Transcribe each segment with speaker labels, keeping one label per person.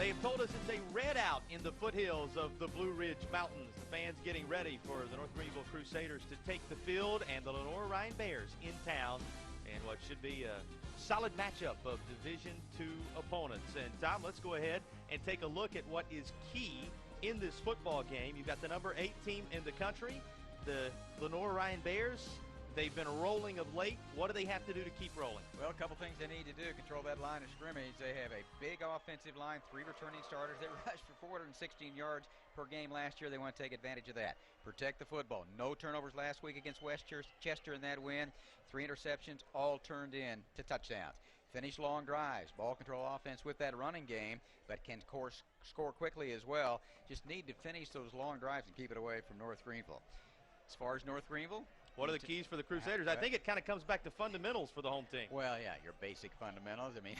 Speaker 1: They have told us it's a red out in the foothills of the Blue Ridge Mountains. The fans getting ready for the North Greenville Crusaders to take the field and the Lenoir-Rhyne Bears in town and what should be a solid matchup of Division II opponents. And Tom, let's go ahead and take a look at what is key in this football game. You've got the number 8 team in the country, the Lenoir-Rhyne Bears. They've been rolling of late. What do they have to do to keep rolling?
Speaker 2: Well, a couple things they need to do. Control that line of scrimmage. They have a big offensive line, 3 returning starters. They rushed for 416 yards per game last year. They want to take advantage of that. Protect the football. No turnovers last week against Westchester in that win. 3 interceptions, all turned in to touchdowns. Finish long drives. Ball control offense with that running game, but can, of course, score quickly as well. Just need to finish those long drives and keep it away from North Greenville. As far as North Greenville,
Speaker 1: what are the keys for the Crusaders? I think it kind of comes back to fundamentals for the home team.
Speaker 2: Well, yeah, your basic fundamentals. I mean,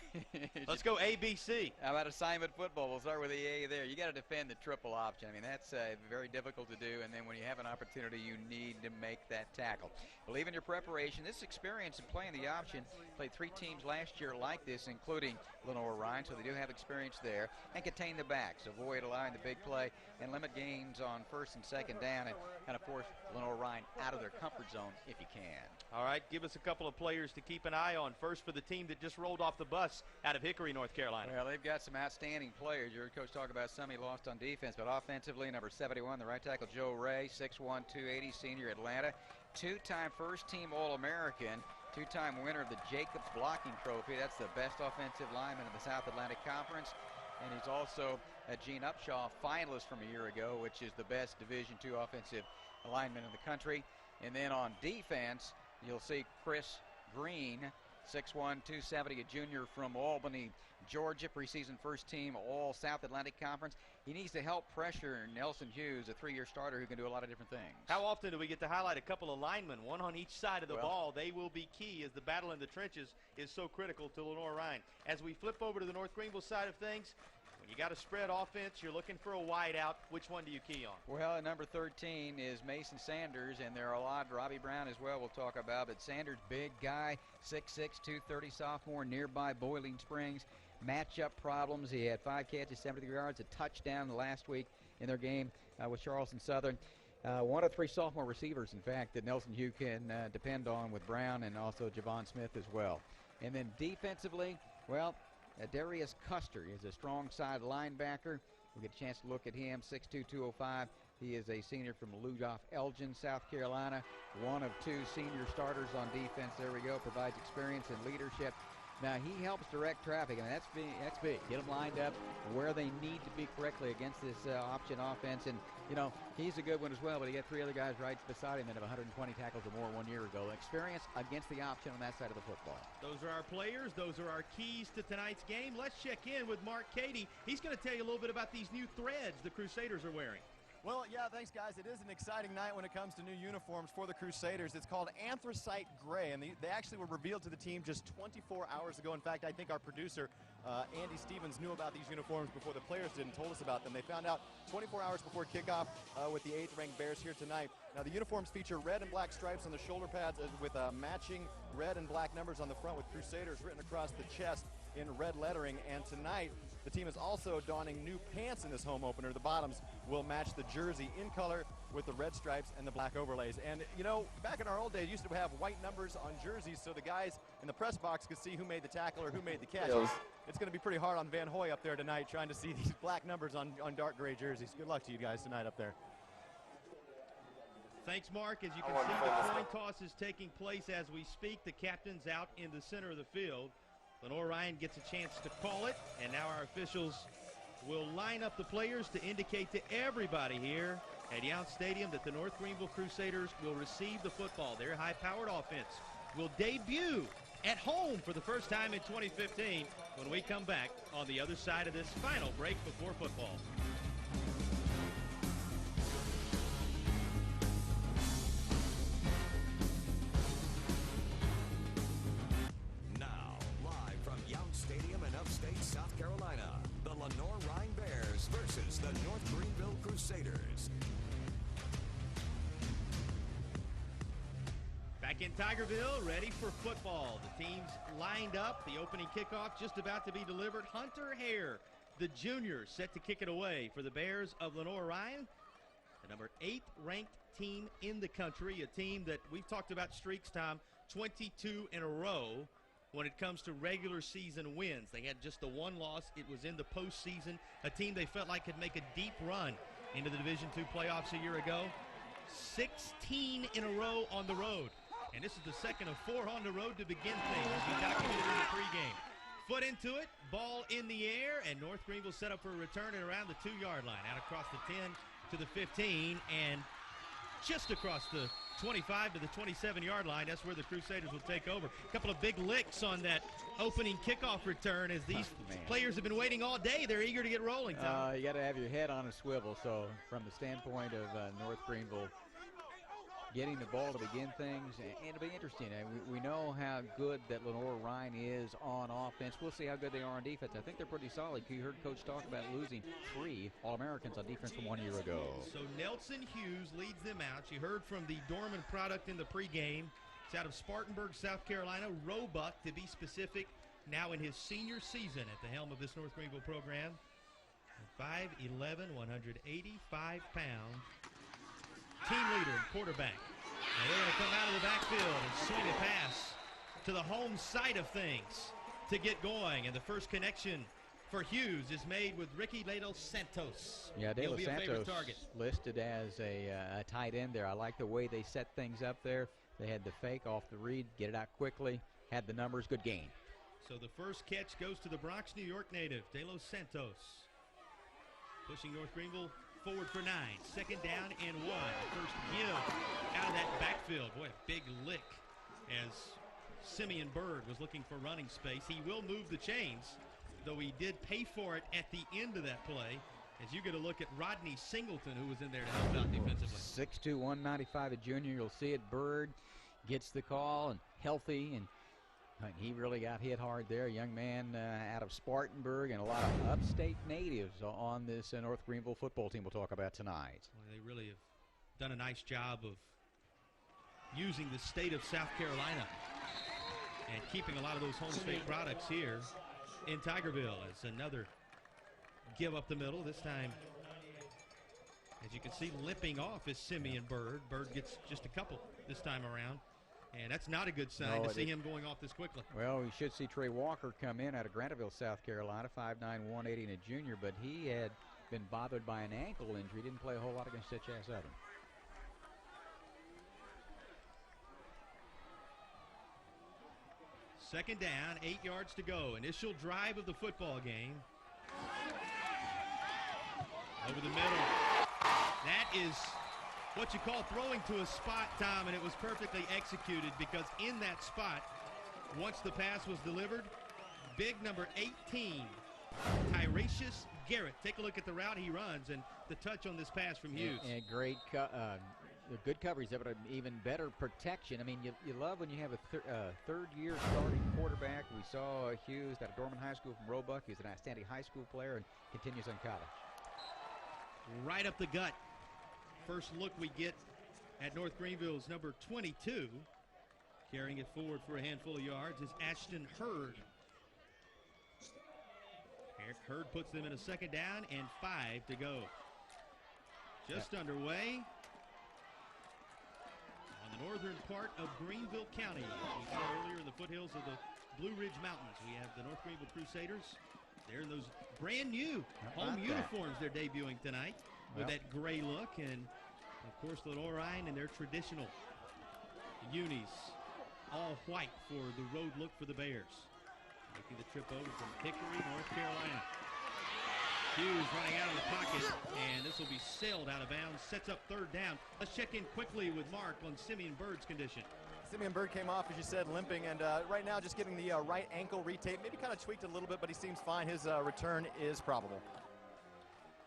Speaker 1: let's go ABC.
Speaker 2: How about assignment football? We'll start with the A there. You got to defend the triple option. I mean, that's very difficult to do. And then when you have an opportunity, you need to make that tackle. Believe in your preparation. This experience in playing the option, played 3 teams last year like this, including Lenoir-Rhyne, so they do have experience there. And contain the backs, avoid allowing the big play, and limit gains on first and second down, and kind of force Lenoir-Rhyne out of their comfort zone if you can.
Speaker 1: All right, give us a couple of players to keep an eye on. First for the team that just rolled off the bus out of Hickory, North Carolina.
Speaker 2: Well, they've got some outstanding players. You heard Coach talk about some he lost on defense, but offensively, number 71, the right tackle, Joe Ray, 6'1", 280, senior, Atlanta. 2-time first-team All-American, 2-time winner of the Jacobs Blocking Trophy. That's the best offensive lineman in the South Atlantic Conference. And he's also a Gene Upshaw finalist from a year ago, which is the best Division II offensive lineman in the country. And then on defense, you'll see Chris Green, 6'1", 270, a junior from Albany, Georgia, preseason first team All South Atlantic Conference. He needs to help pressure Nelson Hughes, a 3-year starter who can do a lot of different things.
Speaker 1: How often do we get to highlight a couple of linemen, one on each side of the ball? They will be key as the battle in the trenches is so critical to Lenoir-Rhyne. As we flip over to the North Greenville side of things, when you got a spread offense, you're looking for a wide out. Which one do you key on?
Speaker 2: Well, number 13 is Mason Sanders, and there are a lot. Robbie Brown as well we'll talk about, but Sanders, big guy, 6'6", 230 sophomore, nearby Boiling Springs. Matchup problems. He had 5 catches, 73 yards, a touchdown last week in their game with Charleston Southern. 1 of 3 sophomore receivers, in fact, that Nelson Hugh can depend on with Brown and also Javon Smith as well. And then defensively, well, Darius Custer is a strong side linebacker. We'll get a chance to look at him, 6'2", 205. He is a senior from Ludolph Elgin, South Carolina. 1 of 2 senior starters on defense. There we go. Provides experience and leadership. Now, he helps direct traffic. I mean, that's big. Get them lined up where they need to be correctly against this option offense. And, you know, he's a good one as well, but he got 3 other guys right beside him that have 120 tackles or more 1 year ago. Experience against the option on that side of the football.
Speaker 1: Those are our players. Those are our keys to tonight's game. Let's check in with Mark Cady. He's going to tell you a little bit about these new threads the Crusaders are wearing.
Speaker 3: Well, yeah, thanks, guys. It is an exciting night when it comes to new uniforms for the Crusaders. It's called Anthracite Gray, and they actually were revealed to the team just 24 hours ago. In fact, I think our producer, Andy Stevens, knew about these uniforms before the players did and told us about them. They found out 24 hours before kickoff with the 8th-ranked Bears here tonight. Now, the uniforms feature red and black stripes on the shoulder pads with matching red and black numbers on the front with Crusaders written across the chest in red lettering. And tonight, the team is also donning new pants in this home opener. The bottoms will match the jersey in color with the red stripes and the black overlays. And, you know, back in our old days, used to have white numbers on jerseys so the guys in the press box could see who made the tackle or who made the catch. It's going to be pretty hard on Van Hoy up there tonight trying to see these black numbers on dark gray jerseys. Good luck to you guys tonight up there.
Speaker 1: Thanks, Mark. As you can see, the coin toss is taking place as we speak. The captain's out in the center of the field. Lenoir-Rhyne gets a chance to call it, and now our officials will line up the players to indicate to everybody here at Yount Stadium that the North Greenville Crusaders will receive the football. Their high-powered offense will debut at home for the first time in 2015 when we come back on the other side of this final break before football.
Speaker 4: South Carolina, the Lenoir-Rhyne Bears versus the North Greenville Crusaders.
Speaker 1: Back in Tigerville, ready for football. The teams lined up. The opening kickoff just about to be delivered. Hunter Hare the junior, set to kick it away for the Bears of Lenoir-Rhyne, the number 8 ranked team in the country, a team that we've talked about streaks, Tom, 22 in a row when it comes to regular season wins. They had just the one loss. It was in the postseason, a team they felt like could make a deep run into the Division II playoffs a year ago. 16 in a row on the road. And this is the second of 4 on the road to begin things, as we documented in the pregame. Foot into it, ball in the air, and North Greenville set up for a return at around the 2-yard line, out across the 10 to the 15, and just across the 25 to the 27-yard line. That's where the Crusaders will take over. A couple of big licks on that opening kickoff return, as these players have been waiting all day. They're eager to get rolling, Tom.
Speaker 2: You got to have your head on a swivel. So from the standpoint of North Greenville getting the ball to begin things, and it'll be interesting. We know how good that Lenoir-Rhyne is on offense. We'll see how good they are on defense. I think they're pretty solid. You heard Coach talk about losing 3 All-Americans on defense from 1 year ago.
Speaker 1: So Nelson Hughes leads them out. You heard from the Dorman product in the pregame. It's out of Spartanburg, South Carolina. Roebuck, to be specific, now in his senior season at the helm of this North Greenville program. 5'11", 185 pounds. Team leader and quarterback. And they're going to come out of the backfield and swing a pass to the home side of things to get going. And the first connection for Hughes is made with Ricky De Los Santos.
Speaker 2: Yeah, De Los Santos
Speaker 1: target.
Speaker 2: Listed as a tight end there. I like the way they set things up there. They had the fake off the read, get it out quickly, had the numbers, good gain.
Speaker 1: So the first catch goes to the Bronx, New York native, De Los Santos. Pushing North Greenville forward for 9. Second down and 1. First give out of that backfield. Boy, a big lick as Simeon Bird was looking for running space. He will move the chains, though he did pay for it at the end of that play. As you get a look at Rodney Singleton, who was in there to help out defensively.
Speaker 2: 6'2", 195, a junior. You'll see it. Bird gets the call and healthy, and he really got hit hard there. A young man out of Spartanburg, and a lot of upstate natives on this North Greenville football team we'll talk about tonight.
Speaker 1: Well, they really have done a nice job of using the state of South Carolina and keeping a lot of those home state products here in Tigerville. As another give up the middle. This time, as you can see, limping off is Simeon Bird. Bird gets just a couple this time around. And that's not a good sign to see him going off this quickly.
Speaker 2: Well, we should see Trey Walker come in out of Graniteville, South Carolina, 5'9", 180, and a junior, but he had been bothered by an ankle injury. Didn't play a whole lot against Stitch-Ass Southern.
Speaker 1: Second down, 8 yards to go. Initial drive of the football game. Over the middle. That is what you call throwing to a spot, Tom, and it was perfectly executed, because in that spot, once the pass was delivered, big number 18, Tyrasius Garrett. Take a look at the route he runs and the touch on this pass from Hughes.
Speaker 2: And great, good coverage, but an even better protection. I mean, you love when you have a third-year starting quarterback. We saw Hughes out of Dorman High School from Roebuck. He's an outstanding high school player and continues on college.
Speaker 1: Right up the gut. First look we get at North Greenville's number 22. Carrying it forward for a handful of yards is Ashton Hurd. Hurd puts them in a second down and 5 to go. Just underway on the northern part of Greenville County. We saw earlier in the foothills of the Blue Ridge Mountains, we have the North Greenville Crusaders. They're in those brand new home uniforms they're debuting tonight with that gray look, and of course Lenoir-Rhyne and their traditional unis, all white for the road look for the Bears. Making the trip over from Hickory, North Carolina. Hughes running out of the pocket, and this will be sailed out of bounds. Sets up third down. Let's check in quickly with Mark on Simeon Bird's condition.
Speaker 3: Simeon Bird came off, as you said, limping, and right now just getting the right ankle retaped. Maybe kind of tweaked a little bit, but he seems fine. His return is probable.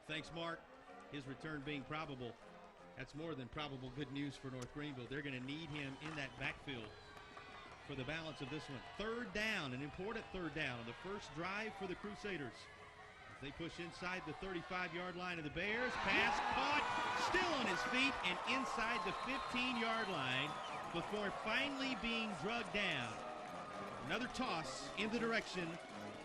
Speaker 1: Thanks, Mark. His return being probable. That's more than probable good news for North Greenville. They're going to need him in that backfield for the balance of this one. Third down, an important third down on the first drive for the Crusaders. As they push inside the 35-yard line of the Bears. Pass caught, still on his feet, and inside the 15-yard line before finally being drugged down. Another toss in the direction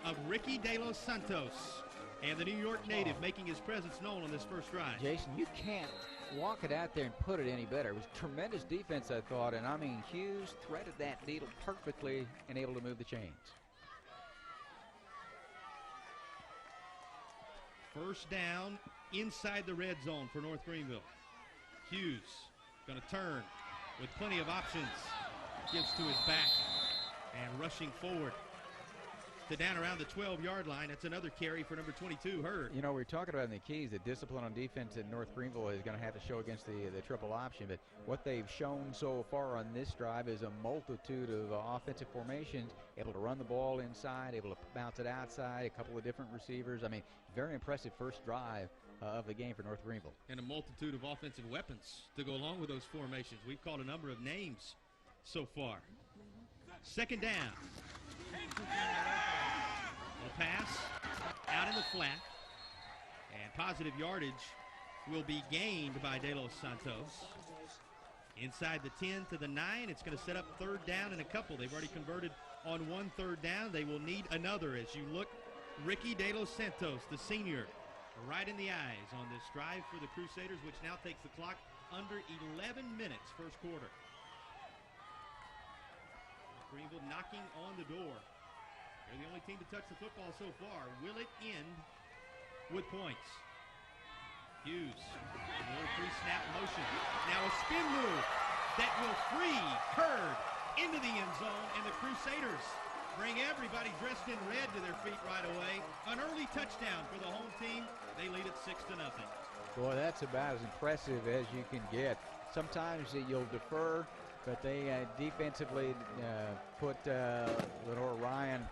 Speaker 1: of Ricky De Los Santos. And the New York native making his presence known on this first drive.
Speaker 2: Jason, you can't walk it out there and put it any better. It was tremendous defense, I thought, and I mean, Hughes threaded that needle perfectly and able to move the chains.
Speaker 1: First down inside the red zone for North Greenville. Hughes going to turn with plenty of options. Gives to his back and rushing forward to down around the 12-yard line. That's another carry for number 22, Hurd.
Speaker 2: You know, we're talking about in the keys, the discipline on defense that North Greenville is going to have to show against the triple option. But what they've shown so far on this drive is a multitude of offensive formations, able to run the ball inside, able to bounce it outside, a couple of different receivers. I mean, very impressive first drive of the game for North Greenville.
Speaker 1: And a multitude of offensive weapons to go along with those formations. We've called a number of names so far. Second down. Little pass out in the flat, and positive yardage will be gained by De Los Santos. Inside the 10 to the 9, it's going to set up third down and a couple. They've already converted on one third down. They will need another as you look. Ricky De Los Santos, the senior, right in the eyes on this drive for the Crusaders, which now takes the clock under 11 minutes first quarter. Greenville knocking on the door. They're the only team to touch the football so far. Will it end with points? Hughes, a little pre-snap motion. Now a spin move that will free Hurd into the end zone, and the Crusaders bring everybody dressed in red to their feet right away. An early touchdown for the home team. They lead it 6-0.
Speaker 2: Boy, that's about as impressive as you can get. Sometimes you'll defer, but they defensively put Lenoir-Rhyne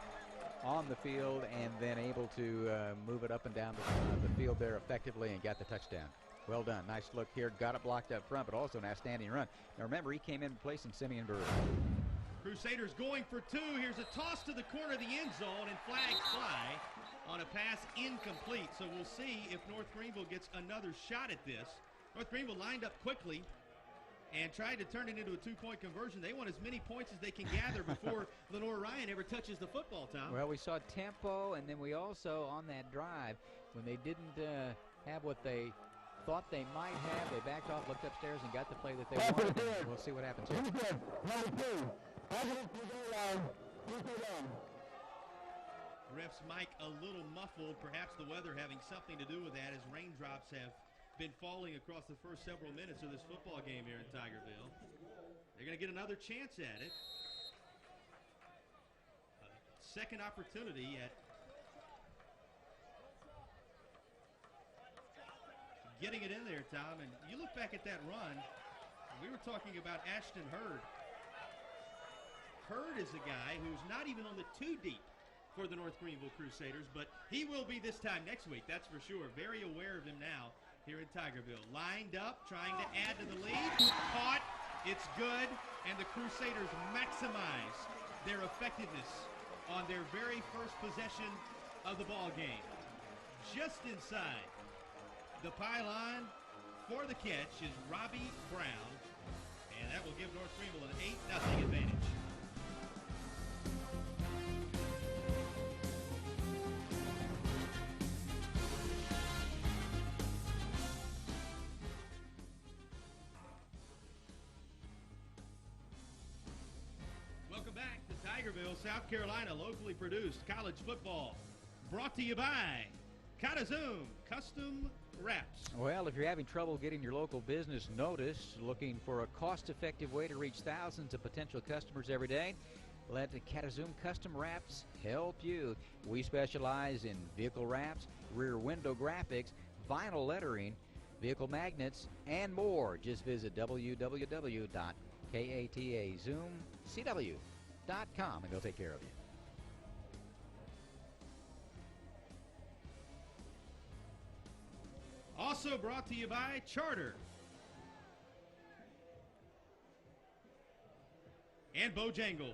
Speaker 2: on the field and then able to move it up and down the field there effectively and got the touchdown. Well done. Nice look here. Got it blocked up front, but also an outstanding run. Now remember, he came in replacing Simeon Burr.
Speaker 1: Crusaders going for two. Here's a toss to the corner of the end zone, and flags fly on a pass incomplete. So we'll see if North Greenville gets another shot at this. North Greenville lined up quickly and tried to turn it into a two-point conversion. They want as many points as they can gather before Lenoir-Rhyne ever touches the football, Tom.
Speaker 2: Well, we saw tempo, and then we also, on that drive, when they didn't have what they thought they might have, they backed off, looked upstairs, and got the play that they wanted. We'll see what happens here.
Speaker 1: Ref's mic a little muffled, perhaps the weather having something to do with that, as raindrops have been falling across the first several minutes of this football game here in Tigerville. They're going to get another chance at it. Second opportunity at getting it in there, Tom. And you look back at that run, we were talking about Ashton Hurd. Hurd is a guy who's not even on the two deep for the North Greenville Crusaders, but he will be this time next week, that's for sure. Very aware of him now here in Tigerville. Lined up, trying to add to the lead. Caught, it's good, and the Crusaders maximize their effectiveness on their very first possession of the ball game. Just inside the pylon for the catch is Robbie Brown, and that will give North Greenville an 8-0 advantage. Tigerville, South Carolina, locally produced college football. Brought to you by Katazoom Custom Wraps.
Speaker 2: Well, if you're having trouble getting your local business noticed, looking for a cost-effective way to reach thousands of potential customers every day, let Katazoom Custom Wraps help you. We specialize in vehicle wraps, rear window graphics, vinyl lettering, vehicle magnets, and more. Just visit www.katazoomcw.com and they'll take care of you.
Speaker 1: Also brought to you by Charter and Bojangles.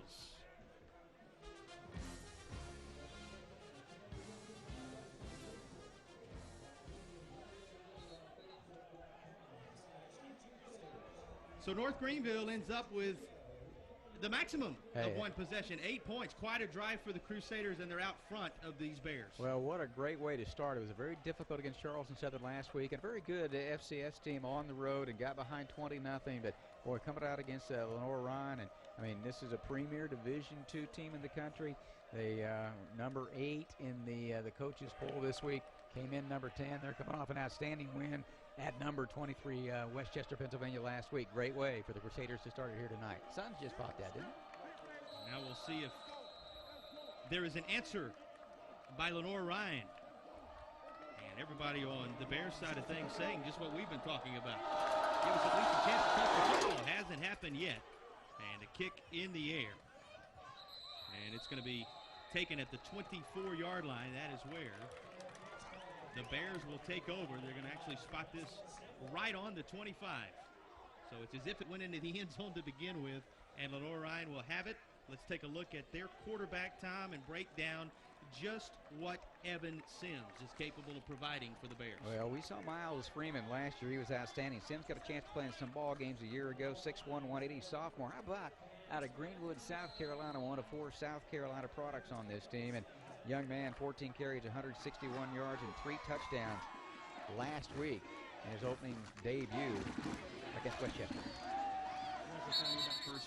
Speaker 1: So North Greenville ends up with the maximum
Speaker 2: Hey.
Speaker 1: of one possession, 8 points. Quite a drive for the Crusaders, and they're out front of these Bears.
Speaker 2: Well, what a great way to start. It was a very difficult against Charleston Southern last week, and a very good FCS team on the road and got behind 20-0. But, boy, coming out against Lenoir-Rhyne, and, I mean, this is a premier Division II team in the country. They number 8 in the coaches poll this week, came in number 10. They're coming off an outstanding win at number 23, Westchester, Pennsylvania last week. Great way for the Crusaders to start it here tonight. Suns just popped that, didn't it?
Speaker 1: Now we'll see if there is an answer by Lenoir-Rhyne. And everybody on the Bears side of things saying just what we've been talking about. Give us at least a chance to touch the football. Hasn't happened yet. And a kick in the air. And it's going to be taken at the 24-yard line. That is where the Bears will take over. They're going to actually spot this right on the 25. So it's as if it went into the end zone to begin with, and Lenoir-Rhyne will have it. Let's take a look at their quarterback, Tom, and break down just what Evan Sims is capable of providing for the Bears.
Speaker 2: Well, we saw Miles Freeman last year. He was outstanding. Sims got a chance to play in some ball games a year ago. 6'1", 180 sophomore. How about out of Greenwood, South Carolina, one of 4 South Carolina products on this team. And young man, 14 carries, 161 yards, and 3 touchdowns last week in his opening debut against Westchester.
Speaker 1: First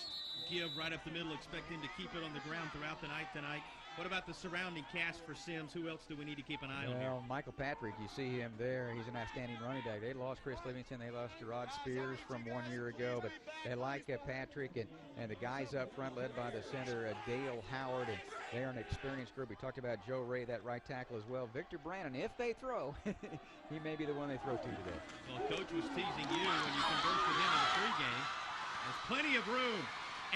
Speaker 1: give right up the middle, expect him to keep it on the ground throughout the night tonight. What about the surrounding cast for Sims? Who else do we need to keep an eye on here?
Speaker 2: Well, Michael Patrick, you see him there. He's an outstanding running back. They lost Chris Livingston. They lost Gerard Spears from 1 year ago. But they like Patrick and the guys up front led by the center, Dale Howard. And they're an experienced group. We talked about Joe Ray, that right tackle as well. Victor Brannon, if they throw, he may be the one they throw to today.
Speaker 1: Well, Coach was teasing you when you conversed with him in the pregame. There's plenty of room.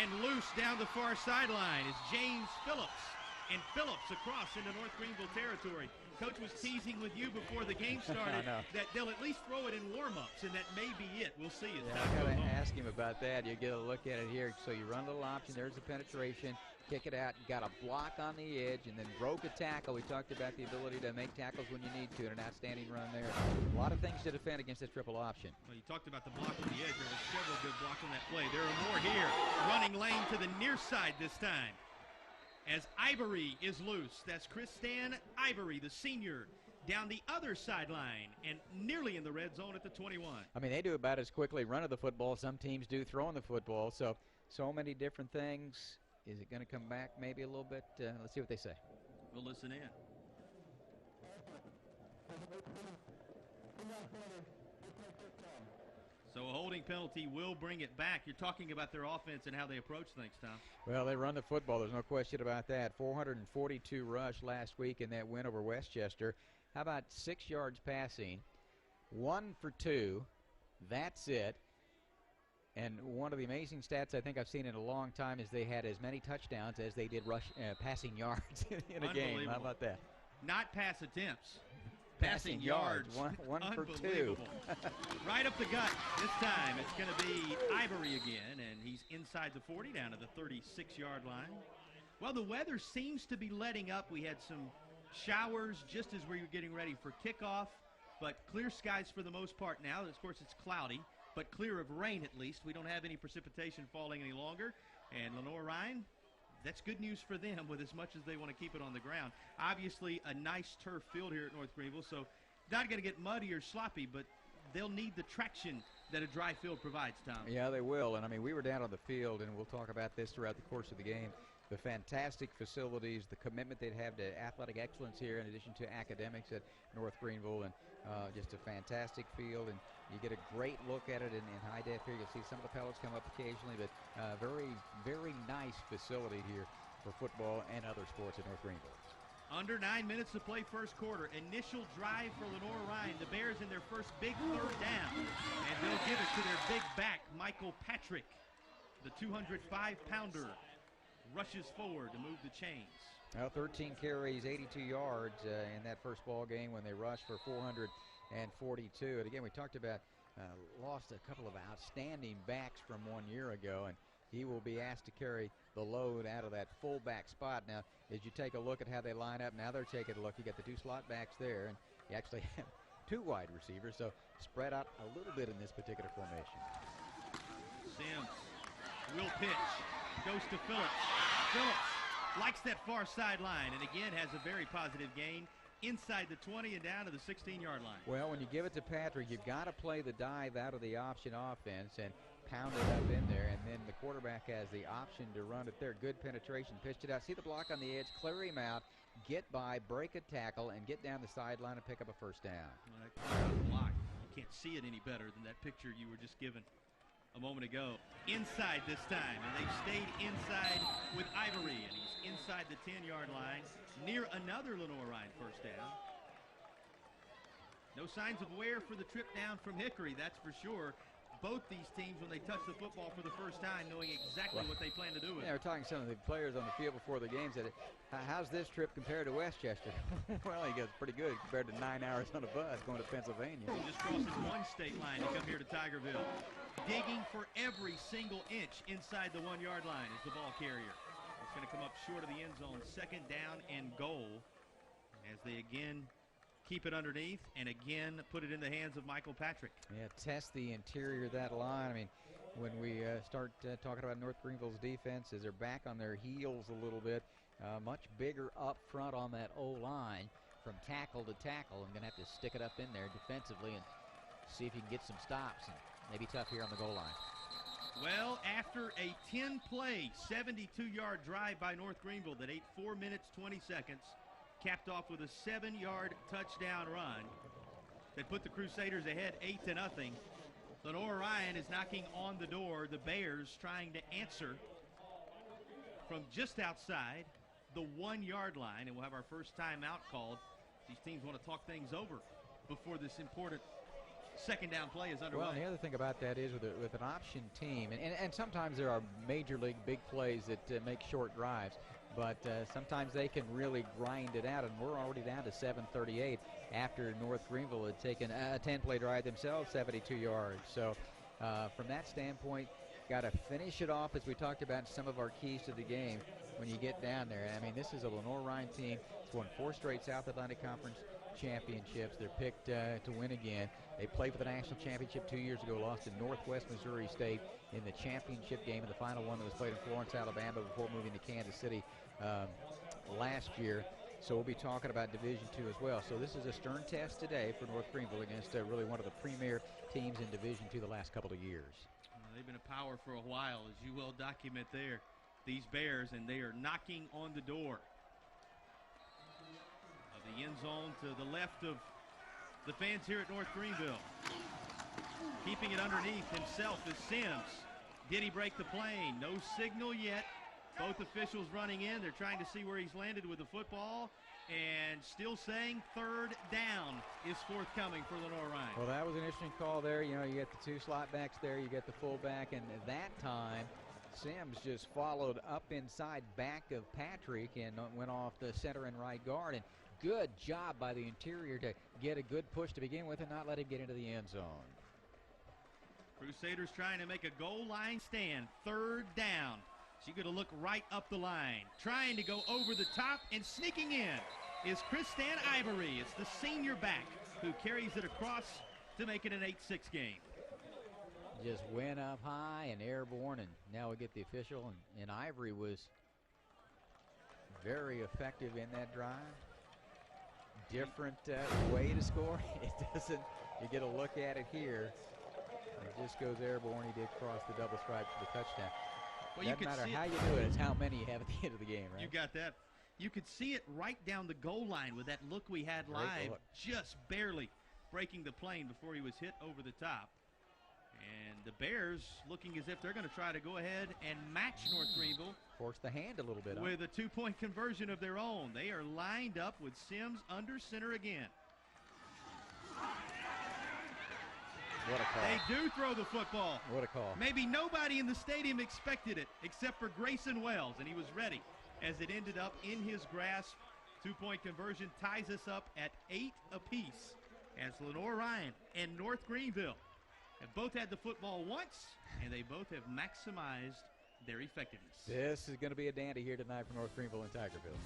Speaker 1: And loose down the far sideline is James Phillips. And Phillips across into North Greenville territory. Coach was teasing with you before the game started that they'll at least throw it in warm-ups, and that may be it. We'll see it.
Speaker 2: Yeah, I got to ask him about that. You get a look at it here. So you run a little option. There's the penetration. Kick it out. You got a block on the edge, and then broke a tackle. We talked about the ability to make tackles when you need to, and an outstanding run there. A lot of things to defend against this triple option.
Speaker 1: Well, you talked about the block on the edge. There were several good blocks on that play. There are more here. Running lane to the near side this time, as Ivory is loose. That's Christian Ivory, the senior, down the other sideline and nearly in the red zone at the 21.
Speaker 2: I mean, they do about as quickly running the football. Some teams do throwing the football. So many different things. Is it going to come back maybe a little bit? Let's see what they say.
Speaker 1: We'll listen in. So a holding penalty will bring it back. You're talking about their offense and how they approach things, Tom.
Speaker 2: Well, they run the football. There's no question about that. 442 rush last week in that win over Westchester. How about 6 yards passing? 1 for 2. That's it. And one of the amazing stats I think I've seen in a long time is they had as many touchdowns as they did passing yards in a game. How about that?
Speaker 1: Not pass attempts. Passing yards.
Speaker 2: One for 2.
Speaker 1: Right up the gut this time. It's going to be Ivory again, and he's inside the 40 down to the 36-yard line. Well, the weather seems to be letting up. We had some showers just as we were getting ready for kickoff, but clear skies for the most part now. Of course, it's cloudy, but clear of rain at least. We don't have any precipitation falling any longer. And Lenoir-Rhyne, that's good news for them with as much as they want to keep it on the ground. Obviously, a nice turf field here at North Greenville, so not going to get muddy or sloppy, but they'll need the traction that a dry field provides, Tom.
Speaker 2: Yeah, they will. And, I mean, we were down on the field, and we'll talk about this throughout the course of the game. The fantastic facilities, the commitment they'd have to athletic excellence here in addition to academics at North Greenville, and just a fantastic field. And you get a great look at it in high def here. You'll see some of the pellets come up occasionally, but very, very nice facility here for football and other sports at North Greenville.
Speaker 1: Under 9 minutes to play first quarter. Initial drive for Lenoir-Rhyne. The Bears in their first big third down. And they'll give it to their big back, Michael Patrick. The 205-pounder rushes forward to move the chains.
Speaker 2: Well, 13 carries, 82 yards in that first ball game when they rushed for 442. And again, we talked about lost a couple of outstanding backs from 1 year ago, and he will be asked to carry the load out of that fullback spot. Now, as you take a look at how they line up, now they're taking a look. You got the 2 slot backs there, and you actually have 2 wide receivers, so spread out a little bit in this particular formation.
Speaker 1: Sims will pitch. Goes to Phillips. Phillips likes that far sideline and again has a very positive gain inside the 20 and down to the 16-yard line.
Speaker 2: Well, when you give it to Patrick, you've got to play the dive out of the option offense and pound it up in there, and then the quarterback has the option to run it there. Good penetration, pitched it out. See the block on the edge, clear him out, get by, break a tackle, and get down the sideline and pick up a first down.
Speaker 1: Well, that block, you can't see it any better than that picture you were just given a moment ago. Inside this time, and they've stayed inside with Ivory, and he's inside the 10-yard line near another Lenoir-Rhyne first down. No signs of wear for the trip down from Hickory, that's for sure. Both these teams, when they touch the football for the first time, knowing exactly what they plan to do with it.
Speaker 2: Yeah, we're talking to some of the players on the field before the game, said, how's this trip compared to Westchester? Well, he goes pretty good compared to 9 hours on a bus going to Pennsylvania.
Speaker 1: He just crosses one state line to come here to Tigerville. Digging for every single inch inside the 1-yard line is the ball carrier. It's going to come up short of the end zone. Second down and goal as they again keep it underneath and again put it in the hands of Michael Patrick.
Speaker 2: Yeah, test the interior of that line. I mean, when we start talking about North Greenville's defense, as they're back on their heels a little bit, much bigger up front on that O-line from tackle to tackle. I'm going to have to stick it up in there defensively and see if you can get some stops. And maybe tough here on the goal line.
Speaker 1: Well, after a 10-play, 72-yard drive by North Greenville that ate 4 minutes, 20 seconds, capped off with a 7-yard touchdown run that put the Crusaders ahead 8-0. Lenoir-Rhyne is knocking on the door. The Bears trying to answer from just outside the 1-yard line, and we'll have our first timeout called. These teams want to talk things over before this important second down play is underway.
Speaker 2: Well, the other thing about that is with an option team, and sometimes there are major league big plays that make short drives, but sometimes they can really grind it out, and we're already down to 7:38 after North Greenville had taken a 10-play drive themselves, 72 yards. So from that standpoint, got to finish it off, as we talked about in some of our keys to the game when you get down there. I mean, this is a Lenoir-Rhyne team. It's won 4 straight South Atlantic Conference championships. They're picked to win again. They played for the national championship 2 years ago, lost to Northwest Missouri State in the championship game, in the final one that was played in Florence, Alabama, before moving to Kansas City last year. So we'll be talking about Division II as well. So this is a stern test today for North Greenville against really one of the premier teams in Division II the last couple of years.
Speaker 1: They've been a power for a while, as you will document there, these Bears, and they are knocking on the door of the end zone to the left of the fans here at North Greenville. Keeping it underneath himself is Sims. Did he break the plane? No signal yet. Both officials running in. They're trying to see where he's landed with the football, and still saying third down is forthcoming for Lenoir-Rhyne.
Speaker 2: Well, that was an interesting call there. You know, you get the 2 slot backs there, you get the fullback, and that time Sims just followed up inside back of Patrick and went off the center and right guard. And good job by the interior to get a good push to begin with and not let him get into the end zone.
Speaker 1: Crusaders trying to make a goal line stand. Third down. She's going to look right up the line. Trying to go over the top, and sneaking in is Kristan Ivory. It's the senior back who carries it across to make it an 8-6 game.
Speaker 2: Just went up high and airborne, and now we get the official, and Ivory was very effective in that drive. Different way to score. It doesn't, you get a look at it here. It just goes airborne. He did cross the double stripe for the touchdown.
Speaker 1: Well,
Speaker 2: doesn't matter how you do it, it's how many you have at the end of the game, right?
Speaker 1: You got that. You could see it right down the goal line with that look we had live, just barely breaking the plane before he was hit over the top. And the Bears looking as if they're going to try to go ahead and match North Greenville.
Speaker 2: Force the hand a little bit.
Speaker 1: With a 2-point conversion of their own. They are lined up with Sims under center again.
Speaker 2: What a call.
Speaker 1: They do throw the football.
Speaker 2: What a call.
Speaker 1: Maybe nobody in the stadium expected it except for Grayson Wells, and he was ready as it ended up in his grasp. 2-point conversion ties us up at 8 apiece as Lenoir-Rhyne and North Greenville have both had the football once, and they both have maximized their effectiveness.
Speaker 2: This is going to be a dandy here tonight for North Greenville and Tigerville.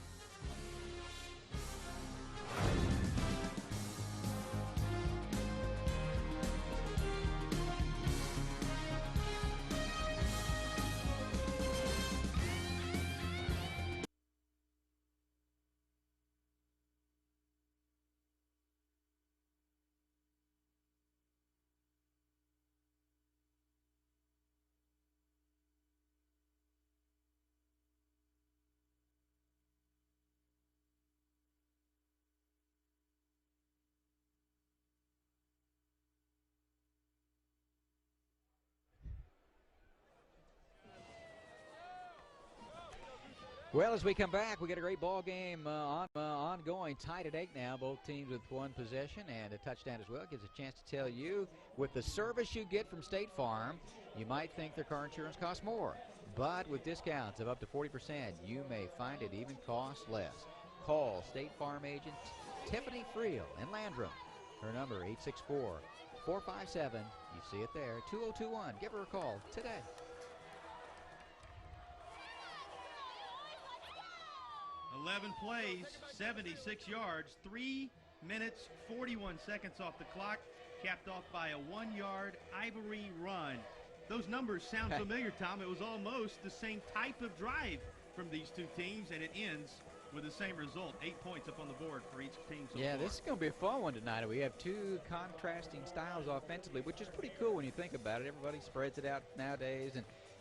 Speaker 2: Well, as we come back, we got a great ball game ongoing, tied at 8 now. Both teams with one possession and a touchdown as well. Gives a chance to tell you, with the service you get from State Farm, you might think their car insurance costs more. But with discounts of up to 40%, you may find it even costs less. Call State Farm agent Tiffany Friel in Landrum. Her number, 864-457. You see it there, 2021. Give her a call today.
Speaker 1: 11 plays, 76 yards, 3 minutes, 41 seconds off the clock, capped off by a 1-yard Ivory run. Those numbers sound familiar, Tom. It was almost the same type of drive from these two teams, and it ends with the same result. 8 points up on the board for each team so far.
Speaker 2: This is going to be a fun one tonight. We have two contrasting styles offensively, which is pretty cool when you think about it. Everybody spreads it out nowadays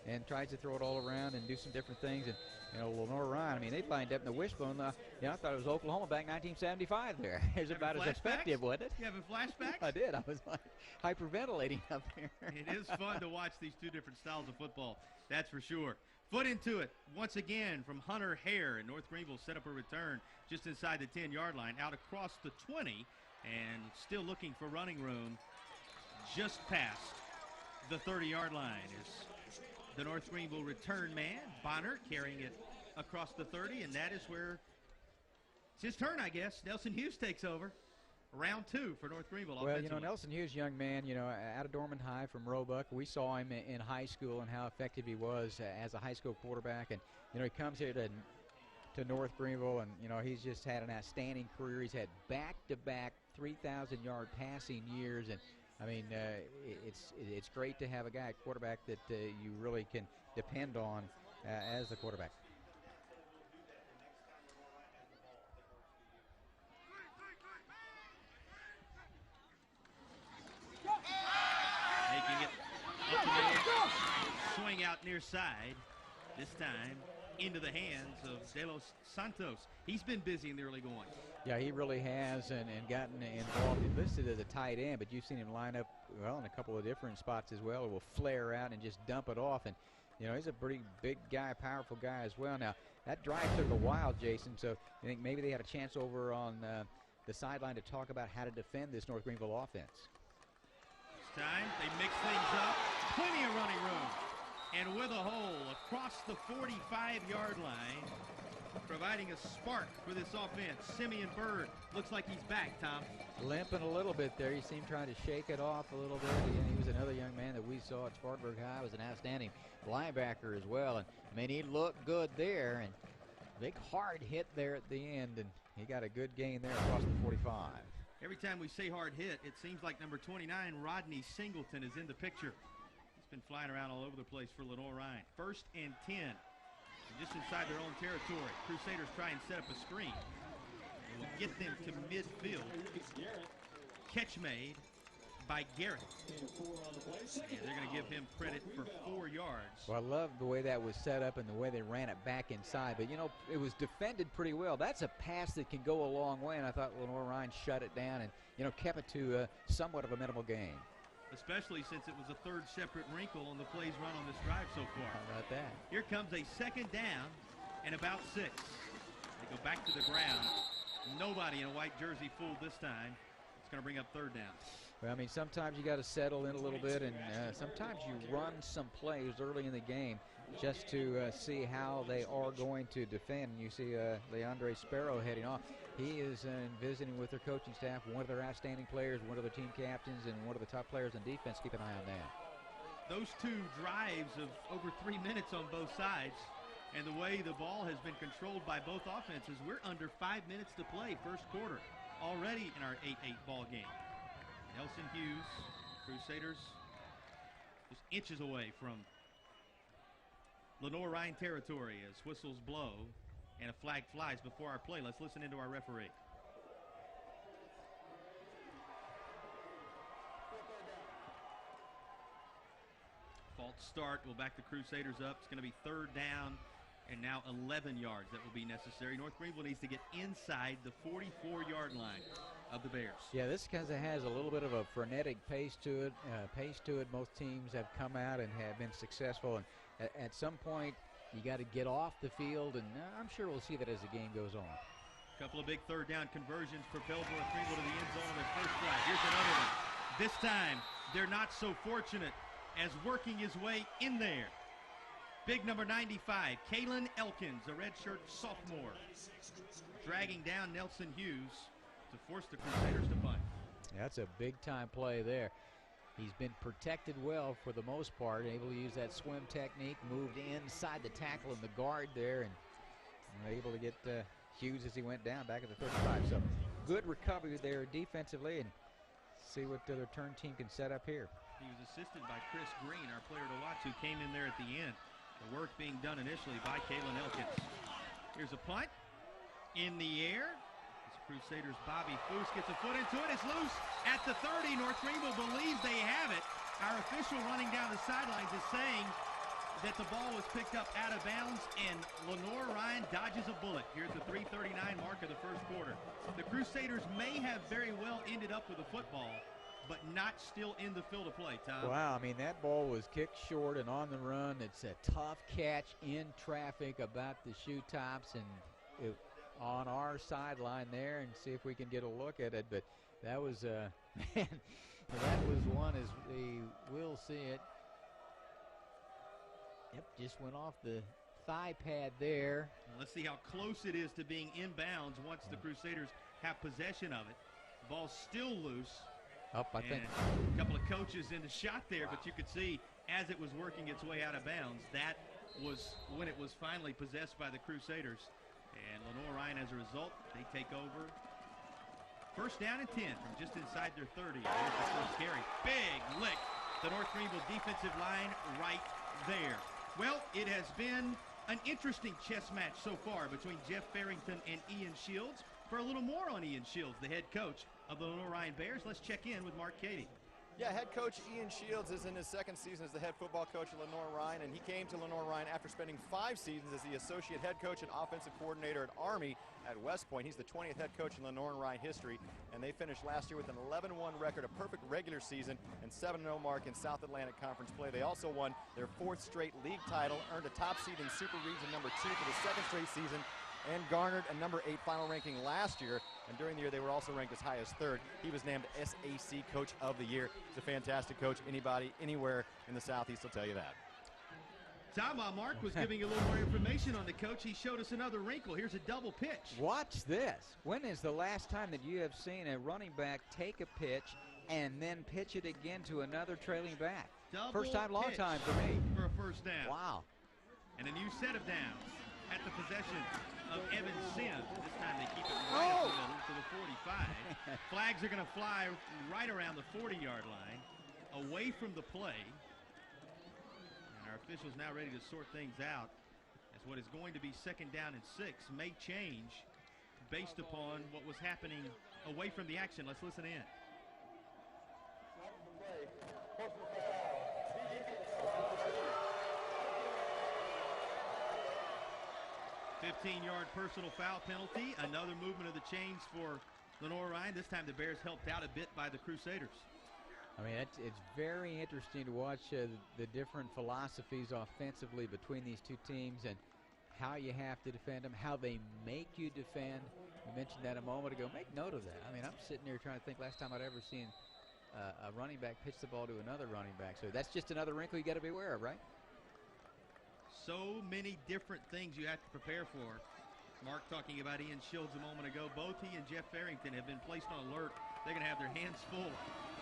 Speaker 2: and tries to throw it all around and do some different things. And, Lenoir-Rhyne, I mean, they lined up in the wishbone. I thought it was Oklahoma back 1975 there. It was about as effective, wasn't it?
Speaker 1: You having flashbacks?
Speaker 2: I did. I was like hyperventilating up there.
Speaker 1: It is fun to watch these two different styles of football, that's for sure. Foot into it once again from Hunter Hare, and North Greenville set up a return just inside the 10-yard line, out across the 20, and still looking for running room just past the 30-yard line. Is the North Greenville return man, Bonner, carrying it across the 30, and that is where it's his turn, I guess. Nelson Hughes takes over. Round 2 for North Greenville.
Speaker 2: Well, Nelson Hughes, young man, out of Dorman High from Roebuck. We saw him in high school and how effective he was as a high school quarterback. And, he comes here to North Greenville, and, he's just had an outstanding career. He's had back-to-back 3,000-yard passing years. And, I mean, it's great to have a guy, a quarterback, that you really can depend on as a quarterback.
Speaker 1: Making it swing out near side, this time into the hands of De Los Santos. He's been busy in the early going.
Speaker 2: Yeah, he really has, and gotten involved. He's listed as a tight end, but you've seen him line up, well, in a couple of different spots as well. He will flare out and just dump it off, and, he's a pretty big guy, powerful guy as well. Now, that drive took a while, Jason, so I think maybe they had a chance over on the sideline to talk about how to defend this North Greenville offense.
Speaker 1: This time, they mix things up. Plenty of running room. And with a hole across the 45-yard line, providing a spark for this offense. Simeon Bird looks like he's back, Tom.
Speaker 2: Limping a little bit there. You see him trying to shake it off a little bit. He was another young man that we saw at Spartanburg High. Was an outstanding linebacker as well. And, I mean, he looked good there. And big hard hit there at the end. And he got a good gain there across the 45.
Speaker 1: Every time we say hard hit, it seems like number 29, Rodney Singleton, is in the picture. He's been flying around all over the place for Lenoir-Rhyne. 1st and 10. And just inside their own territory, Crusaders try and set up a screen. It will get them to midfield. Catch made by Garrett. And they're going to give him credit for 4 yards.
Speaker 2: Well, I love the way that was set up and the way they ran it back inside. But, it was defended pretty well. That's a pass that can go a long way, and I thought Lenoir-Rhyne shut it down and, kept it to somewhat of a minimal gain.
Speaker 1: Especially since it was a 3rd separate wrinkle on the plays run on this drive so far.
Speaker 2: How about that?
Speaker 1: Here comes a 2nd down and about 6. They go back to the ground. Nobody in a white jersey fooled this time. It's going to bring up 3rd down.
Speaker 2: Well, I mean, sometimes you got to settle in a little bit, and sometimes you run some plays early in the game just to see how they are going to defend. You see Leandre Sparrow heading off. He is visiting with their coaching staff, one of their outstanding players, one of their team captains, and one of the top players on defense. Keep an eye on that.
Speaker 1: Those 2 drives of over 3 minutes on both sides, and the way the ball has been controlled by both offenses, we're under 5 minutes to play, first quarter, already in our 8-8 ball game. Nelson Hughes, Crusaders, just inches away from Lenoir-Rhyne territory as whistles blow and a flag flies before our play. Let's listen into our referee. False start will back the Crusaders up. It's going to be 3rd down and now 11 yards that will be necessary. North Greenville needs to get inside the 44-yard line of the Bears.
Speaker 2: Yeah, this kind of has a little bit of a frenetic pace to it. Most teams have come out and have been successful, and at some point you got to get off the field, and I'm sure we'll see that as the game goes on.
Speaker 1: A couple of big third down conversions propelled North Greenville to the end zone on their first drive. Here's another one. This time, they're not so fortunate as working his way in there. Big number 95, Kalen Elkins, a redshirt sophomore, dragging down Nelson Hughes to force the Crusaders to punt.
Speaker 2: That's a big-time play there. He's been protected well for the most part, able to use that swim technique, moved inside the tackle and the guard there, and able to get Hughes as he went down back at the 35. So good recovery there defensively, and see what the return team can set up here.
Speaker 1: He was assisted by Chris Green, our player to watch, who came in there at the end. The work being done initially by Kalen Elkins. Here's a punt in the air. This Crusaders' Bobby Foose gets a foot into it. It's loose at the 30. North Greenville believes they have it. Our official running down the sidelines is saying that the ball was picked up out of bounds, and Lenoir-Rhyne dodges a bullet here at the 3:39 mark of the first quarter. The Crusaders may have very well ended up with the football, but not still in the field of play, Tom.
Speaker 2: Wow, I mean, that ball was kicked short and on the run. It's a tough catch in traffic about the shoe tops, and on our sideline there, and see if we can get a look at it. But that was, man, that was one, as we will see it. Yep, just went off the thigh pad there.
Speaker 1: Let's see how close it is to being inbounds once the Crusaders have possession of it. The ball's still loose.
Speaker 2: Up, I think.
Speaker 1: A couple of coaches in the shot there, but you could see as it was working its way out of bounds, that was when it was finally possessed by the Crusaders. And Lenoir-Rhyne, as a result, they take over. First down and 10 from just inside their 30. Here's the first carry. Big lick. The North Greenville defensive line right there. Well, it has been an interesting chess match so far between Jeff Farrington and Ian Shields. For a little more on Ian Shields, the head coach of the Lenoir-Rhyne Bears, let's check in with Mark Cady.
Speaker 3: Yeah, head coach Ian Shields is in his second season as the head football coach at Lenoir-Rhyne, and he came to Lenoir-Rhyne after spending 5 seasons as the associate head coach and offensive coordinator at Army at West Point. He's the 20th head coach in Lenoir-Rhyne history, and they finished last year with an 11-1 record, a perfect regular season, and 7-0 mark in South Atlantic Conference play. They also won their 4th straight league title, earned a top seed in Super Region number 2 for the 2nd straight season, and garnered a number 8 final ranking last year. And during the year, they were also ranked as high as 3rd. He was named SAC Coach of the Year. He's a fantastic coach. Anybody, anywhere in the Southeast will tell you that.
Speaker 1: Tom, while Mark was giving you a little more information on the coach, he showed us another wrinkle. Here's a double pitch.
Speaker 2: Watch this. When is the last time that you have seen a running back take a pitch and then pitch it again to another trailing back?
Speaker 1: Double
Speaker 2: first time, long
Speaker 1: pitch
Speaker 2: time for me.
Speaker 1: For a first down.
Speaker 2: Wow.
Speaker 1: And a new set of downs at the possession of Evan Sims. This time they keep it right up the middle to the 45. Flags are going to fly right around the 40-yard line, away from the play. And our officials now ready to sort things out, as what is going to be 2nd down and 6 may change based upon what was happening away from the action. Let's listen in. 15-yard personal foul penalty. Another movement of the chains for Lenoir-Rhyne. This time the Bears helped out a bit by the Crusaders.
Speaker 2: I mean, it's very interesting to watch the different philosophies offensively between these two teams and how you have to defend them, how they make you defend. You mentioned that a moment ago. Make note of that. I mean, I'm sitting here trying to think last time I'd ever seen a running back pitch the ball to another running back. So that's just another wrinkle you got to be aware of, right?
Speaker 1: So many different things you have to prepare for. Mark talking about Ian Shields a moment ago. Both he and Jeff Farrington have been placed on alert. They're going to have their hands full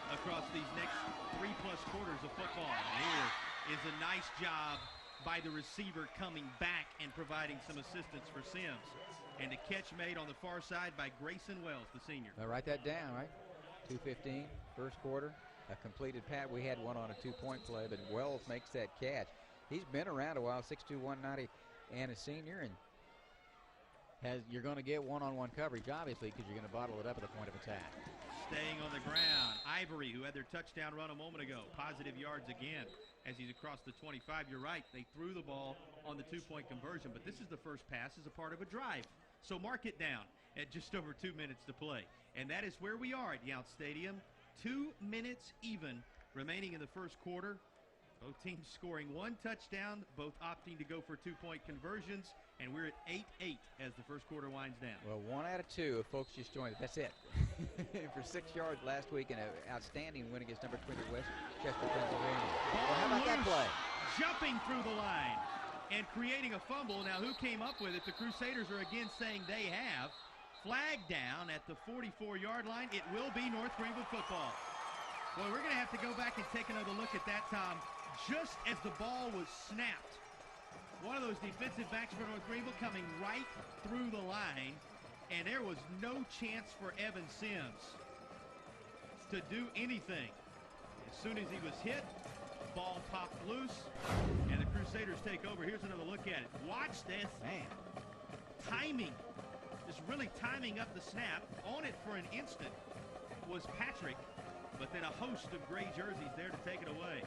Speaker 1: across these next 3+ quarters of football. And here is a nice job by the receiver coming back and providing some assistance for Sims. And the catch made on the far side by Grayson Wells, the senior.
Speaker 2: Now write that down, right? 2:15, first quarter. A completed pat. We had one on a 2-point play, but Wells makes that catch. He's been around a while, 6'2", 190, and a senior, and you're going to get one-on-one coverage, obviously, because you're going to bottle it up at the point of attack.
Speaker 1: Staying on the ground, Ivory, who had their touchdown run a moment ago, positive yards again as he's across the 25. You're right, they threw the ball on the 2-point conversion, but this is the first pass as a part of a drive. So mark it down at just over 2 minutes to play. And that is where we are at Yount Stadium. 2 minutes even remaining in the first quarter. Both teams scoring one touchdown, both opting to go for two-point conversions, and we're at 8-8 as the first quarter winds down.
Speaker 2: Well, 1 out of 2 if folks just joined. That's it. For 6 yards last week and an outstanding win against number 20 Westchester, Pennsylvania. Well, how about that play?
Speaker 1: Jumping through the line and creating a fumble. Now, who came up with it? The Crusaders are again saying they have. Flag down at the 44-yard line. It will be North Greenville football. Well, we're going to have to go back and take another look at that, Tom. Just as the ball was snapped, one of those defensive backs for North Greenville coming right through the line, and there was no chance for Evan Sims to do anything. As soon as he was hit, ball popped loose, and the Crusaders take over. Here's another look at it. Watch this.
Speaker 2: Man.
Speaker 1: Timing. Just really timing up the snap. On it for an instant was Patrick, but then a host of gray jerseys there to take it away.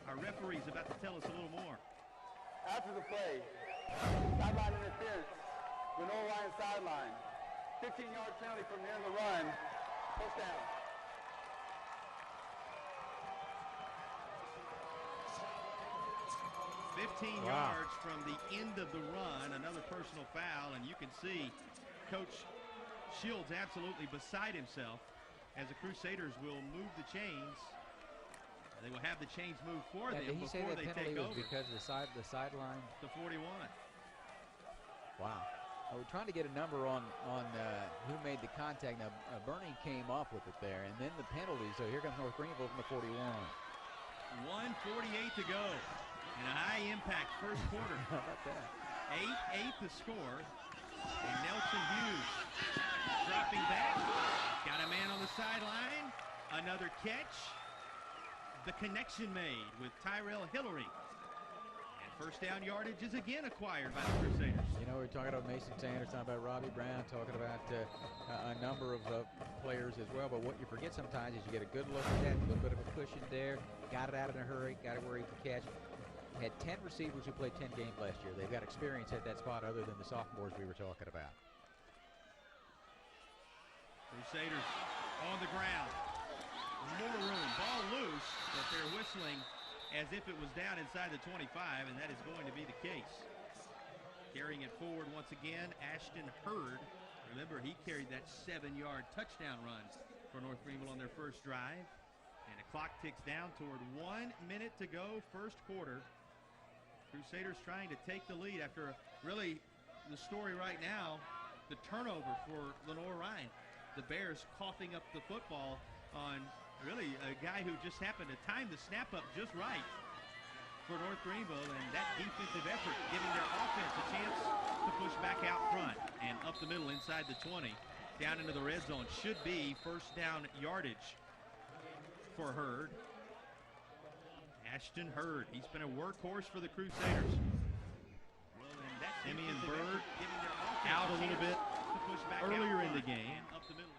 Speaker 1: Our referee's about to tell us a little more.
Speaker 5: After the play, sideline interference, Lenoir-Rhyne sideline. 15-yard penalty from the end of the run, first down.
Speaker 1: Yards from the end of the run, another personal foul, and you can see Coach Shields absolutely beside himself as the Crusaders will move the chains. They will have the chains move for them
Speaker 2: did he say
Speaker 1: before
Speaker 2: that
Speaker 1: they
Speaker 2: penalty
Speaker 1: take
Speaker 2: was
Speaker 1: over.
Speaker 2: because of the sideline?
Speaker 1: The 41.
Speaker 2: Wow. We're trying to get a number on who made the contact. Now, Bernie came up with it there, and then the penalty. So here comes North Greenville from the 41.
Speaker 1: 1:48 to go in a high-impact first quarter.
Speaker 2: How about that?
Speaker 1: 8-8 the score. And Nelson Hughes dropping back. Got a man on the sideline. Another catch. The connection made with Tyrell Hillary. And first down yardage is again acquired by the Crusaders.
Speaker 2: You know, we're talking about Mason Sanders, talking about Robbie Brown, talking about a number of players as well. But what you forget sometimes is you get a good look at that, a little bit of a cushion there. Got it out in a hurry, got it where he could catch. Had 10 receivers who played 10 games last year. They've got experience at that spot other than the sophomores we were talking about.
Speaker 1: Crusaders on the ground. More room. Ball loose, but they're whistling as if it was down inside the 25, and that is going to be the case. Carrying it forward once again, Ashton Hurd. Remember, he carried that 7-yard touchdown run for North Greenville on their first drive. And the clock ticks down toward 1 minute to go, first quarter. Crusaders trying to take the lead after really the story right now, the turnover for Lenoir-Rhyne. The Bears coughing up the football on really a guy who just happened to time the snap up just right for North Greenville, and that defensive effort giving their offense a chance to push back out front and up the middle inside the 20 down into the red zone. Should be first down yardage for Hurd. Ashton Hurd, he's been a workhorse for the Crusaders. Well, and that's Simeon Bird giving their offense out a little bit to push back earlier in the game up the middle.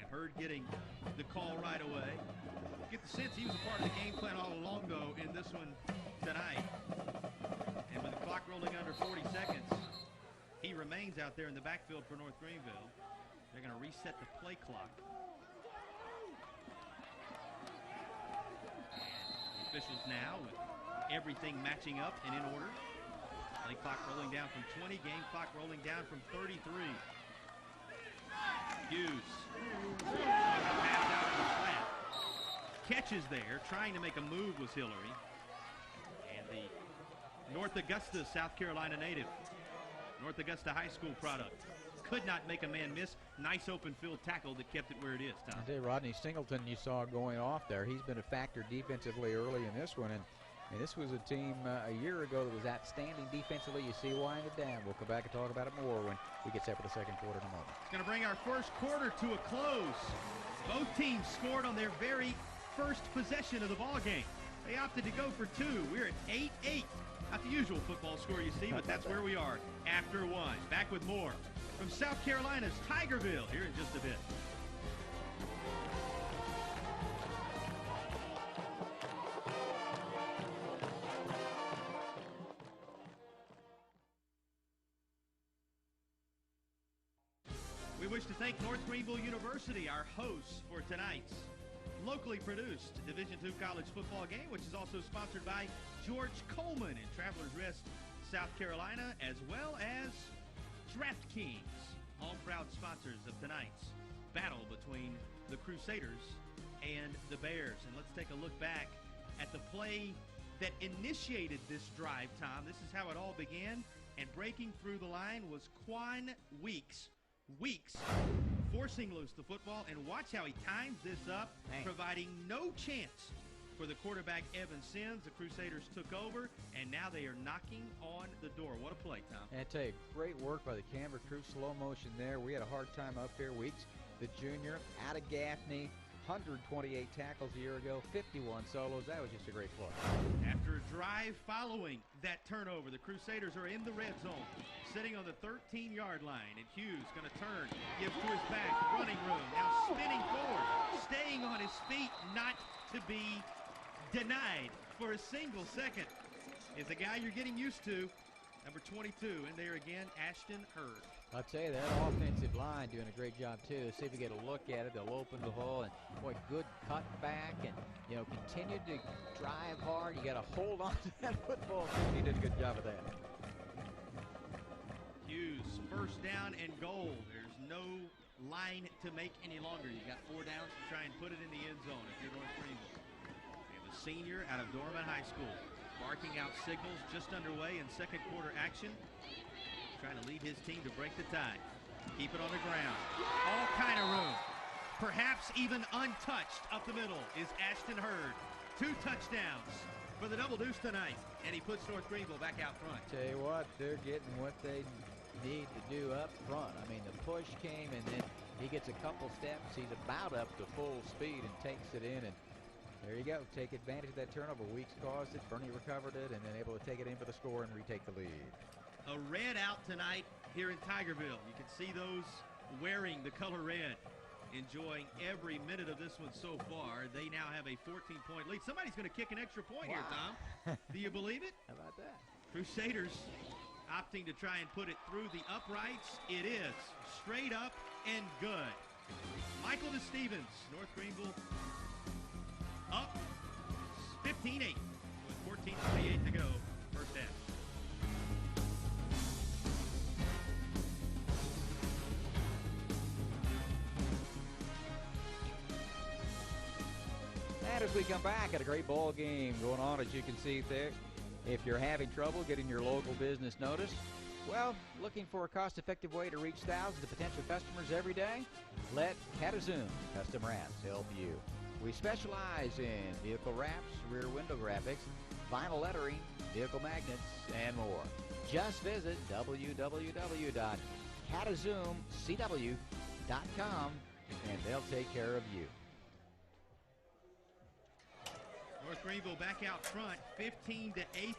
Speaker 1: Hurd getting the call right away. Get the sense he was a part of the game plan all along, though, in this one tonight. And with the clock rolling under 40 seconds, he remains out there in the backfield for North Greenville. They're going to reset the play clock. And the officials now with everything matching up and in order. Play clock rolling down from 20, game clock rolling down from 33. Hughes. Pass out in the flat. Catches there, trying to make a move was Hillary. And the North Augusta, South Carolina native, North Augusta High School product, could not make a man miss. Nice open field tackle that kept it where it is, Tom.
Speaker 2: I tell you, Rodney Singleton you saw going off there. He's been a factor defensively early in this one. And this was a team a year ago that was outstanding defensively. You see winding it down. We'll come back and talk about it more when we get set for the second quarter in a moment.
Speaker 1: It's going to bring our first quarter to a close. Both teams scored on their very first possession of the ball game. They opted to go for two. We're at 8-8. Not the usual football score you see, but that's where we are after one. Back with more from South Carolina's Tigerville here in just a bit. We wish to thank North Greenville University, our hosts for tonight's locally produced Division II college football game, which is also sponsored by George Coleman in Travelers Rest, South Carolina, as well as DraftKings, home proud sponsors of tonight's battle between the Crusaders and the Bears. And let's take a look back at the play that initiated this drive, Tom. This is how it all began, and breaking through the line was Quan Weeks, forcing loose the football, and watch how he times this up, providing no chance for the quarterback, Evan Sims. The Crusaders took over, and now they are knocking on the door. What a play, Tom.
Speaker 2: And I tell you, great work by the Canberra crew, slow motion there. We had a hard time up here. Weeks, the junior, out of Gaffney, 128 tackles a year ago, 51 solos. That was just a great play.
Speaker 1: After a drive following that turnover, the Crusaders are in the red zone, sitting on the 13-yard line, and Hughes going to turn, gives to his back, running room, now spinning forward, staying on his feet, not to be denied for a single second, is a guy you're getting used to, number 22, and there again, Ashton Hurd.
Speaker 2: I'll tell you, that offensive line doing a great job, too. See if you get a look at it. They'll open the hole, and, boy, good cutback, and, you know, continue to drive hard. You got to hold on to that football. He did a good job of that.
Speaker 1: Hughes, first down and goal. There's no line to make any longer. You got 4 downs to try and put it in the end zone if you're North Greenville. And the senior out of Dorman High School, barking out signals, just underway in second quarter action, trying to lead his team to break the tie. Keep it on the ground. All kind of room. Perhaps even untouched up the middle is Ashton Hurd. 2 touchdowns for the Double Deuce tonight, and he puts North Greenville back out front.
Speaker 2: Tell you what, they're getting what they need to do up front. I mean, the push came, and then he gets a couple steps. He's about up to full speed and takes it in, and there you go. Take advantage of that turnover. Weeks caused it. Bernie recovered it, and then able to take it in for the score and retake the lead.
Speaker 1: A red out tonight here in Tigerville. You can see those wearing the color red, enjoying every minute of this one so far. They now have a 14-point lead. Somebody's going to kick an extra point here, Tom. Do you believe it?
Speaker 2: How about that?
Speaker 1: Crusaders opting to try and put it through the uprights. It is straight up and good. Michael to Stevens. North Greenville up 15-8 with 14:28 to go. First half.
Speaker 2: And as we come back, at a great ball game going on, as you can see there. If you're having trouble getting your local business noticed, well, looking for a cost-effective way to reach thousands of potential customers every day, let CataZoom Custom Wraps help you. We specialize in vehicle wraps, rear window graphics, vinyl lettering, vehicle magnets, and more. Just visit www.catazoomcw.com and they'll take care of you.
Speaker 1: North Greenville back out front, 15-8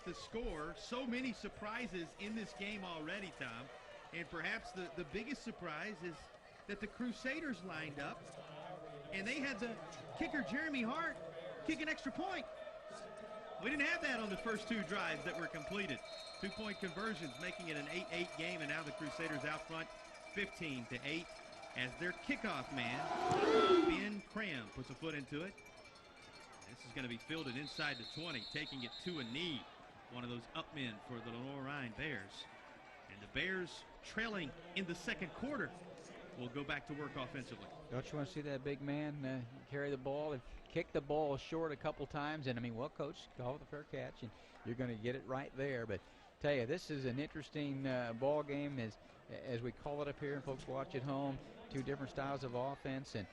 Speaker 1: the score. So many surprises in this game already, Tom. And perhaps the biggest surprise is that the Crusaders lined up, and they had the kicker, Jeremy Hart, kick an extra point. We didn't have that on the first 2 drives that were completed. 2-point conversions, making it an 8-8 game, and now the Crusaders out front, 15-8, as their kickoff man, Ben Cram, puts a foot into it. This is going to be fielded inside the 20, taking it to a knee. One of those up men for the Lenoir-Rhyne Bears. And the Bears, trailing in the second quarter, will go back to work offensively.
Speaker 2: Don't you want to see that big man carry the ball and kick the ball short a couple times? And, I mean, well, Coach, call it a fair catch, and you're going to get it right there. But tell you, this is an interesting ball game as we call it up here, and folks watch at home. 2 different styles of offense, and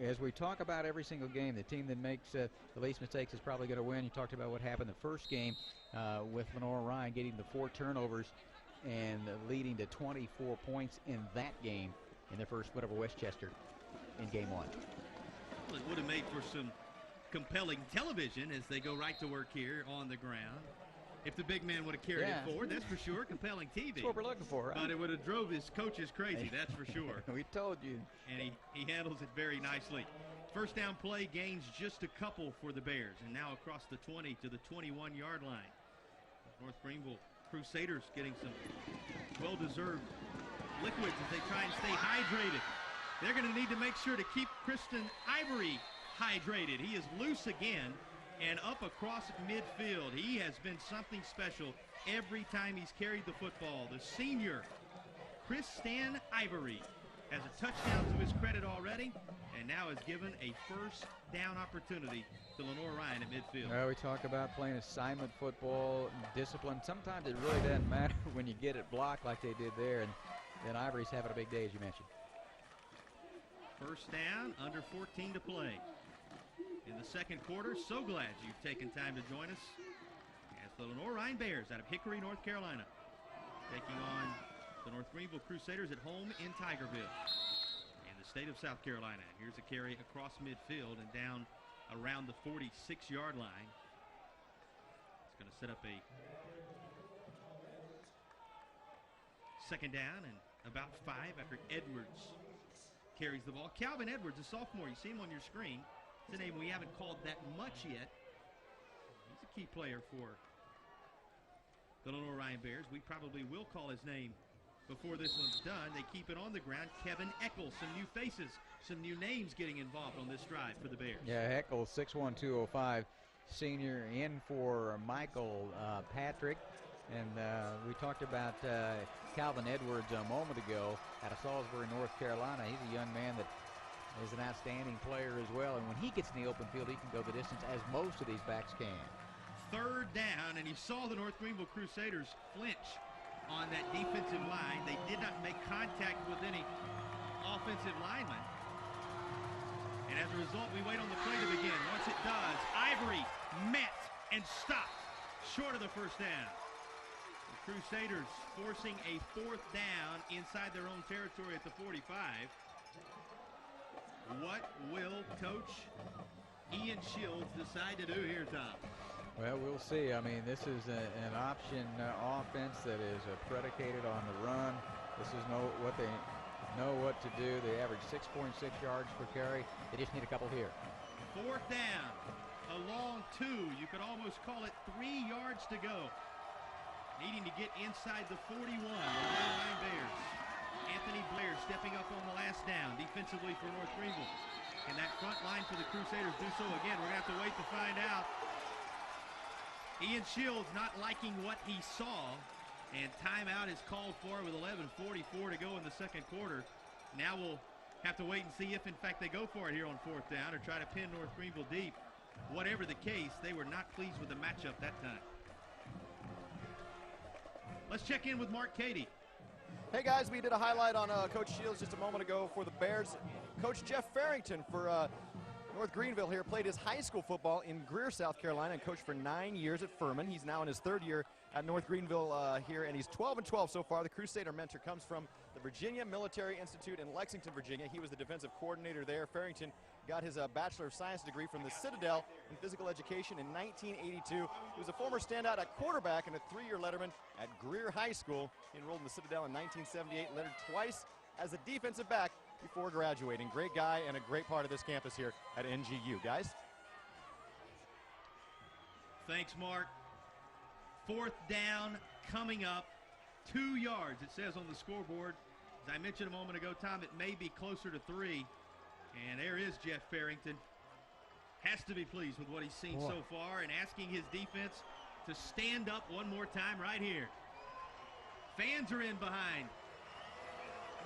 Speaker 2: as we talk about every single game, the team that makes the least mistakes is probably going to win. You talked about what happened the first game with Lenoir-Rhyne getting the 4 turnovers and leading to 24 points in that game in their first win over Westchester in game 1.
Speaker 1: Well, it would have made for some compelling television as they go right to work here on the ground. If the big man would have carried it forward, that's for sure. Compelling TV.
Speaker 2: That's what we're looking for, right?
Speaker 1: But it would have drove his coaches crazy, that's for sure.
Speaker 2: We told you.
Speaker 1: And he handles it very nicely. First down play gains just a couple for the Bears, and now across the 20 to the 21-yard line. North Greenville Crusaders getting some well-deserved liquids as they try and stay hydrated. They're going to need to make sure to keep Christian Ivory hydrated. He is loose again and up across midfield. He has been something special every time he's carried the football. The senior, Christian Ivory, has a touchdown to his credit already, and now has given a first down opportunity to Lenoir-Rhyne at midfield.
Speaker 2: Well, we talk about playing assignment football, discipline. Sometimes it really doesn't matter when you get it blocked like they did there, and then Ivory's having a big day, as you mentioned.
Speaker 1: First down, under 14 to play in the second quarter. So glad you've taken time to join us as the Lenoir-Rhyne Bears out of Hickory, North Carolina, taking on the North Greenville Crusaders at home in Tigerville in the state of South Carolina. Here's a carry across midfield and down around the 46-yard line. It's going to set up a second down and about 5 after Edwards carries the ball. Calvin Edwards, a sophomore. You see him on your screen. It's a name we haven't called that much yet. He's a key player for the Lenoir-Rhyne Bears. We probably will call his name before this one's done. They keep it on the ground. Kevin Eccles, some new faces, some new names getting involved on this drive for the Bears.
Speaker 2: Yeah, Eccles, 6'1", 205, senior, in for Michael Patrick. And we talked about Calvin Edwards a moment ago out of Salisbury, North Carolina. He's a young man that is an outstanding player as well. And when he gets in the open field, he can go the distance, as most of these backs can.
Speaker 1: Third down, and you saw the North Greenville Crusaders flinch on that defensive line. They did not make contact with any offensive lineman. And as a result, we wait on the play to begin. Once it does, Ivory met and stopped short of the first down. The Crusaders forcing a fourth down inside their own territory at the 45. What will Coach Ian Shields decide to do here, Tom?
Speaker 2: Well, we'll see. I mean, this is an option offense that is predicated on the run. This is what they know what to do. They average 6.6 yards per carry. They just need a couple here.
Speaker 1: Fourth down, a long 2. You could almost call it 3 yards to go. Needing to get inside the 41. The Lenoir-Rhyne Bears. Anthony Blair stepping up on the last down defensively for North Greenville. Can that front line for the Crusaders do so again? We're going to have to wait to find out. Ian Shields not liking what he saw, and timeout is called for with 11:44 to go in the second quarter. Now we'll have to wait and see if, in fact, they go for it here on fourth down or try to pin North Greenville deep. Whatever the case, they were not pleased with the matchup that time. Let's check in with Mark Cady.
Speaker 3: Hey guys, we did a highlight on Coach Shields just a moment ago for the Bears. Coach Jeff Farrington for North Greenville here played his high school football in Greer, South Carolina, and coached for 9 years at Furman. He's now in his third year at North Greenville here, and he's 12-12 so far. The Crusader mentor comes from the Virginia Military Institute in Lexington, Virginia. He was the defensive coordinator there. Farrington got his Bachelor of Science degree from the Citadel in Physical Education in 1982. He was a former standout at quarterback and a 3-year letterman at Greer High School. He enrolled in the Citadel in 1978, lettered twice as a defensive back before graduating. Great guy and a great part of this campus here at NGU. Guys?
Speaker 1: Thanks, Mark. Fourth down coming up. 2 yards, it says on the scoreboard. As I mentioned a moment ago, Tom, it may be closer to 3. And there is Jeff Farrington. Has to be pleased with what he's seen so far and asking his defense to stand up one more time right here. Fans are in behind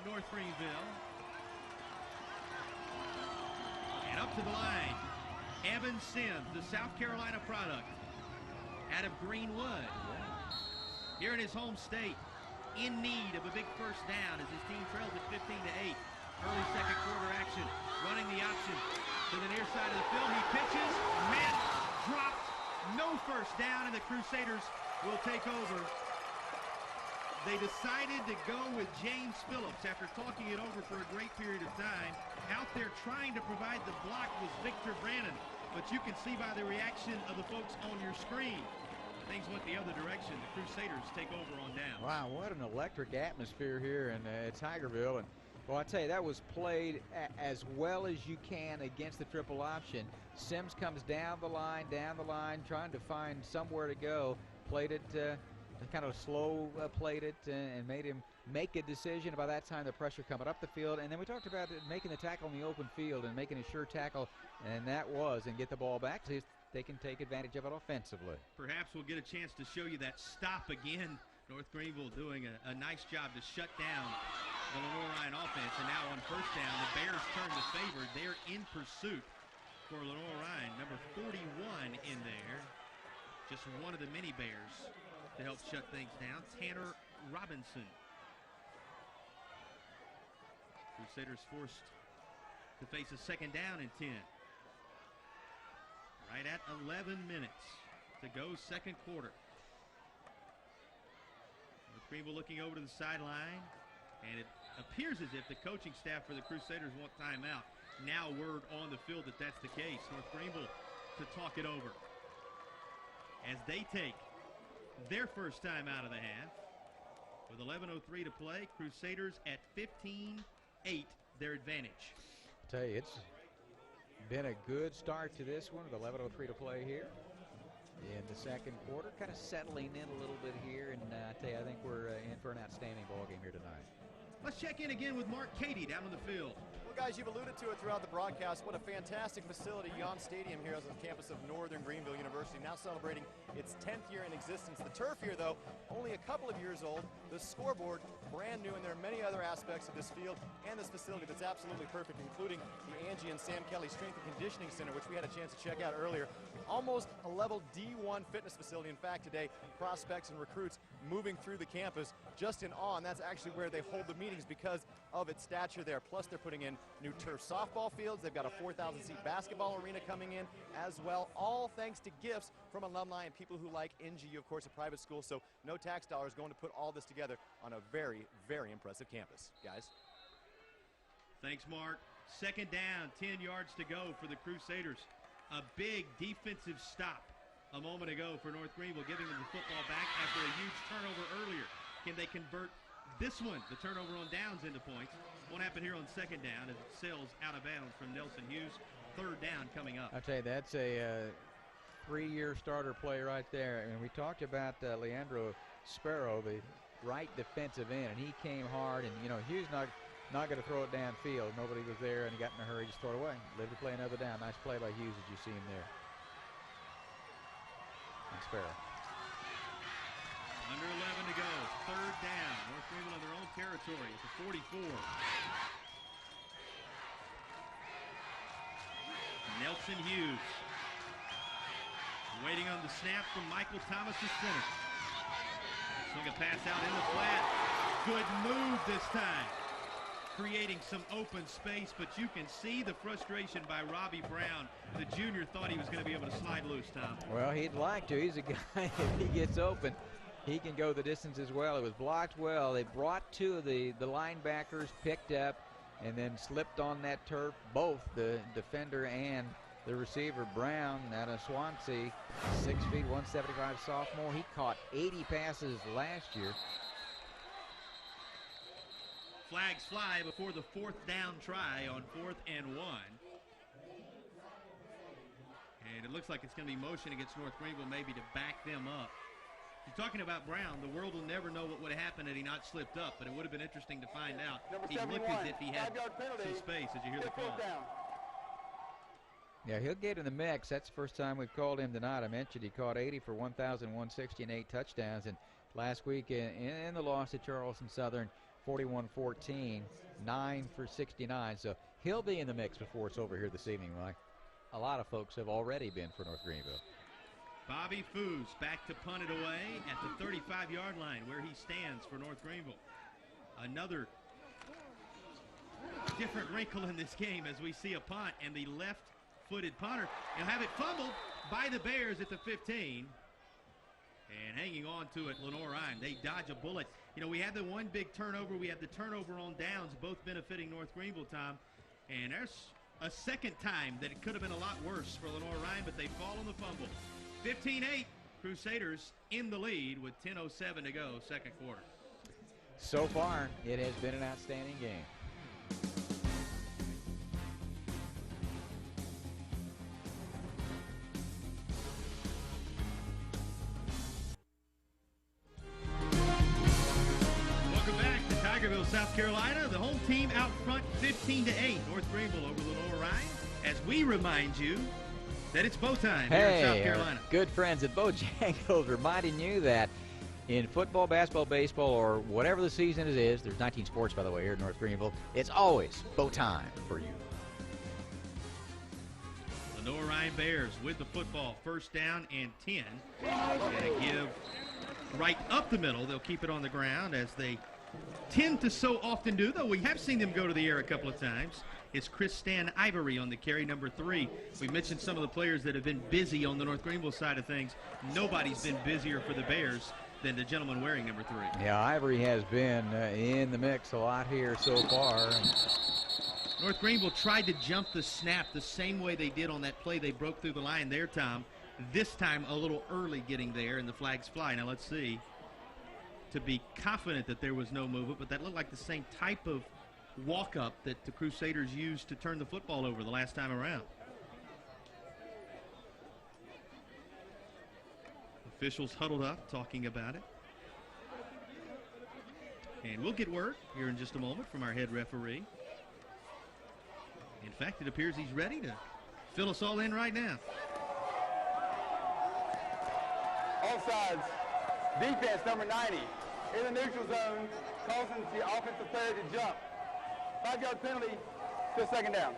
Speaker 1: North Greenville. And up to the line, Evan Sims, the South Carolina product, out of Greenwood. Here in his home state, in need of a big first down as his team trails at 15-8. Early second quarter action, running the option to the near side of the field. He pitches, met, dropped, no first down, and the Crusaders will take over. They decided to go with James Phillips after talking it over for a great period of time. Out there trying to provide the block was Victor Brannon, but you can see by the reaction of the folks on your screen, things went the other direction. The Crusaders take over on down.
Speaker 2: Wow, what an electric atmosphere here in Tigerville. And well, I tell you, that was played as well as you can against the triple option. Sims comes down the line, trying to find somewhere to go. Played it kind of slow, played it, and made him make a decision by that time, the pressure coming up the field. And then we talked about making the tackle in the open field and making a sure tackle, and that was, and get the ball back. See if they can take advantage of it offensively.
Speaker 1: Perhaps we'll get a chance to show you that stop again. North Greenville doing a nice job to shut down the Lenoir-Rhyne offense. And now on first down, the Bears turn the favor. They're in pursuit for Lenoir-Rhyne. Number 41 in there. Just one of the many Bears to help shut things down. Tanner Robinson. Crusaders forced to face a second down and 10. Right at 11 minutes to go, second quarter. North Greenville looking over to the sideline, and it appears as if the coaching staff for the Crusaders want timeout. Now word on the field that that's the case. North Greenville to talk it over as they take their first time out of the half. With 11:03 to play, Crusaders at 15-8, their advantage.
Speaker 2: I tell you, it's been a good start to this one with 11:03 to play here in the second quarter. Kind of settling in a little bit here, and I tell you, I think we're in for an outstanding ball game here tonight.
Speaker 1: Let's check in again with Mark Cady down on the field.
Speaker 3: Well, guys, you've alluded to it throughout the broadcast. What a fantastic facility, Yon Stadium here on the campus of Northern Greenville University, now celebrating its 10th year in existence. The turf here, though, only a couple of years old. The scoreboard, brand new, and there are many other aspects of this field and this facility that's absolutely perfect, including the Angie and Sam Kelly Strength and Conditioning Center, which we had a chance to check out earlier. Almost a level D1 fitness facility. In fact, today, prospects and recruits moving through the campus just in awe, and that's actually where they hold the meetings because of its stature there. Plus, they're putting in new turf softball fields. They've got a 4,000-seat basketball arena coming in as well, all thanks to gifts from alumni and people who like NGU, of course, a private school, so no tax dollars going to put all this together on a very, very impressive campus. Guys.
Speaker 1: Thanks, Mark. Second down, 10 yards to go for the Crusaders. A big defensive stop a moment ago for North Greenville, giving them the football back after a huge turnover earlier. Can they convert this one, the turnover on downs, into points? Won't happen here on second down as it sails out of bounds from Nelson Hughes. Third down coming up.
Speaker 2: I'll tell you, that's a three-year starter play right there. And we talked about Leandro Sparrow, the right defensive end, and he came hard. And, you know, Hughes not going to throw it downfield. Nobody was there, and he got in a hurry, just throw it away. Lived to play another down. Nice play by Hughes as you see him there. And Sparrow.
Speaker 1: Under 11 to go. Third down. North Greenville in their own territory at the 44. Nelson Hughes. Waiting on the snap from Michael Thomas, the center. Swing a pass out in the flat. Good move this time. Creating some open space, but you can see the frustration by Robbie Brown. The junior thought he was going to be able to slide loose, Tom.
Speaker 2: Well, he'd like to. He's a guy, if he gets open, he can go the distance as well. It was blocked well. They brought two of the linebackers, picked up, and then slipped on that turf, both the defender and the receiver. Brown out of Swansea, 6 feet, 175 sophomore. He caught 80 passes last year.
Speaker 1: Flags fly before the fourth down try on 4th and 1. And it looks like it's going to be motion against North Greenville maybe to back them up. You're talking about Brown. The world will never know what would have happened had he not slipped up, but it would have been interesting to find out. He looked as if he had some space as you hear the call.
Speaker 2: Yeah, he'll get in the mix. That's the first time we've called him tonight. I mentioned he caught 80 for 1,160 and 8 touchdowns. And last week in the loss to Charleston Southern, 41-14, 9 for 69. So he'll be in the mix before it's over here this evening, Mike. A lot of folks have already been for North Greenville.
Speaker 1: Bobby Foos back to punt it away at the 35-yard line where he stands for North Greenville. Another different wrinkle in this game as we see a punt, and the left-footed punter will have it fumbled by the Bears at the 15. And hanging on to it, Lenoir-Rhyne. They dodge a bullet. You know, we had the one big turnover. We had the turnover on downs, both benefiting North Greenville, Tom. And there's a second time that it could have been a lot worse for Lenoir-Rhyne, but they fall on the fumble. 15-8, Crusaders in the lead with 10:07 to go, second quarter.
Speaker 2: So far, it has been an outstanding game.
Speaker 1: Welcome back to South Carolina. The home team out front 15-8. North Greenville over Lenoir-Rhyne. As we remind you that it's bow time here in South Carolina.
Speaker 2: Good friends at Bojangles reminding you that in football, basketball, baseball, or whatever the season it is, there's 19 sports, by the way, here in North Greenville, it's always bow time for you.
Speaker 1: Lenoir-Rhyne Bears with the football, first down and 10. Going to give right up the middle. They'll keep it on the ground as they tend to so often do, though we have seen them go to the air a couple of times. It's Chris Stan Ivory on the carry, number 3. We mentioned some of the players that have been busy on the North Greenville side of things. Nobody's been busier for the Bears than the gentleman wearing number 3.
Speaker 2: Yeah, Ivory has been in the mix a lot here so far.
Speaker 1: North Greenville tried to jump the snap the same way they did on that play. They broke through the line there, Tom. This time a little early getting there, and the flags fly. Now let's see. To be confident that there was no movement, but that looked like the same type of walk-up that the Crusaders used to turn the football over the last time around. Officials huddled up talking about it. And we'll get word here in just a moment from our head referee. In fact, it appears he's ready to fill us all in right now.
Speaker 5: Offsides. Defense number 90 in the neutral zone, causing the offensive player to jump. 5-yard penalty, still second down.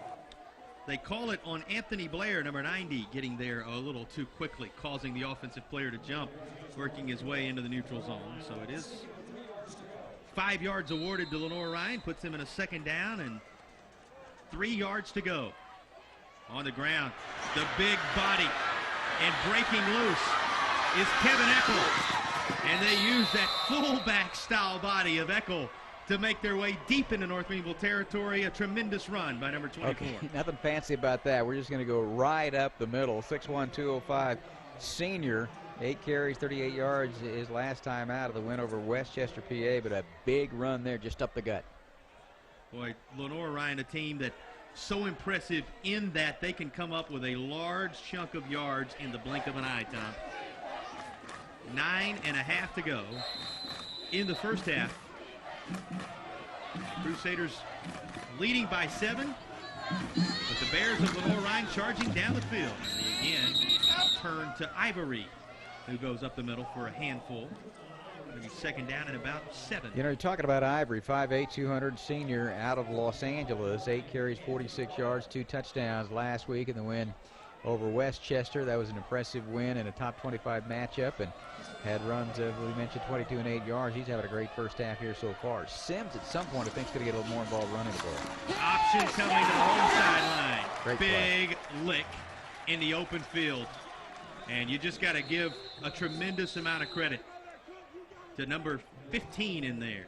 Speaker 1: They call it on Anthony Blair, number 90, getting there a little too quickly, causing the offensive player to jump, working his way into the neutral zone. So it is 5 yards awarded to Lenoir-Rhyne, puts him in a second down, and 3 yards to go. On the ground, the big body, and breaking loose is Kevin Eckel. And they use that fullback style body of Eckel to make their way deep into North Greenville territory. A tremendous run by number 24.
Speaker 2: Okay, nothing fancy about that. We're just going to go right up the middle. 6'1", 205 senior. 8 carries, 38 yards his last time out of the win over Westchester, PA, but a big run there just up the gut.
Speaker 1: Boy, Lenoir-Rhyne, a team that so impressive in that they can come up with a large chunk of yards in the blink of an eye, Tom. 9.5 to go in the first half. Crusaders leading by 7, but the Bears of Lenoir-Rhyne charging down the field. And they again turn to Ivory, who goes up the middle for a handful. Going to be second down and about 7.
Speaker 2: You know, you're talking about Ivory, 5'8", 200 senior out of Los Angeles. 8 carries, 46 yards, 2 touchdowns last week in the win over Westchester. That was an impressive win in a top 25 matchup, and had runs of, we mentioned, 22 and 8 yards. He's having a great first half here so far. Sims at some point I think is going to get a little more involved running the ball.
Speaker 1: Option coming to the home sideline.
Speaker 2: Great
Speaker 1: Big lick in the open field. And you just got to give a tremendous amount of credit to number 15 in there,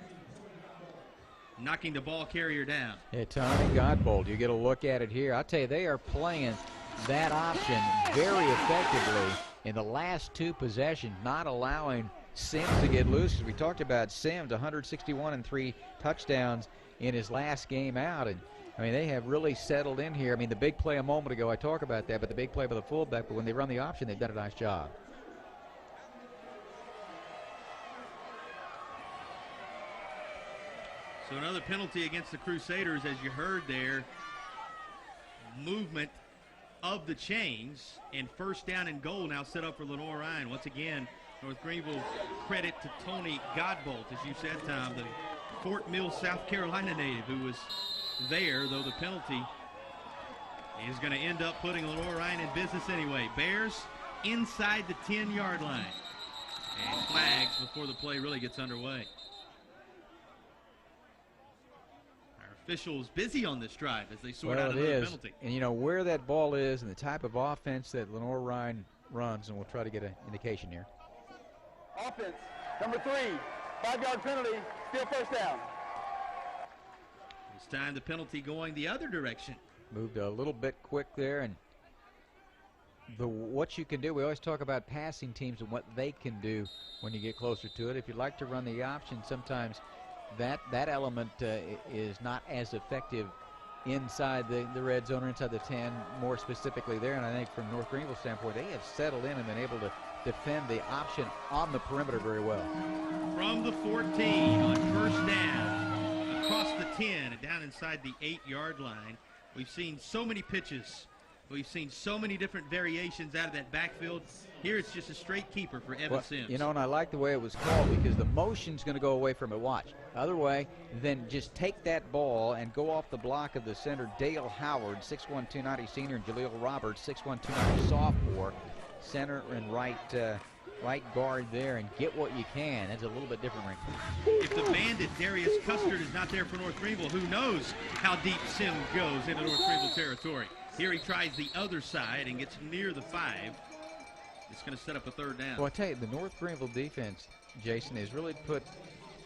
Speaker 1: knocking the ball carrier down.
Speaker 2: Yeah, Tommy Godbold, you get a look at it here. I'll tell you, they are playing that option very effectively in the last 2 possessions, not allowing Sims to get loose. As we talked about, Sims 161 and 3 touchdowns in his last game out, and I mean, they have really settled in here. I mean, the big play a moment ago, I talk about that, but the big play by the fullback, but when they run the option, they've done a nice job.
Speaker 1: So another penalty against the Crusaders, as you heard there. Movement of the chains, and first down and goal now set up for Lenoir-Rhyne. Once again, North Greenville credit to Tony Godbolt, as you said, Tom, the Fort Mill, South Carolina native who was there, though the penalty is going to end up putting Lenoir-Rhyne in business anyway. Bears inside the 10-yard line. And flags before the play really gets underway. Officials busy on this drive as they sort out another penalty.
Speaker 2: And you know where that ball is and the type of offense that Lenoir-Rhyne runs, and we'll try to get an indication here.
Speaker 5: Offense, number 3, 5-yard penalty, still first down.
Speaker 1: This time the penalty going the other direction.
Speaker 2: Moved a little bit quick there, and what you can do, we always talk about passing teams and what they can do when you get closer to it. If you like to run the option, sometimes that element is not as effective inside the red zone or inside the 10, more specifically there. And I think from North Greenville's standpoint, they have settled in and been able to defend the option on the perimeter very well.
Speaker 1: From the 14 on first down, a the 10 and down inside the 8-yard line. We've seen so many pitches. We've seen so many different variations out of that backfield. Here it's just a straight keeper for Evan Sims.
Speaker 2: You know, and I like the way it was called because the motion's going to go away from it. Watch. Other way, then just take that ball and go off the block of the center, Dale Howard, 6'1", 290 senior, and Jaleel Roberts, 6'1", 290 sophomore, center and right guard there, and get what you can. That's a little bit different ring.
Speaker 1: If the bandit Darius Custard is not there for North Greenville, who knows how deep Sims goes into North Greenville territory. Here he tries the other side and gets near the 5. It's going to set up a 3rd down.
Speaker 2: Well, I tell you, the North Greenville defense, Jason, has really put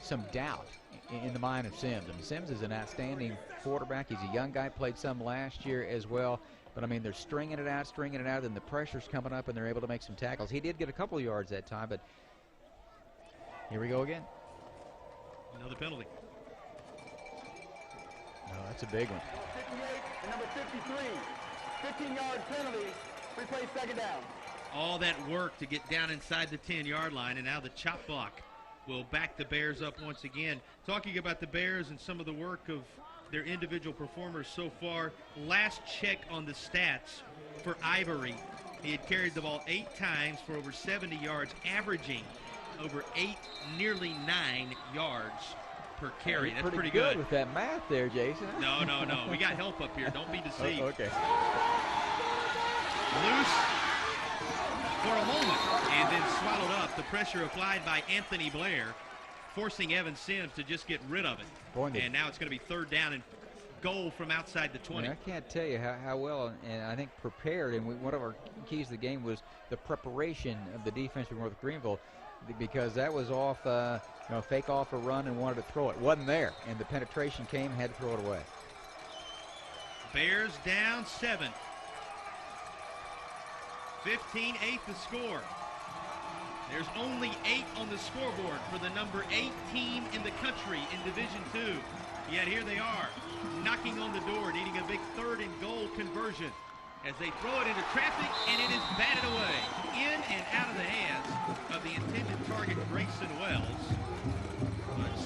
Speaker 2: some doubt in the mind of Sims. I mean, Sims is an outstanding quarterback. He's a young guy, played some last year as well. But, I mean, they're stringing it out, and the pressure's coming up, and they're able to make some tackles. He did get a couple of yards that time, but here we go again.
Speaker 1: Another penalty.
Speaker 2: No, that's a big one.
Speaker 5: 58 and number 53. 15-yard penalty. Replay 2nd down.
Speaker 1: All that work to get down inside the 10-yard line, and now the chop block will back the Bears up once again. Talking about the Bears and some of the work of their individual performers so far, last check on the stats for Ivory, he had carried the ball 8 times for over 70 yards, averaging over 8, nearly 9 yards per carry. That's pretty good.
Speaker 2: With that math there, Jason.
Speaker 1: No. We got help up here. Don't be deceived.
Speaker 2: Oh, okay.
Speaker 1: Loose for a moment and then swallowed up. The pressure applied by Anthony Blair, forcing Evan Sims to just get rid of it. And now it's going to be 3rd down and goal from outside the 20.
Speaker 2: I can't tell you how well and I think prepared, and one of our keys to the game was the preparation of the defense from North Greenville, because that was off, fake off a run and wanted to throw it. Wasn't there, and the penetration came, had to throw it away.
Speaker 1: Bears down 7. 15-8 the score. There's only 8 on the scoreboard for the number 8 team in the country in Division II. Yet here they are, knocking on the door, needing a big 3rd and goal conversion as they throw it into traffic, and it is batted away in and out of the hands of the intended target, Grayson Wells.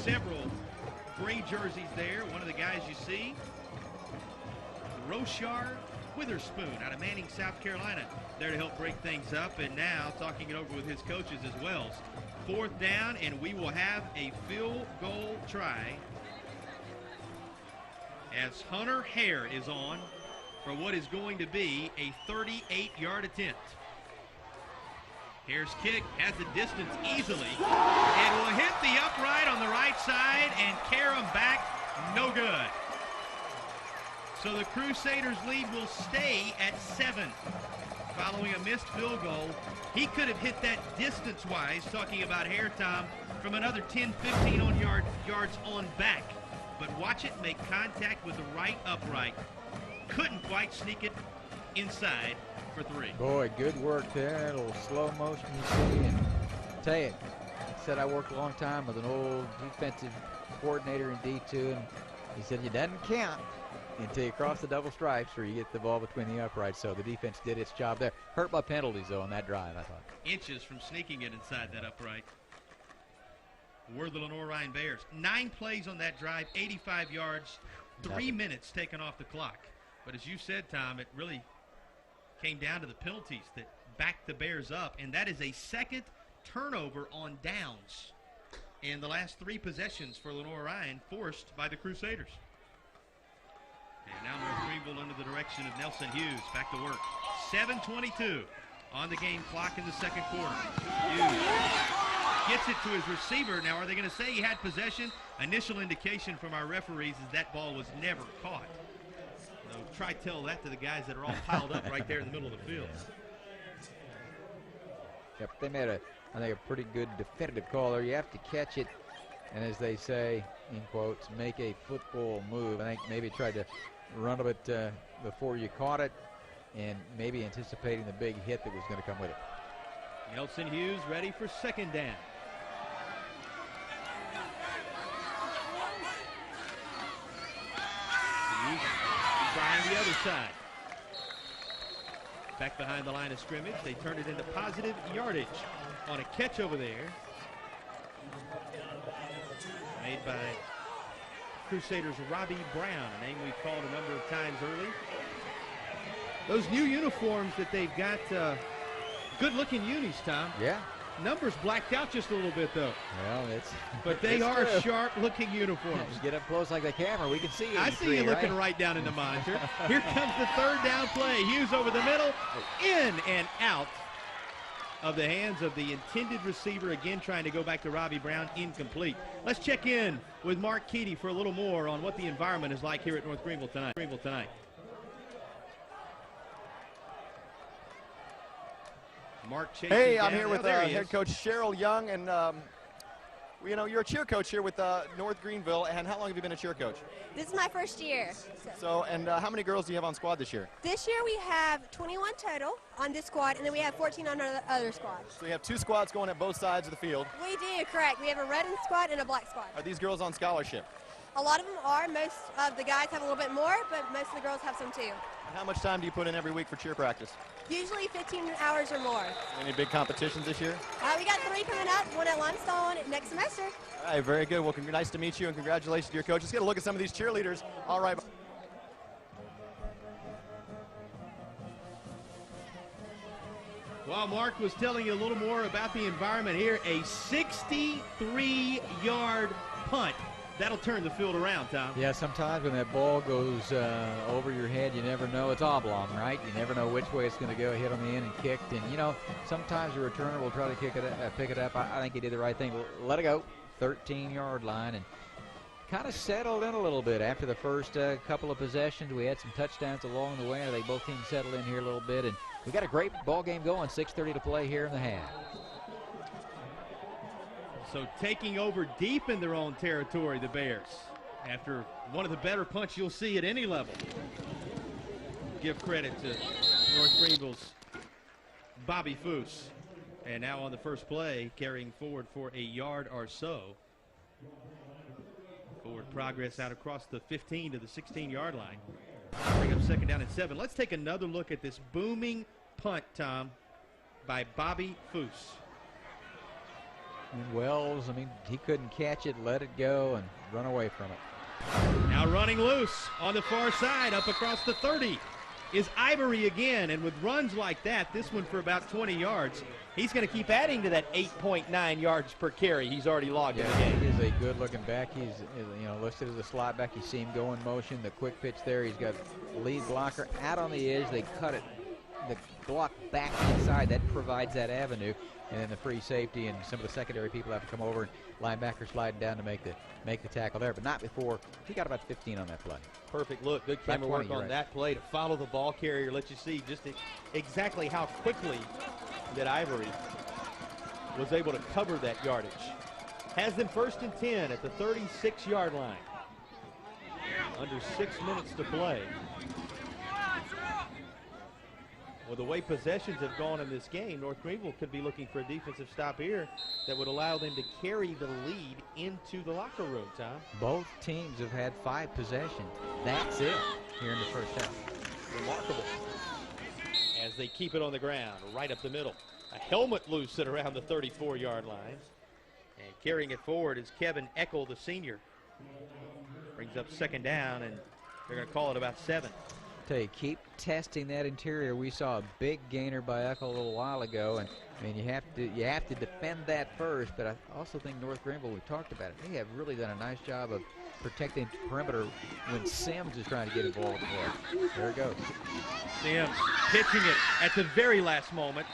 Speaker 1: Several gray jerseys there. One of the guys you see, Roshar Witherspoon out of Manning, South Carolina, there to help break things up, and now talking it over with his coaches as well. 4th down, and we will have a field goal try as Hunter Hare is on for what is going to be a 38-yard attempt. Hare's kick has the distance easily and will hit the upright on the right side and carry him back. No good. So the Crusaders' lead will stay at 7 following a missed field goal. He could have hit that distance-wise, talking about Hare, Tom, from another 10, 15 yards on back. But watch it make contact with the right upright. Couldn't quite sneak it inside for 3.
Speaker 2: Boy, good work there. A little slow motion you see. And I'll tell you, I said I worked a long time with an old defensive coordinator in D2, and he said it doesn't count until you cross the double stripes or you get the ball between the uprights. So the defense did its job there. Hurt by penalties, though, on that drive, I thought.
Speaker 1: Inches from sneaking it inside that upright were the Lenoir-Rhyne Bears. 9 plays on that drive, 85 yards, 3 minutes taken off the clock. But as you said, Tom, it really came down to the penalties that backed the Bears up, and that is a 2nd turnover on downs in the last 3 possessions for Lenoir-Rhyne, forced by the Crusaders. And now North Greenville under the direction of Nelson Hughes. Back to work. 7:22 on the game clock in the 2nd quarter. Hughes gets it to his receiver. Now, are they going to say he had possession? Initial indication from our referees is that ball was never caught. So try tell that to the guys that are all piled up right there in the middle of the field.
Speaker 2: Yep, they made I think, a pretty good definitive call there. You have to catch it, and as they say, in quotes, make a football move. I think maybe tried to run a bit before you caught it, and maybe anticipating the big hit that was going to come with it.
Speaker 1: Nelson Hughes ready for 2nd down. Hughes trying the other side. Back behind the line of scrimmage. They turned it into positive yardage on a catch over there made by Crusaders' Robbie Brown, a name we've called a number of times early. Those new uniforms that they've got, good-looking unis, Tom.
Speaker 2: Yeah.
Speaker 1: Numbers blacked out just a little bit, though.
Speaker 2: Well, it's
Speaker 1: but they are sharp-looking uniforms.
Speaker 2: Just get up close like the camera. We can see you.
Speaker 1: I see you looking right down in the monitor. Here comes the third down play. Hughes over the middle, in and out of the hands of the intended receiver. Again, trying to go back to Robbie Brown, incomplete. Let's check in with Mark Keady for a little more on what the environment is like here at North Greenville tonight. Mark chasing
Speaker 3: Hey,
Speaker 1: down.
Speaker 3: I'm here with head coach Cheryl Young, and you know, you're a cheer coach here with North Greenville. And how long have you been a cheer coach?
Speaker 6: This is my first year.
Speaker 3: And how many girls do you have on squad this year?
Speaker 6: This year we have 21 total on this squad, and then we have 14 on our other squad.
Speaker 3: So you have 2 squads going at both sides of the field.
Speaker 6: We do, correct. We have a red squad and a black squad.
Speaker 3: Are these girls on scholarship?
Speaker 6: A lot of them are. Most of the guys have a little bit more, but most of the girls have some too.
Speaker 3: And how much time do you put in every week for cheer practice?
Speaker 6: Usually 15 hours or more.
Speaker 3: Any big competitions this year?
Speaker 6: We got 3 coming up, one at Limestone next semester.
Speaker 3: All right, very good. Well, nice to meet you, and congratulations to your coach. Let's get a look at some of these cheerleaders. All right.
Speaker 1: Well, Mark was telling you a little more about the environment here. A 63-yard punt. That'll turn the field around, Tom.
Speaker 2: Yeah, sometimes when that ball goes over your head, you never know. It's oblong, right? You never know which way it's going to go, hit on the end and kicked. And, you know, sometimes the returner will try to pick it up. I think he did the right thing. Let it go. 13-yard line. And kind of settled in a little bit after the first couple of possessions. We had some touchdowns along the way. I think both teams settled in here a little bit. And we got a great ball game going. 6:30 to play here in the half.
Speaker 1: So taking over deep in their own territory, the Bears, after one of the better punts you'll see at any level. Give credit to North Greenville's Bobby Foose. And now on the first play, carrying forward for a yard or so. Forward progress out across the 15 to the 16-yard line. Bring up 2nd down and 7. Let's take another look at this booming punt, Tom, by Bobby Foose.
Speaker 2: And Wells, I mean, he couldn't catch it, let it go, and run away from it.
Speaker 1: Now running loose on the far side, up across the 30 is Ivory again. And with runs like that, this one for about 20 yards, he's going to keep adding to that 8.9 yards per carry he's already logged in the game.
Speaker 2: He is a good-looking back. He's, you know, listed as a slot back. You see him go in motion. The quick pitch there. He's got lead blocker out on the edge. They cut it, the block back inside. That provides that avenue. And then the free safety and some of the secondary people have to come over, and linebacker sliding down to make the tackle there, but not before. He got about 15 on that play.
Speaker 1: Perfect look. Good camera work on that play to follow the ball carrier. Let you see just exactly how quickly that Ivory was able to cover that yardage. Has them 1st and 10 at the 36-yard line. Under 6 minutes to play. Well, the way possessions have gone in this game, North Greenville could be looking for a defensive stop here that would allow them to carry the lead into the locker room, Tom.
Speaker 2: Both teams have had 5 possessions. That's it here in the first half.
Speaker 1: Remarkable. As they keep it on the ground, right up the middle. A helmet loose at around the 34-yard line. And carrying it forward is Kevin Eckel, the senior. Brings up 2nd down, and they're going to call it about 7.
Speaker 2: Tell you, keep testing that interior. We saw a big gainer by Eckel a little while ago, and I mean, you have to defend that first. But I also think North Greenville, we talked about it, they have really done a nice job of protecting perimeter when Sims is trying to get involved. There it goes.
Speaker 1: Sims pitching it at the very last moment,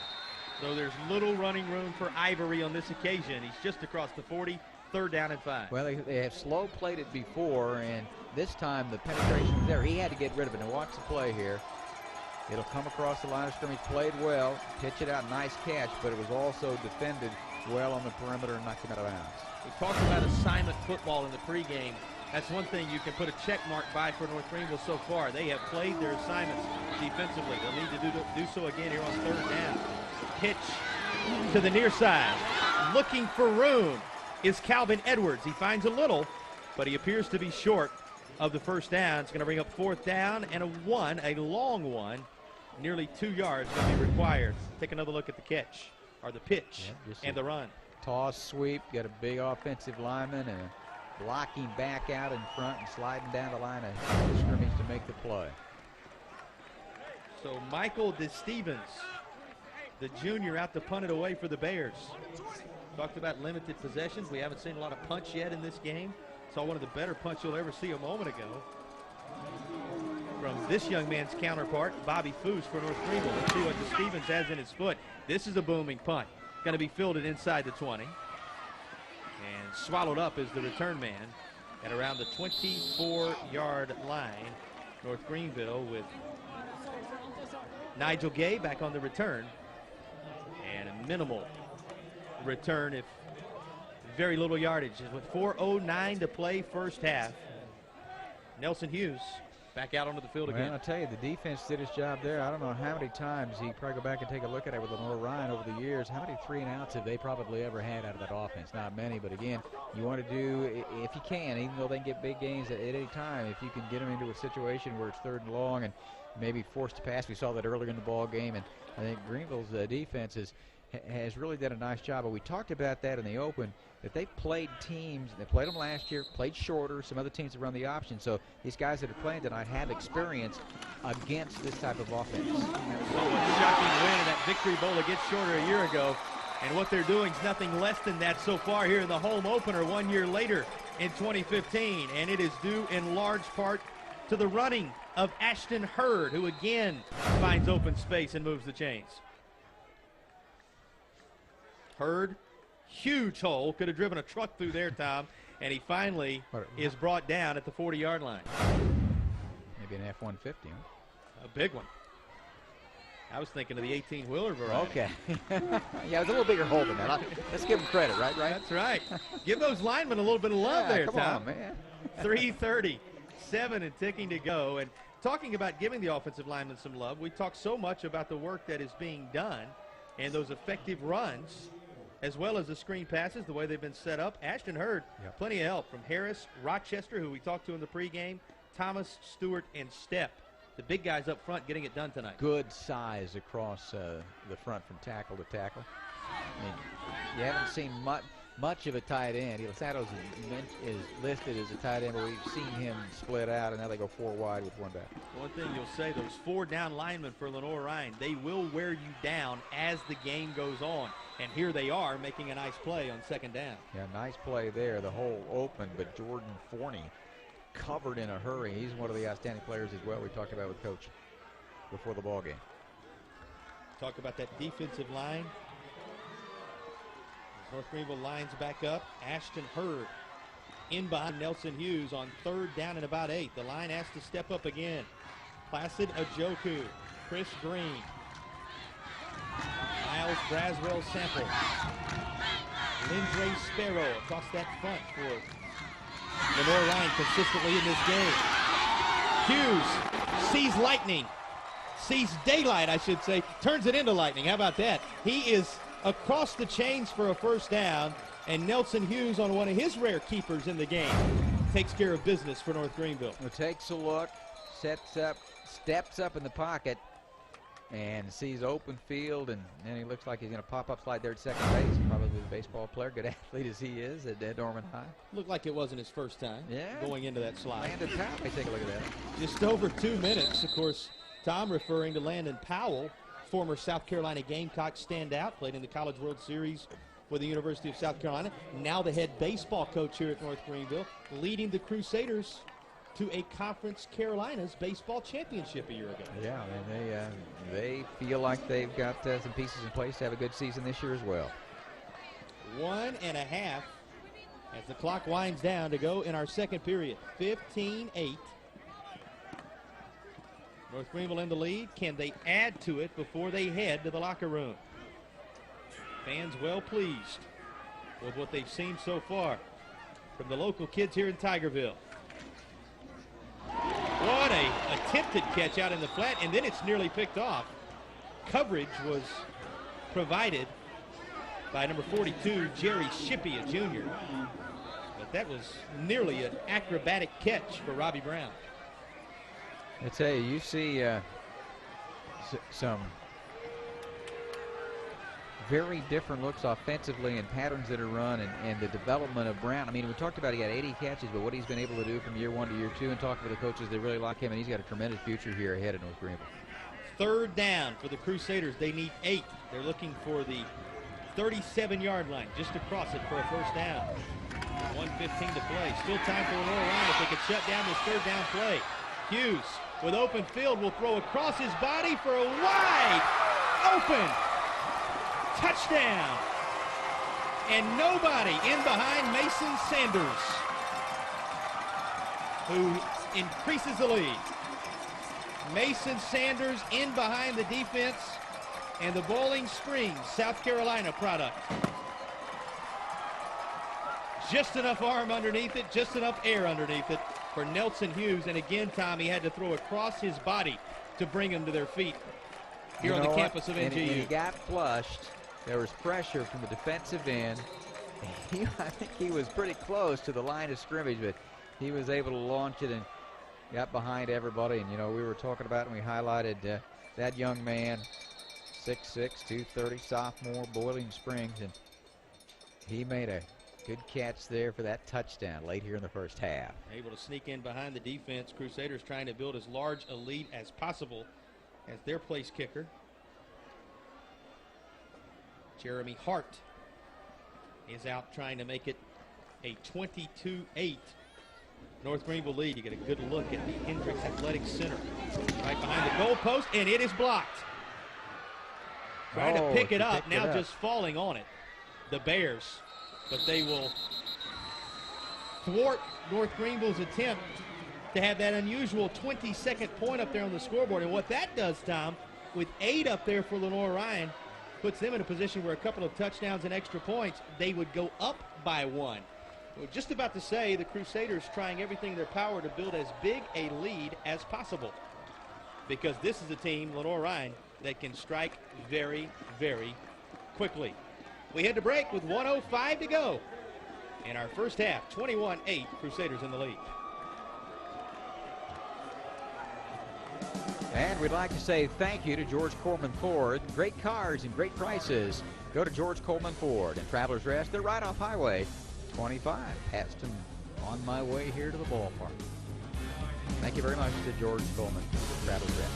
Speaker 1: though there's little running room for Ivory on this occasion. He's just across the 40, 3rd down and 5.
Speaker 2: Well, they have slow played it before, and this time the penetration was there. He had to get rid of it. Now watch the play here. It'll come across the line of scrimmage, played well, pitch it out, nice catch, but it was also defended well on the perimeter and knocked him out of bounds.
Speaker 1: We talked about assignment football in the pregame. That's one thing you can put a check mark by for North Greenville so far. They have played their assignments defensively. They'll need to do so again here on 3rd down. Pitch to the near side. Looking for room is Calvin Edwards. He finds a little, but he appears to be short of the 1st down. It's going to bring up 4th down and a long one. Nearly 2 yards going to be required. Take another look at the catch, or the pitch, and the run.
Speaker 2: Toss, sweep, got a big offensive lineman and a blocking back out in front and sliding down the line of scrimmage to make the play.
Speaker 1: So Michael DeStevens, the junior, out to punt it away for the Bears. Talked about limited possessions. We haven't seen a lot of punch yet in this game. Saw one of the better punts you'll ever see a moment ago from this young man's counterpart, Bobby Foose for North Greenville. Let's see what DeStevens has in his foot. This is a booming punt. Going to be fielded inside the 20. And swallowed up is the return man at around the 24-yard line. North Greenville with Nigel Gay back on the return. And a minimal return, if very little yardage. With 4:09 to play first half. Nelson Hughes back out onto the field again.
Speaker 2: Well, I'll tell you, the defense did its job there. I don't know how many times he probably go back and take a look at it with Lenoir-Rhyne over the years. How many 3-and-outs have they probably ever had out of that offense? Not many, but again, you want to do, if you can, even though they can get big gains at any time, if you can get them into a situation where it's 3rd and long and maybe forced to pass. We saw that earlier in the ball game, and I think Greenville's defense has really done a nice job. But we talked about that in the open, that they played teams, they played them last year, played shorter, some other teams have run the option. So these guys that are playing tonight have experience against this type of offense.
Speaker 1: So a shocking win in that victory bowl against Shorter a year ago. And what they're doing is nothing less than that so far here in the home opener 1 year later in 2015. And it is due in large part to the running of Ashton Hurd, who again finds open space and moves the chains. Hurd, huge hole, could have driven a truck through there, Tom, and he finally is brought down at the 40-yard line.
Speaker 2: Maybe an F-150, huh?
Speaker 1: A big one. I was thinking of the 18-wheeler variety.
Speaker 2: Okay. Yeah, it was a little bigger hole than that. Let's give him credit, right?
Speaker 1: That's right. Give those linemen a little bit of love there,
Speaker 2: come
Speaker 1: Tom.
Speaker 2: on, man.
Speaker 1: 3:37 and ticking to go. And talking about giving the offensive linemen some love, we talk so much about the work that is being done and those effective runs, as well as the screen passes, the way they've been set up. Ashton Hurd, plenty of help from Harris, Rochester, who we talked to in the pregame, Thomas, Stewart, and Stepp. The big guys up front getting it done tonight.
Speaker 2: Good size across the front from tackle to tackle. I mean, you haven't seen much of a tight end. Santos is listed as a tight end, but we've seen him split out, and now they go 4 wide with 1 back.
Speaker 1: One thing you'll say, those 4 down linemen for Lenoir-Rhyne, they will wear you down as the game goes on. And here they are making a nice play on 2nd down.
Speaker 2: Yeah, nice play there. The hole open, but Jordan Forney covered in a hurry. He's one of the outstanding players as well we talked about with Coach before the ball game.
Speaker 1: Talk about that defensive line. North Greenville lines back up. Ashton Hurd in behind Nelson Hughes on 3rd down and about 8. The line has to step up again. Placid Ajoku, Chris Green, Miles Braswell Sample, Lindray Sparrow across that front for Lenoir-Rhyne consistently in this game. Hughes sees lightning, sees daylight, I should say, turns it into lightning. How about that? He is across the chains for a 1st down, and Nelson Hughes, on one of his rare keepers in the game, takes care of business for North Greenville.
Speaker 2: Takes a look, sets up, steps up in the pocket, and sees open field, and then he looks like he's going to pop up, slide there at second base. Probably a baseball player, good athlete as he is at Norman High.
Speaker 1: Looked like it wasn't his first time going into that slide.
Speaker 2: Landon Powell, take a look at that.
Speaker 1: Just over 2 minutes, of course. Tom referring to Landon Powell, former South Carolina Gamecock standout, played in the College World Series for the University of South Carolina. Now the head baseball coach here at North Greenville, leading the Crusaders to a Conference Carolinas baseball championship a year ago.
Speaker 2: Yeah, and they feel like they've got some pieces in place to have a good season this year as well.
Speaker 1: 1.5 as the clock winds down to go in our 2nd period. 15-8. North Greenville in the lead. Can they add to it before they head to the locker room? Fans well pleased with what they've seen so far from the local kids here in Tigerville. What a attempted catch out in the flat, and then it's nearly picked off. Coverage was provided by number 42, Jerry Shippey, a junior. But that was nearly an acrobatic catch for Robbie Brown.
Speaker 2: I tell you see some very different looks offensively and patterns that are run and the development of Brown. I mean, we talked about he got 80 catches, but what he's been able to do from year 1 to year 2, and talking with the coaches, they really like him, and he's got a tremendous future here ahead at North Greenville.
Speaker 1: Third down for the Crusaders. They need 8. They're looking for the 37-yard line, just across it for a first down. 1:15 to play. Still time for Lenoir-Rhyne if they could shut down this third down play. Hughes with open field will throw across his body for a wide open touchdown. And nobody in behind Mason Sanders, who increases the lead. Mason Sanders in behind the defense, and the Bowling Springs, South Carolina product. Just enough arm underneath it, just enough air underneath it for Nelson Hughes. And again, Tom, he had to throw across his body to bring them to their feet here on the campus of NGU.
Speaker 2: And he got flushed. There was pressure from the defensive end. I think he was pretty close to the line of scrimmage, but he was able to launch it and got behind everybody. And, you know, we were talking about and we highlighted that young man, 6'6", 230, sophomore, Boiling Springs, and he made a good catch there for that touchdown late here in the first half.
Speaker 1: Able to sneak in behind the defense. Crusaders trying to build as large a lead as possible as their place kicker. Jeremy Hart is out trying to make it a 22-8 North Greenville lead. You get a good look at the Hendricks Athletic Center right behind the goal post, and it is blocked. Trying to pick it up, now just falling on it. The Bears, but they will thwart North Greenville's attempt to have that unusual 22nd point up there on the scoreboard. And what that does, Tom, with 8 up there for Lenoir-Rhyne, puts them in a position where a couple of touchdowns and extra points, they would go up by 1. We're just about to say the Crusaders trying everything in their power to build as big a lead as possible, because this is a team, Lenoir-Rhyne, that can strike very, very quickly. We head to break with 1:05 to go in our first half. 21-8, Crusaders in the lead.
Speaker 2: And we'd like to say thank you to George Coleman Ford. Great cars and great prices. Go to George Coleman Ford and Travelers Rest. They're right off Highway 25. Passed them on my way here to the ballpark. Thank you very much to George Coleman, Travelers Rest.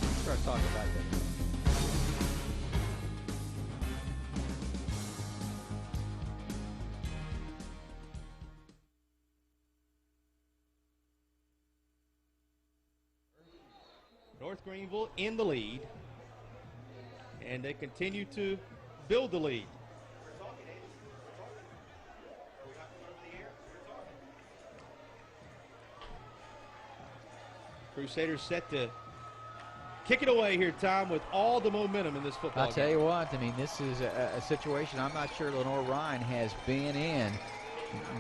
Speaker 2: Let's start talking about that.
Speaker 1: North Greenville in the lead, and they continue to build the lead. Crusaders set to kick it away here, Tom, with all the momentum in this football game.
Speaker 2: I'll tell you what, I mean, this is a situation I'm not sure Lenoir-Rhyne has been in.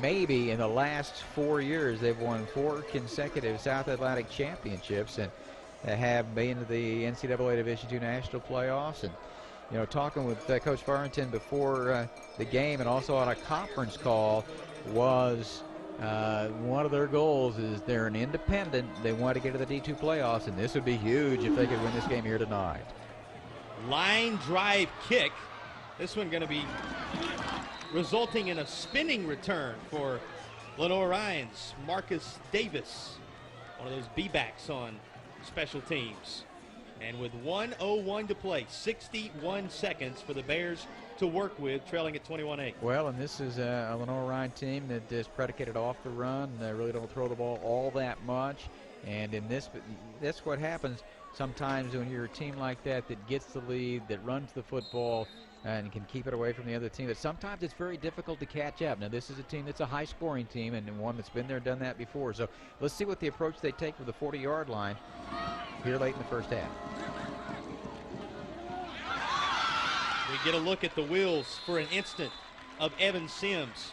Speaker 2: Maybe in the last 4 years, they've won 4 consecutive South Atlantic championships and have been to the NCAA Division II National Playoffs. And, you know, talking with Coach Farrington before the game and also on a conference call was one of their goals is they're an independent. They want to get to the D2 playoffs, and this would be huge if they could win this game here tonight.
Speaker 1: Line drive kick. This one going to be resulting in a spinning return for Lenoir-Rhyne's Marcus Davis, one of those B-backs on special teams. And with 1:01 to play, 61 seconds for the Bears to work with, trailing at 21-8.
Speaker 2: Well, and this is a Lenoir-Rhyne team that is predicated off the run. They really don't throw the ball all that much. And in this, that's what happens sometimes when you're a team like that gets the lead, that runs the football, and can keep it away from the other team. But sometimes it's very difficult to catch up. Now, this is a team that's a high-scoring team and one that's been there, done that before. So let's see what the approach they take for the 40-yard line here late in the first half.
Speaker 1: We get a look at the wheels for an instant of Evan Sims.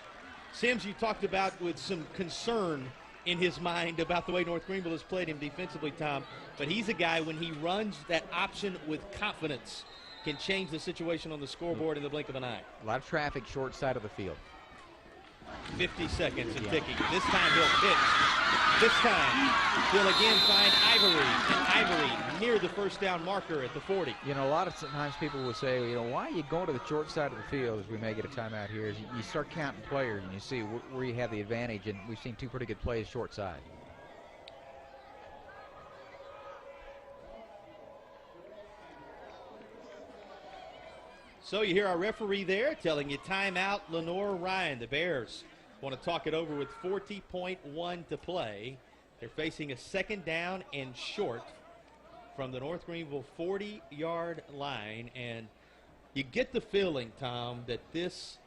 Speaker 1: Sims, you talked about with some concern in his mind about the way North Greenville has played him defensively, Tom. But he's a guy, when he runs that option with confidence, can change the situation on the scoreboard in the blink of an eye.
Speaker 2: A lot of traffic short side of the field.
Speaker 1: 50 seconds and ticking. This time he'll pitch This time, he'll again find Ivory, and Ivory near the first down marker at the 40.
Speaker 2: You know, a lot of times people will say, you know, why are you going to the short side of the field as we may get a timeout here? Is you start counting players and you see where you have the advantage, and we've seen two pretty good plays short side.
Speaker 1: So you hear our referee there telling you timeout Lenoir-Rhyne. The Bears want to talk it over with 40.1 to play. They're facing a second down and short from the North Greenville 40-yard line. And you get the feeling, Tom, that this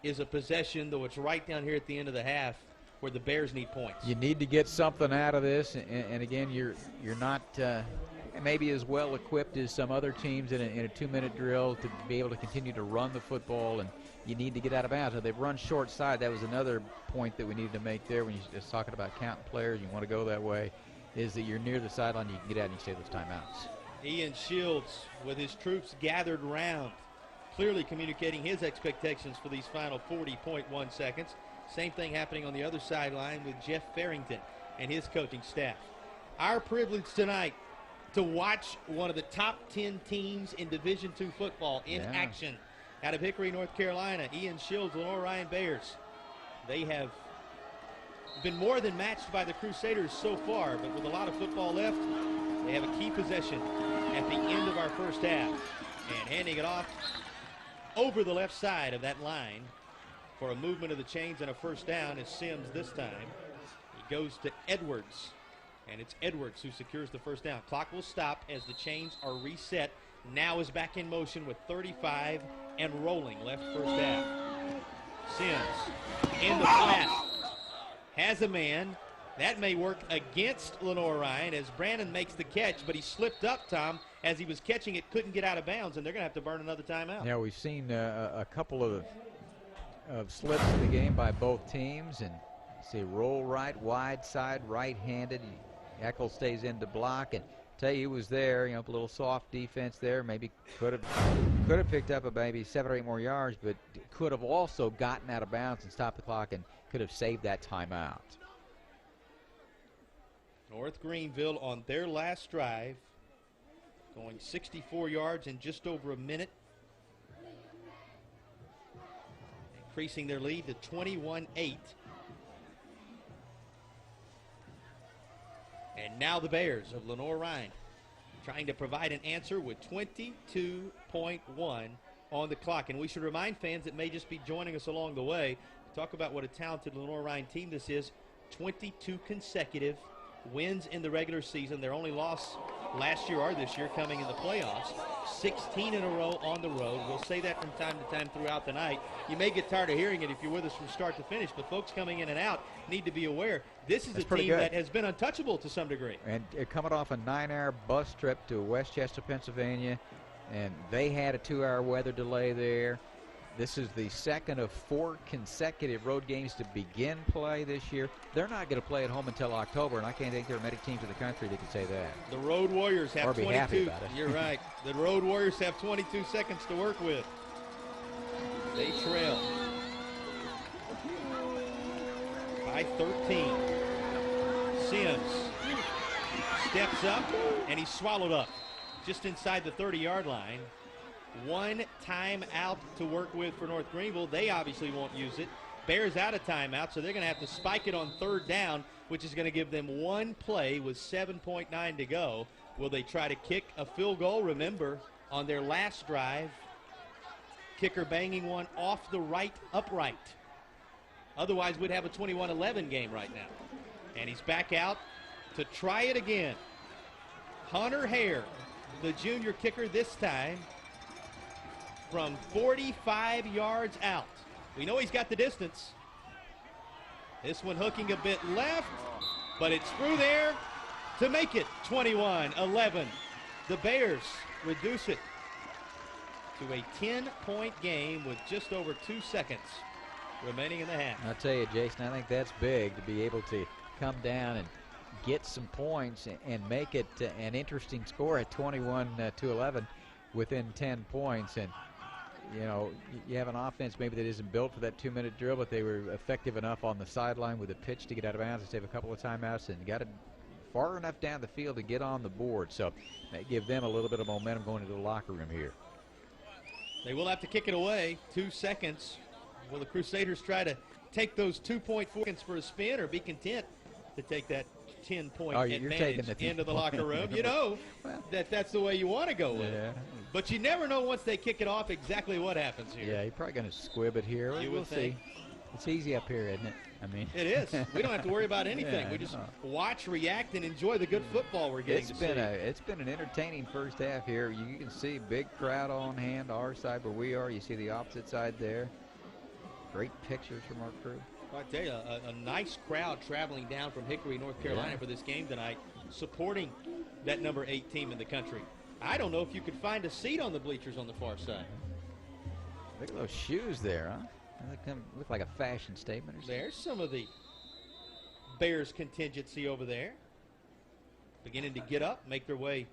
Speaker 1: is a possession, though it's right down here at the end of the half, where the Bears need points.
Speaker 2: You need to get something out of this. And again, you're not maybe as well equipped as some other teams in a 2-minute drill to be able to continue to run the football, and you need to get out of bounds. So they've run short side. That was another point that we needed to make there when you're just talking about counting players. You want to go that way, is that you're near the sideline, you can get out and you save those timeouts.
Speaker 1: Ian Shields with his troops gathered round, clearly communicating his expectations for these final 40.1 seconds. Same thing happening on the other sideline with Jeff Farrington and his coaching staff. Our privilege tonight to watch one of the top 10 teams in Division II football in action out of Hickory, North Carolina. Ian Shields, Lenoir-Rhyne Bears. They have been more than matched by the Crusaders so far, but with a lot of football left, they have a key possession at the end of our first half. And handing it off over the left side of that line for a movement of the chains and a first down is Sims this time. He goes to Edwards. And it's Edwards who secures the first down. Clock will stop as the chains are reset. Now is back in motion with 35 and rolling left first half. Sims in the flat. Has a man. That may work against Lenoir-Rhyne as Brandon makes the catch, but he slipped up, Tom, as he was catching it, couldn't get out of bounds, and they're going to have to burn another timeout.
Speaker 2: Yeah, we've seen a couple of slips in the game by both teams, and see roll right, wide side, right-handed. Eckel stays in to block, and tell you he was there, you know, a little soft defense there. Maybe could have picked up maybe 7 or 8 more yards, but could have also gotten out of bounds and stopped the clock and could have saved that timeout.
Speaker 1: North Greenville on their last drive, going 64 yards in just over a minute, increasing their lead to 21-8. And now the Bears of Lenoir-Rhyne trying to provide an answer with 22.1 on the clock. And we should remind fans that may just be joining us along the way, talk about what a talented Lenoir-Rhyne team this is. 22 consecutive wins in the regular season. Their only loss last year or this year coming in the playoffs. 16 in a row on the road. We'll say that from time to time throughout the night. You may get tired of hearing it if you're with us from start to finish, but folks coming in and out need to be aware this is a team that has been untouchable to some degree.
Speaker 2: And coming off a 9-hour bus trip to Westchester, Pennsylvania, and they had a 2-hour weather delay there. This is the second of 4 consecutive road games to begin play this year. They're not going to play at home until October, and I can't think there are many teams in the country that can say that.
Speaker 1: The Road Warriors have 22.
Speaker 2: Happy about it.
Speaker 1: You're right. The Road Warriors have 22 seconds to work with. They trail by 13. Sims steps up, and he's swallowed up just inside the 30-yard line. 1 timeout to work with for North Greenville. They obviously won't use it. Bears out of timeout, so they're going to have to spike it on 3rd down, which is going to give them 1 play with 7.9 to go. Will they try to kick a field goal? Remember, on their last drive, kicker banging one off the right upright. Otherwise, we'd have a 21-11 game right now. And he's back out to try it again. Hunter Hare, the junior kicker this time, from 45 yards out. We know he's got the distance. This one hooking a bit left, but it's through there to make it 21-11. The Bears reduce it to a 10-point game with just over 2 seconds remaining in the half.
Speaker 2: I'll tell you, Jason, I think that's big to be able to come down and get some points and make it an interesting score at 21-11 within 10 points. And you know, you have an offense maybe that isn't built for that 2-minute drill, but they were effective enough on the sideline with a pitch to get out of bounds and save a couple of timeouts and got it far enough down the field to get on the board. So that give them a little bit of momentum going into the locker room here.
Speaker 1: They will have to kick it away. 2 seconds. Will the Crusaders try to take those 2.4 seconds for a spin or be content to take that 10-point advantage into the locker room? You know that's the way you want to go with it. But you never know once they kick it off exactly what happens here.
Speaker 2: Yeah, you're probably going to squib it here. We'll see. It's easy up here, isn't it? I mean,
Speaker 1: it is. We don't have to worry about anything. We just watch, react, and enjoy the good football we're getting to see.
Speaker 2: It's been an entertaining first half here. You can see big crowd on hand, our side where we are. You see the opposite side there. Great pictures from our crew.
Speaker 1: I tell you, a nice crowd traveling down from Hickory, North Carolina for this game tonight, supporting that number 8 team in the country. I don't know if you could find a seat on the bleachers on the far side.
Speaker 2: Look at those shoes there, huh? They look like a fashion statement or something.
Speaker 1: There's some of the Bears contingency over there. Beginning to get up, make their way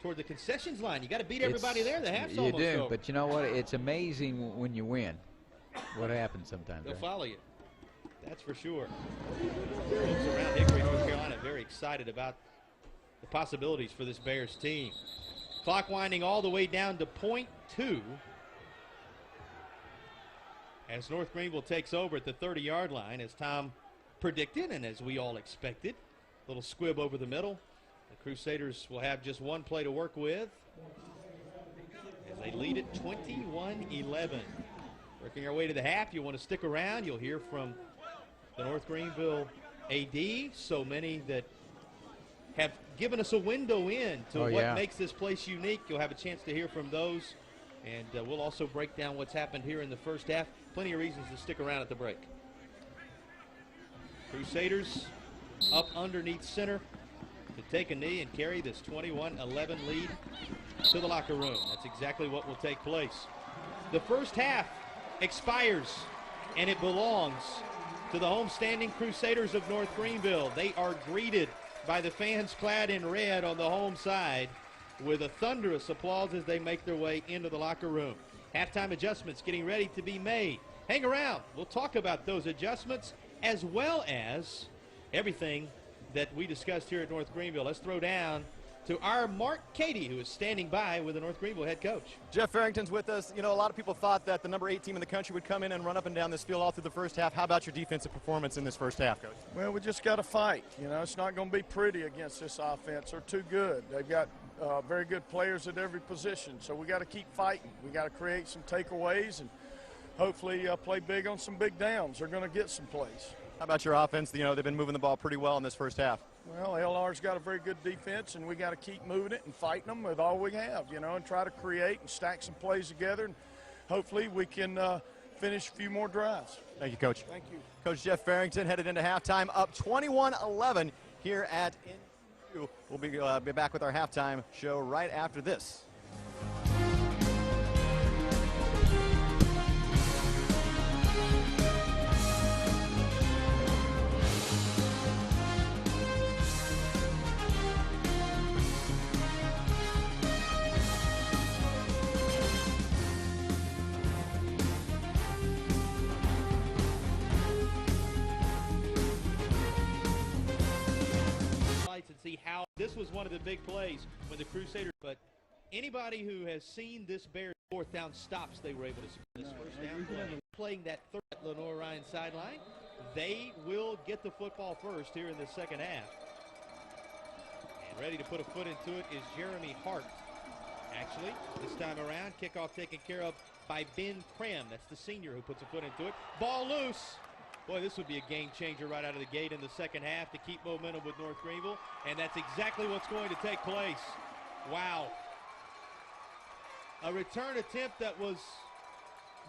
Speaker 1: toward the concessions line. You got to beat everybody there. The half's almost over.
Speaker 2: You do, but you know what? It's amazing when you win what happens sometimes.
Speaker 1: They'll follow you. That's for sure. Folks around Hickory, North Carolina, very excited about the possibilities for this Bears team. Clock winding all the way down to .2 as North Greenville takes over at the 30-yard line, as Tom predicted and as we all expected. Little squib over the middle. The Crusaders will have just one play to work with as they lead it 21-11. Working our way to the half. You want to stick around. You'll hear from the North Greenville AD, so many that have given us a window in to what makes this place unique. You'll have a chance to hear from those, and we'll also break down what's happened here in the first half. Plenty of reasons to stick around at the break. Crusaders up underneath center to take a knee and carry this 21-11 lead to the locker room. That's exactly what will take place. The first half expires, and it belongs to the homestanding Crusaders of North Greenville. They are greeted by the fans clad in red on the home side with a thunderous applause as they make their way into the locker room. Halftime adjustments getting ready to be made. Hang around. We'll talk about those adjustments as well as everything that we discussed here at North Greenville. Let's throw down to our Mark Cady, who is standing by with the North Greenville head coach.
Speaker 3: Jeff Farrington's with us. You know, a lot of people thought that the number 8 team in the country would come in and run up and down this field all through the first half. How about your defensive performance in this first half, Coach?
Speaker 7: Well, we just got to fight. You know, it's not going to be pretty against this offense. They're too good. They've got very good players at every position, so we got to keep fighting. We got to create some takeaways and hopefully play big on some big downs. They're going to get some plays.
Speaker 3: How about your offense? You know, they've been moving the ball pretty well in this first half.
Speaker 7: Well, LR's got a very good defense, and we got to keep moving it and fighting them with all we have, you know, and try to create and stack some plays together, and hopefully we can finish a few more drives.
Speaker 3: Thank you, Coach.
Speaker 7: Thank you.
Speaker 3: Coach Jeff Farrington headed into halftime up 21-11 here at NGU. We'll be back with our halftime show right after this.
Speaker 1: See how this was one of the big plays when the Crusaders, but anybody who has seen this Bears fourth down stops they were able to score this first down play. Playing that third at Lenoir-Rhyne sideline, they will get the football first here in the second half. And ready to put a foot into it is Jeremy Hart. Actually, this time around, kickoff taken care of by Ben Cram. That's the senior who puts a foot into it. Ball loose. Boy, this would be a game changer right out of the gate in the second half to keep momentum with North Greenville, and that's exactly what's going to take place. Wow. A return attempt that was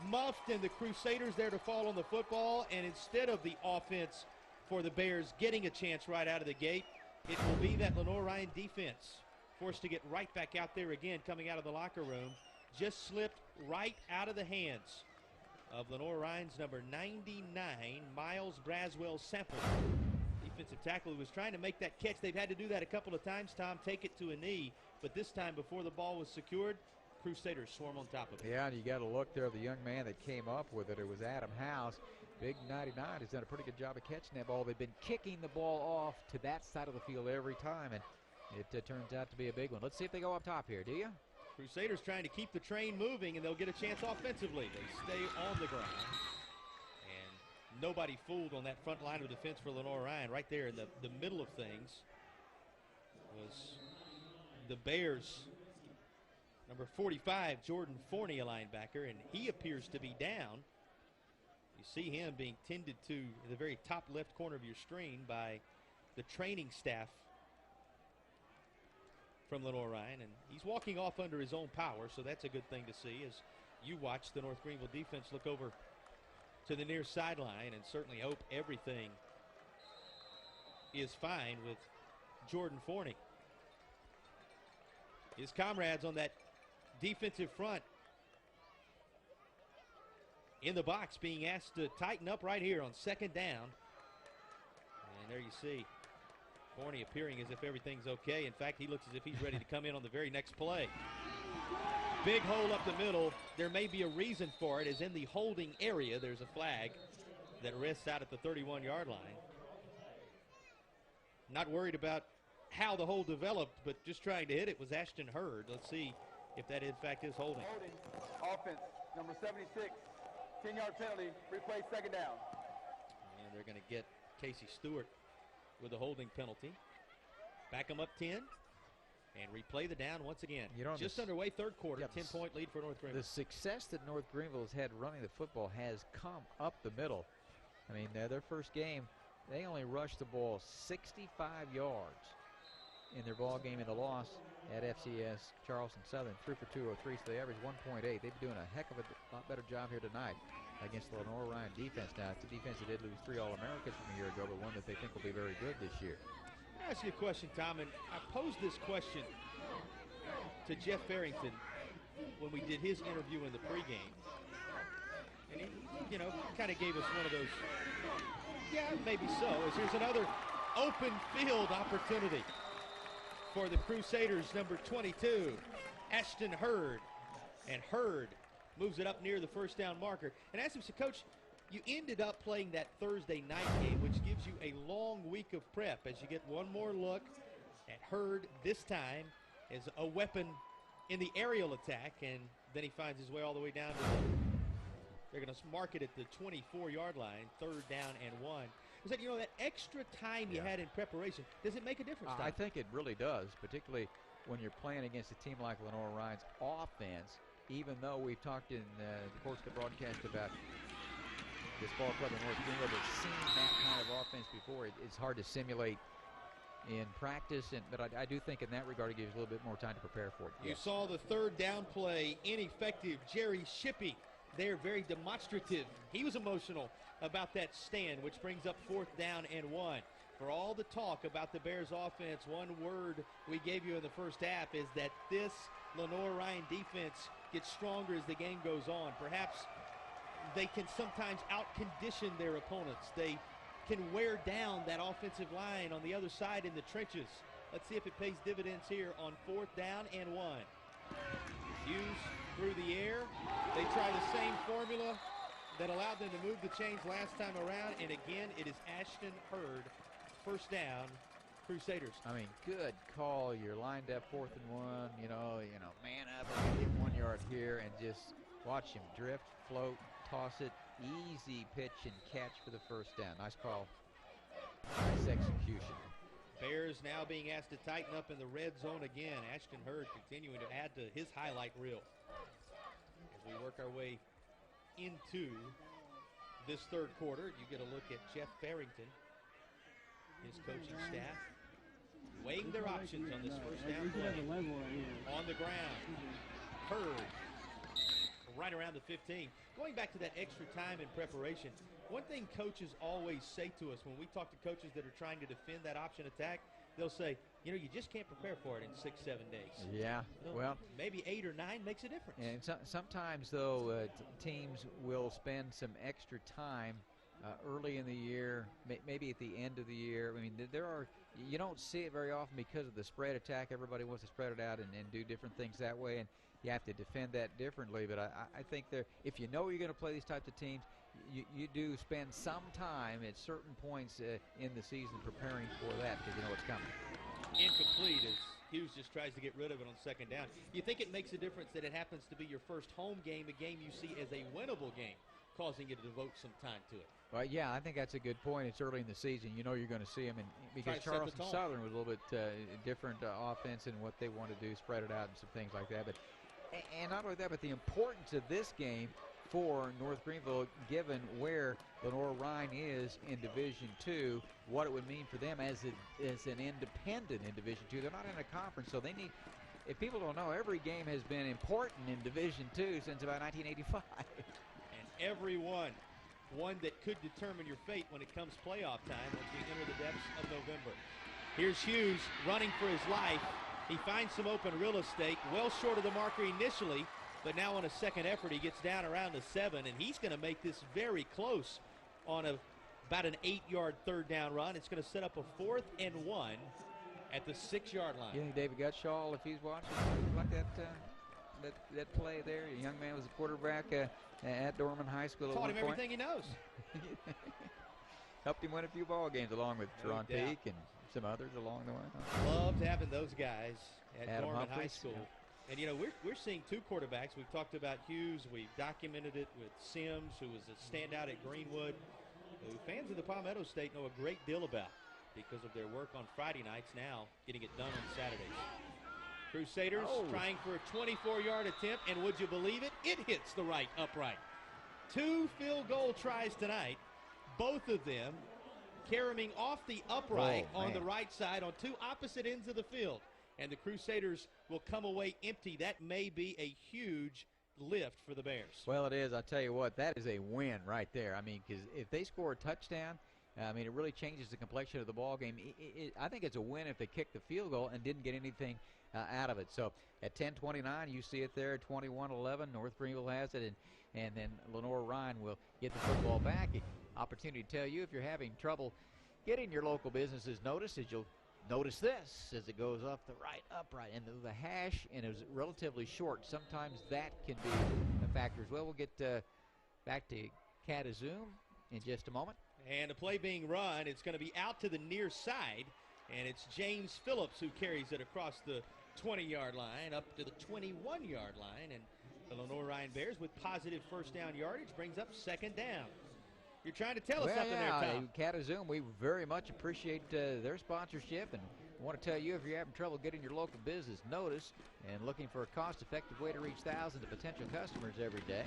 Speaker 1: muffed, and the Crusaders there to fall on the football, and instead of the offense for the Bears getting a chance right out of the gate, it will be that Lenoir-Rhyne defense forced to get right back out there again coming out of the locker room. Just slipped right out of the hands of Lenoir-Rhyne's number 99, Miles Braswell Sample. Defensive tackle who was trying to make that catch. They've had to do that a couple of times, Tom, take it to a knee, but this time before the ball was secured, Crusaders swarm on top of it.
Speaker 2: Yeah, and you got to look there. The young man that came up with it was Adam House. Big 99 has done a pretty good job of catching that ball. They've been kicking the ball off to that side of the field every time, and it turns out to be a big one. Let's see if they go up top here, do you?
Speaker 1: Crusaders trying to keep the train moving, and they'll get a chance offensively. They stay on the ground. And nobody fooled on that front line of defense for Lenoir-Rhyne. Right there in the middle of things was the Bears. Number 45, Jordan Forney, a linebacker, and he appears to be down. You see him being tended to in the very top left corner of your screen by the training staff from Lenoir-Rhyne, and he's walking off under his own power, so that's a good thing to see as you watch the North Greenville defense look over to the near sideline and certainly hope everything is fine with Jordan Forney. His comrades on that defensive front in the box being asked to tighten up right here on second down. And there you see Forney appearing as if everything's okay. In fact, he looks as if he's ready to come in on the very next play. Big hole up the middle. There may be a reason for it, as in the holding area there's a flag that rests out at the 31-yard line. Not worried about how the hole developed, but just trying to hit it was Ashton Hurd. Let's see if that in fact is holding.
Speaker 5: Offense, number 76, 10-yard penalty, replay second down.
Speaker 1: And they're going to get Casey Stewart with a holding penalty. Back them up 10 and replay the down once again. Just underway, third quarter, 10-point lead for North Greenville.
Speaker 2: The success that North Greenville has had running the football has come up the middle. I mean, their first game, they only rushed the ball 65 yards in their ball game in the loss at FCS Charleston Southern. 3 for 203, so they averaged 1.8. They've been doing a heck of a lot better job here tonight against the Lenoir-Rhyne defense. Now, it's a defense that did lose 3 All-Americans from a year ago, but one that they think will be very good this year.
Speaker 1: I'll ask you a question, Tom, and I posed this question to Jeff Farrington when we did his interview in the pregame. And he, kind of gave us one of those, yeah, maybe so, as here's another open field opportunity for the Crusaders, number 22, Ashton Hurd. And Hurd moves it up near the first down marker. And asked him, so Coach, you ended up playing that Thursday night game, which gives you a long week of prep as you get one more look at Hurd this time as a weapon in the aerial attack. And then he finds his way all the way down to they're going to mark it at the 24-yard line, third down and 1. Was that, that extra time you had in preparation, does it make a difference, Tom?
Speaker 2: I think it really does, particularly when you're playing against a team like Lenoir-Rhyne's offense, even though we've talked in the postgame broadcast about this ball club in North Greenville that's seen that kind of offense before. It's hard to simulate in practice, but I do think in that regard it gives you a little bit more time to prepare for it.
Speaker 1: You saw the third down play, ineffective. Jerry Shippey there, very demonstrative. He was emotional about that stand, which brings up fourth down and 1. For all the talk about the Bears offense, one word we gave you in the first half is that this Lenoir-Rhyne defense gets stronger as the game goes on. Perhaps they can sometimes out-condition their opponents. They can wear down that offensive line on the other side in the trenches. Let's see if it pays dividends here on fourth down and 1. Hughes through the air. They try the same formula that allowed them to move the chains last time around, and again, it is Ashton Hurd. First down, Crusaders.
Speaker 2: I mean, good call. You're lined up 4th and 1. Man up and get 1 yard here, and just watch him drift, float, toss it. Easy pitch and catch for the first down. Nice call. Nice execution.
Speaker 1: Bears now being asked to tighten up in the red zone again. Ashton Hurd continuing to add to his highlight reel as we work our way into this third quarter. You get a look at Jeff Farrington, his coaching staff, weighing their options on this first down play. On the ground, Hurd right around the 15. Going back to that extra time in preparation, one thing coaches always say to us when we talk to coaches that are trying to defend that option attack, they'll say, you just can't prepare for it in 6-7 days.
Speaker 2: Yeah, well,
Speaker 1: maybe 8 or 9 makes a difference.
Speaker 2: And sometimes, though, teams will spend some extra time early in the year, maybe at the end of the year. I mean, there are you don't see it very often because of the spread attack. Everybody wants to spread it out and do different things that way, and you have to defend that differently. But I think if you know you're going to play these types of teams, you do spend some time at certain points in the season preparing for that because you know it's coming.
Speaker 1: Incomplete as Hughes just tries to get rid of it on second down. You think it makes a difference that it happens to be your first home game, a game you see as a winnable game, causing you to devote some time to it?
Speaker 2: Well, yeah, I think that's a good point. It's early in the season. You know you're going to see them, and because Charleston Southern was a little bit different offense and what they want to do, spread it out and some things like that. But and not only that, but the importance of this game for North Greenville, given where Lenoir-Rhyne is in Division II, what it would mean for them as an independent in Division II. They're not in a conference, so they need. If people don't know, every game has been important in Division II since about 1985.
Speaker 1: And every one that could determine your fate when it comes playoff time once we enter the depths of November. Here's Hughes running for his life. He finds some open real estate, well short of the marker initially, but now on a second effort, he gets down around the 7, and he's going to make this very close on about an 8-yard third down run. It's going to set up a 4th and 1 at the 6-yard line.
Speaker 2: You think David Gutschall, if he's watching, like that play there? A young man was a quarterback at Dorman High School at one point.
Speaker 1: Taught him everything he knows.
Speaker 2: Helped him win a few ball games along with Teron Peak and some others along the way.
Speaker 1: Loved having those guys at
Speaker 2: Adam
Speaker 1: Dorman
Speaker 2: Humphreys,
Speaker 1: High School.
Speaker 2: yeah.
Speaker 1: And, you know, we're seeing two quarterbacks. We've talked about Hughes. We've documented it with Sims, who was a standout at Greenwood, who fans of the Palmetto State know a great deal about because of their work on Friday nights, now getting it done on Saturdays. Crusaders trying for a 24-yard attempt, and would you believe it? It hits the right upright. 2 field goal tries tonight, both of them caroming off the upright on the right side on 2 opposite ends of the field. And the Crusaders will come away empty. That may be a huge lift for the Bears.
Speaker 2: Well, it is. I'll tell you what, that is a win right there. I mean, because if they score a touchdown, I mean, it really changes the complexion of the ball game. I think it's a win if they kick the field goal and didn't get anything out of it. So at 10:29, you see it there, 21-11. North Greenville has it, and then Lenoir-Rhyne will get the football back. Opportunity to tell you if you're having trouble getting your local businesses noticed, as you'll notice this as it goes off the right upright, and the hash and is relatively short. Sometimes that can be a factor as well. We'll get back to Catazoom in just a moment.
Speaker 1: And the play being run, it's going to be out to the near side, and it's James Phillips who carries it across the 20-yard line up to the 21-yard line, and the Lenoir-Rhyne Bears with positive first down yardage brings up second down. You're trying to tell us something there, Tom.
Speaker 2: Catazoom, we very much appreciate their sponsorship, and want to tell you if you're having trouble getting your local business noticed and looking for a cost-effective way to reach thousands of potential customers every day,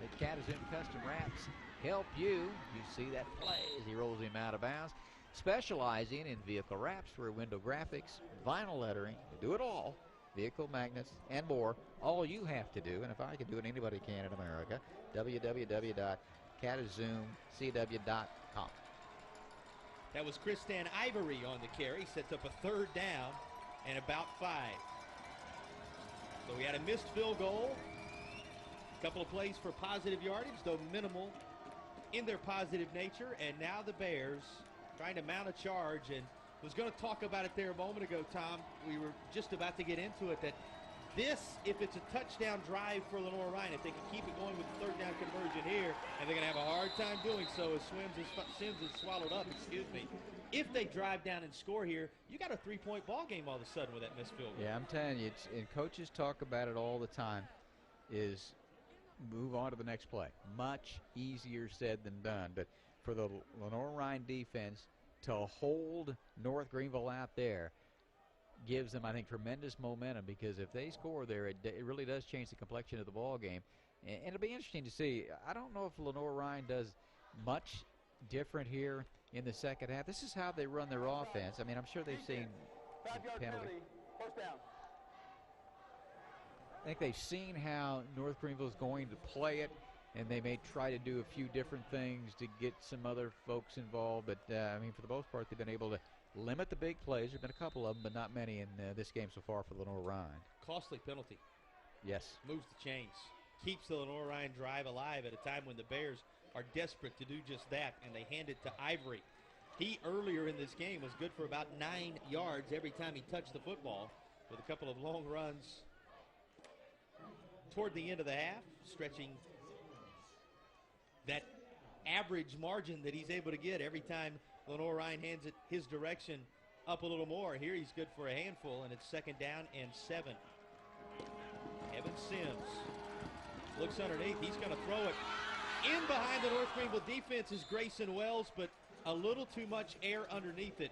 Speaker 2: the Catazoom Custom Wraps help you. You see that play as he rolls him out of bounds. Specializing in vehicle wraps for window graphics, vinyl lettering, they do it all, vehicle magnets, and more. All you have to do, and if I can do it, anybody can in America, www.catazoomcw.com.
Speaker 1: That was Kristan Ivory on the carry. Sets up a third down and about 5. So we had a missed field goal. A couple of plays for positive yardage, though minimal in their positive nature. And now the Bears trying to mount a charge. And was going to talk about it there a moment ago, Tom. We were just about to get into it, that this, if it's a touchdown drive for Lenoir-Rhyne, if they can keep it going with the third down conversion here, and they're going to have a hard time doing so as Sims is swallowed up, If they drive down and score here, you got a 3-point ball game all of a sudden with that missed field goal.
Speaker 2: Yeah, I'm telling you, and coaches talk about it all the time, is move on to the next play. Much easier said than done. But for the Lenoir-Rhyne defense to hold North Greenville out there gives them, I think, tremendous momentum, because if they score there, it really does change the complexion of the ball game. And it'll be interesting to see. I don't know if Lenoir-Rhyne does much different here in the second half. This is how they run their offense. I mean, I'm sure they've seen penalty.
Speaker 5: First down.
Speaker 2: I think they've seen how North Greenville is going to play it, and they may try to do a few different things to get some other folks involved. But, I mean, for the most part, they've been able to limit the big plays. There have been a couple of them, but not many in this game so far for Lenoir-Rhyne.
Speaker 1: Costly penalty.
Speaker 2: Yes.
Speaker 1: Moves the chains. Keeps the Lenoir-Rhyne drive alive at a time when the Bears are desperate to do just that, and they hand it to Ivory. He earlier in this game was good for about 9 yards every time he touched the football, with a couple of long runs toward the end of the half, stretching that average margin that he's able to get every time Lenoir-Rhyne hands it his direction up a little more. Here he's good for a handful, and it's 2nd down and 7. Evan Sims looks underneath. He's going to throw it in behind the North Greenville defense is Grayson Wells, but a little too much air underneath it.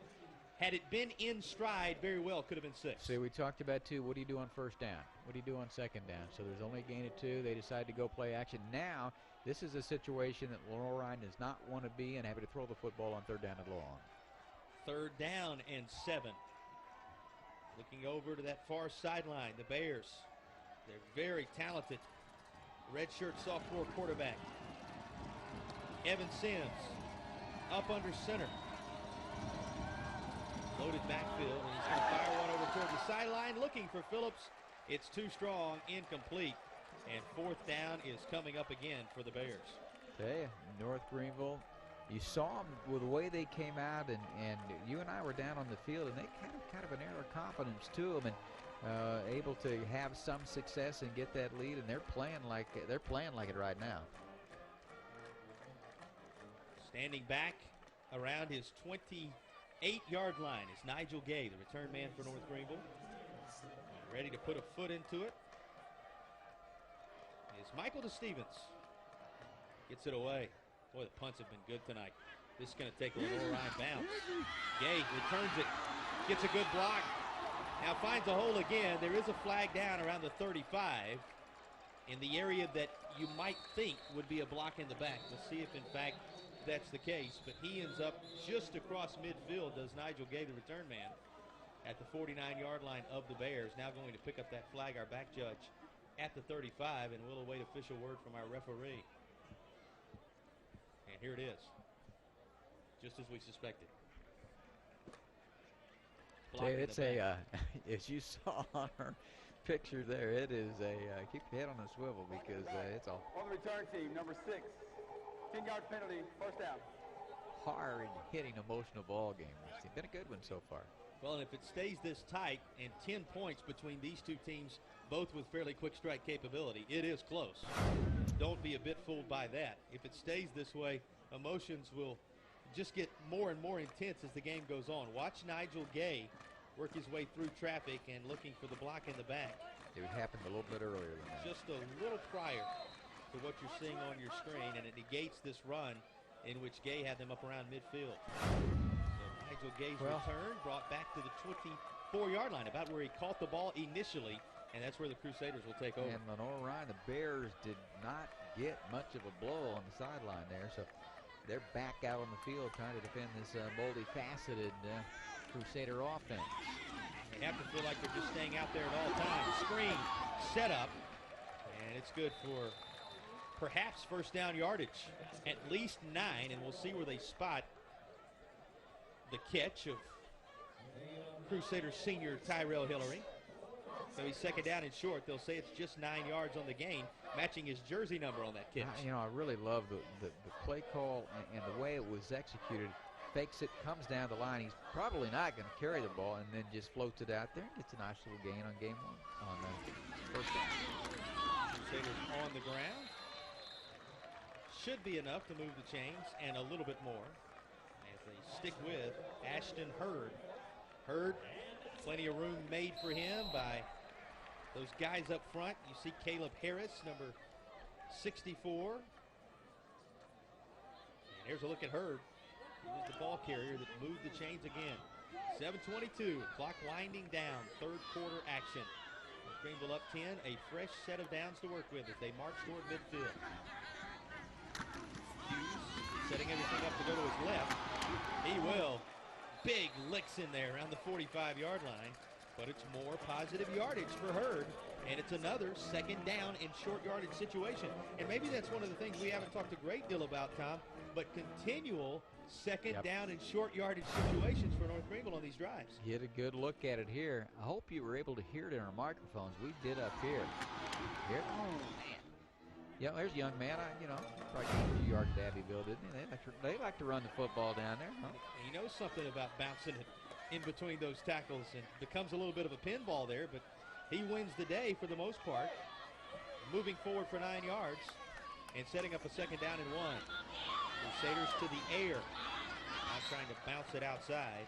Speaker 1: Had it been in stride, very well could have been 6.
Speaker 2: See, we talked about, too, what do you do on 1st down? What do you do on 2nd down? So there's only a gain of 2. They decide to go play action. Now, this is a situation that Lenoir-Rhyne does not want to be in, having to throw the football on 3rd down and long.
Speaker 1: 3rd down and 7. Looking over to that far sideline, the Bears. They're very talented. Redshirt sophomore quarterback, Evan Sims, up under center. Loaded backfield, and he's going to fire one over toward the sideline, looking for Phillips. It's too strong, incomplete, and 4th down is coming up again for the Bears.
Speaker 2: Hey, North Greenville, you saw them with the way they came out, and you and I were down on the field, and they kind of an air of confidence to them, and able to have some success and get that lead, and they're playing like it right now.
Speaker 1: Standing back around his 28-yard line is Nigel Gay, the return man for North Greenville. Ready to put a foot into it is Michael DeStevens. Gets it away. Boy, the punts have been good tonight. This is going to take a Lenoir-Rhyne bounce. Gay returns it, gets a good block. Now finds a hole again. There is a flag down around the 35 in the area that you might think would be a block in the back. We'll see if, in fact, that's the case. But he ends up just across midfield, does Nigel Gay, the return man, at the 49-yard line of the Bears. Now going to pick up that flag, our back judge, at the 35, and we'll await official word from our referee. And here it is, just as we suspected.
Speaker 2: It's as you saw on our picture there, it is keep your head on a swivel, because it's a
Speaker 5: On the return team, number 6, 10-yard penalty, 1st down.
Speaker 2: hard-hitting, emotional ball game. It's been a good one so far.
Speaker 1: Well, and if it stays this tight, and 10 points between these two teams, both with fairly quick strike capability, it is close. Don't be a bit fooled by that. If it stays this way, emotions will just get more and more intense as the game goes on. Watch Nigel Gay work his way through traffic and looking for the block in the back.
Speaker 2: It happened a little bit earlier than that.
Speaker 1: Just a little prior to what you're seeing on your screen, and it negates this run in which Gay had them up around midfield. So Nigel Gay's return brought back to the 24-yard line, about where he caught the ball initially, and that's where the Crusaders will take over.
Speaker 2: And Lenoir-Rhyne, the Bears did not get much of a blow on the sideline there, so they're back out on the field trying to defend this multifaceted Crusader offense.
Speaker 1: They have to feel like they're just staying out there at all times. Screen set up, and it's good for perhaps 1st down yardage, at least 9, and we'll see where they spot the catch of Crusader senior Tyrell Hillary. So he's 2nd down and short. They'll say it's just 9 yards on the gain, matching his jersey number on that catch.
Speaker 2: I really love the play call and the way it was executed. Fakes it, comes down the line. He's probably not going to carry the ball, and then just floats it out there and gets a nice little gain on game 1 on 1st down.
Speaker 1: Crusaders on the ground. Should be enough to move the chains and a little bit more as they stick with Ashton Hurd. Hurd, plenty of room made for him by those guys up front. You see Caleb Harris, number 64. And here's a look at Hurd. He was the ball carrier that moved the chains again. 7:22, clock winding down, 3rd quarter action. Greenville up 10, a fresh set of downs to work with as they march toward midfield. Hughes setting everything up to go to his left. He will. Big licks in there around the 45-yard line, but it's more positive yardage for Hurd, and it's another 2nd down and short yardage situation. And maybe that's one of the things we haven't talked a great deal about, Tom, but continual 2nd down and short yardage situations for North Greenville on these drives.
Speaker 2: Get a good look at it here. I hope you were able to hear it in our microphones. We did up here. Here, man. Yeah, there's a young man. Probably came a few yards to Abbeville, didn't he? They like to run the football down there. Huh?
Speaker 1: He knows something about bouncing it in between those tackles, and becomes a little bit of a pinball there, but he wins the day for the most part, moving forward for 9 yards and setting up a 2nd down and 1. Crusaders to the air, now trying to bounce it outside.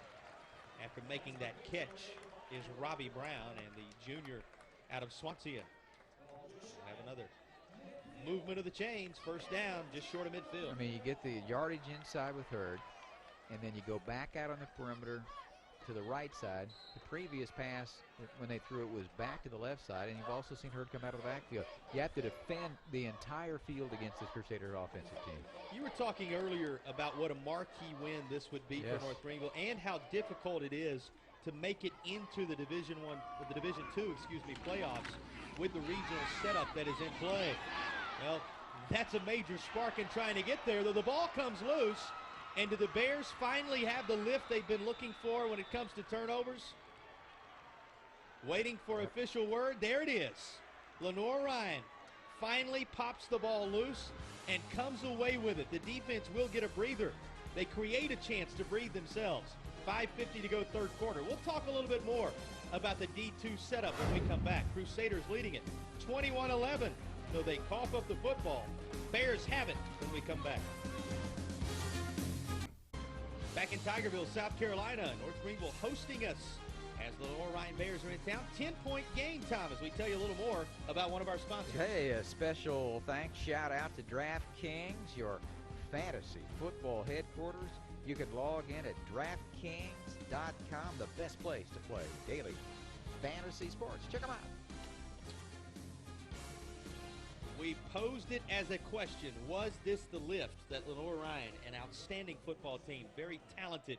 Speaker 1: After making that catch is Robbie Brown, and the junior out of Swansea. We'll have another movement of the chains. 1st down, just short of midfield.
Speaker 2: I mean, you get the yardage inside with Hurd, and then you go back out on the perimeter to the right side. The previous pass, when they threw it, was back to the left side, and you've also seen Hurd come out of the backfield. You have to defend the entire field against this Crusader offensive team.
Speaker 1: You were talking earlier about what a marquee win this would be for North Greenville, and how difficult it is to make it into the Division II playoffs with the regional setup that is in play. Well, that's a major spark in trying to get there, though the ball comes loose. And do the Bears finally have the lift they've been looking for when it comes to turnovers? Waiting for official word. There it is. Lenoir-Rhyne finally pops the ball loose and comes away with it. The defense will get a breather. They create a chance to breathe themselves. 5:50 to go 3rd quarter. We'll talk a little bit more about the D2 setup when we come back. Crusaders leading it 21-11. So they cough up the football. Bears have it when we come back. Back in Tigerville, South Carolina, North Greenville hosting us as the Lenoir-Rhyne Bears are in town. 10-point game time as we tell you a little more about one of our sponsors.
Speaker 2: Hey, a special thanks, shout out to DraftKings, your fantasy football headquarters. You can log in at DraftKings.com, the best place to play daily fantasy sports. Check them out.
Speaker 1: We posed it as a question. Was this the lift that Lenoir-Rhyne, an outstanding football team, very talented,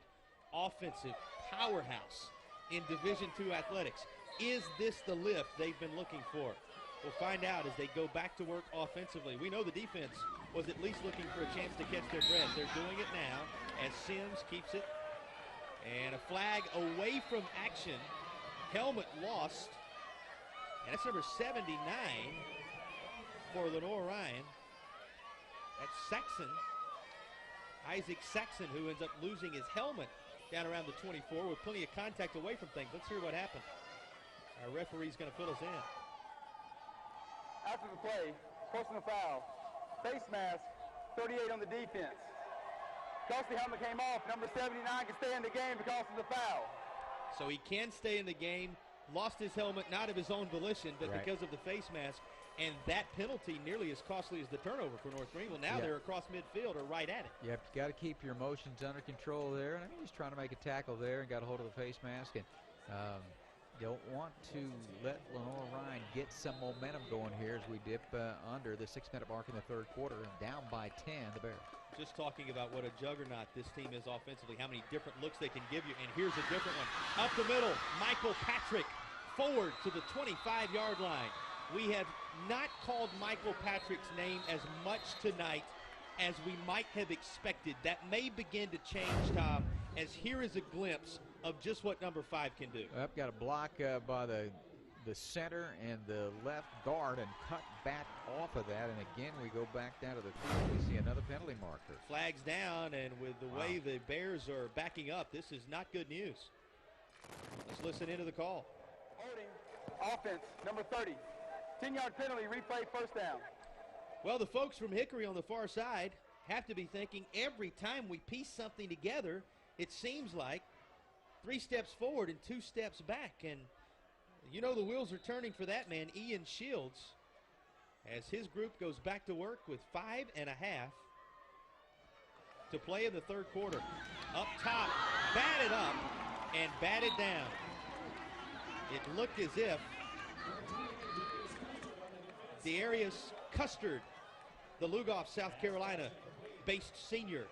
Speaker 1: offensive powerhouse in Division II athletics, is this the lift they've been looking for? We'll find out as they go back to work offensively. We know the defense was at least looking for a chance to catch their breath. They're doing it now as Sims keeps it. And a flag away from action. Helmet lost. And that's number 79. For Lenoir-Rhyne. That's Saxon, Isaac Saxon, who ends up losing his helmet down around the 24 with plenty of contact away from things. Let's hear what happened. Our referee's going to fill us in.
Speaker 5: After the play, personal foul, face mask, 38 on the defense. Because the helmet came off, number 79 can stay in the game because of the foul.
Speaker 1: So he can stay in the game, lost his helmet not of his own volition, but because of the face mask. And that penalty nearly as costly as the turnover for North Greenville. Now they're across midfield or right at it.
Speaker 2: You've got to keep your emotions under control there. And I mean, he's trying to make a tackle there and got a hold of the face mask. And don't want to let Lenoir-Rhyne get some momentum going here as we dip under the 6-minute mark in the 3rd quarter and down by 10, the Bears.
Speaker 1: Just talking about what a juggernaut this team is offensively, how many different looks they can give you. And here's a different one. Up the middle, Michael Patrick forward to the 25-yard line. We have not called Michael Patrick's name as much tonight as we might have expected. That may begin to change, Tom, as here is a glimpse of just what number 5 can do.
Speaker 2: I've got a block by the center and the left guard and cut back off of that. And again, we go back down to the field. We see another penalty marker.
Speaker 1: Flags down, and with the way the Bears are backing up, this is not good news. Let's listen into the call.
Speaker 5: Holding, offense, number 30. 10-yard penalty, replay, 1st down.
Speaker 1: Well, the folks from Hickory on the far side have to be thinking every time we piece something together, it seems like 3 steps forward and 2 steps back. And you know the wheels are turning for that man, Ian Shields, as his group goes back to work with 5.5 to play in the 3rd quarter. Up top, batted up and batted down. It looked as if Darius Custard, the Lugoff, South Carolina-based senior,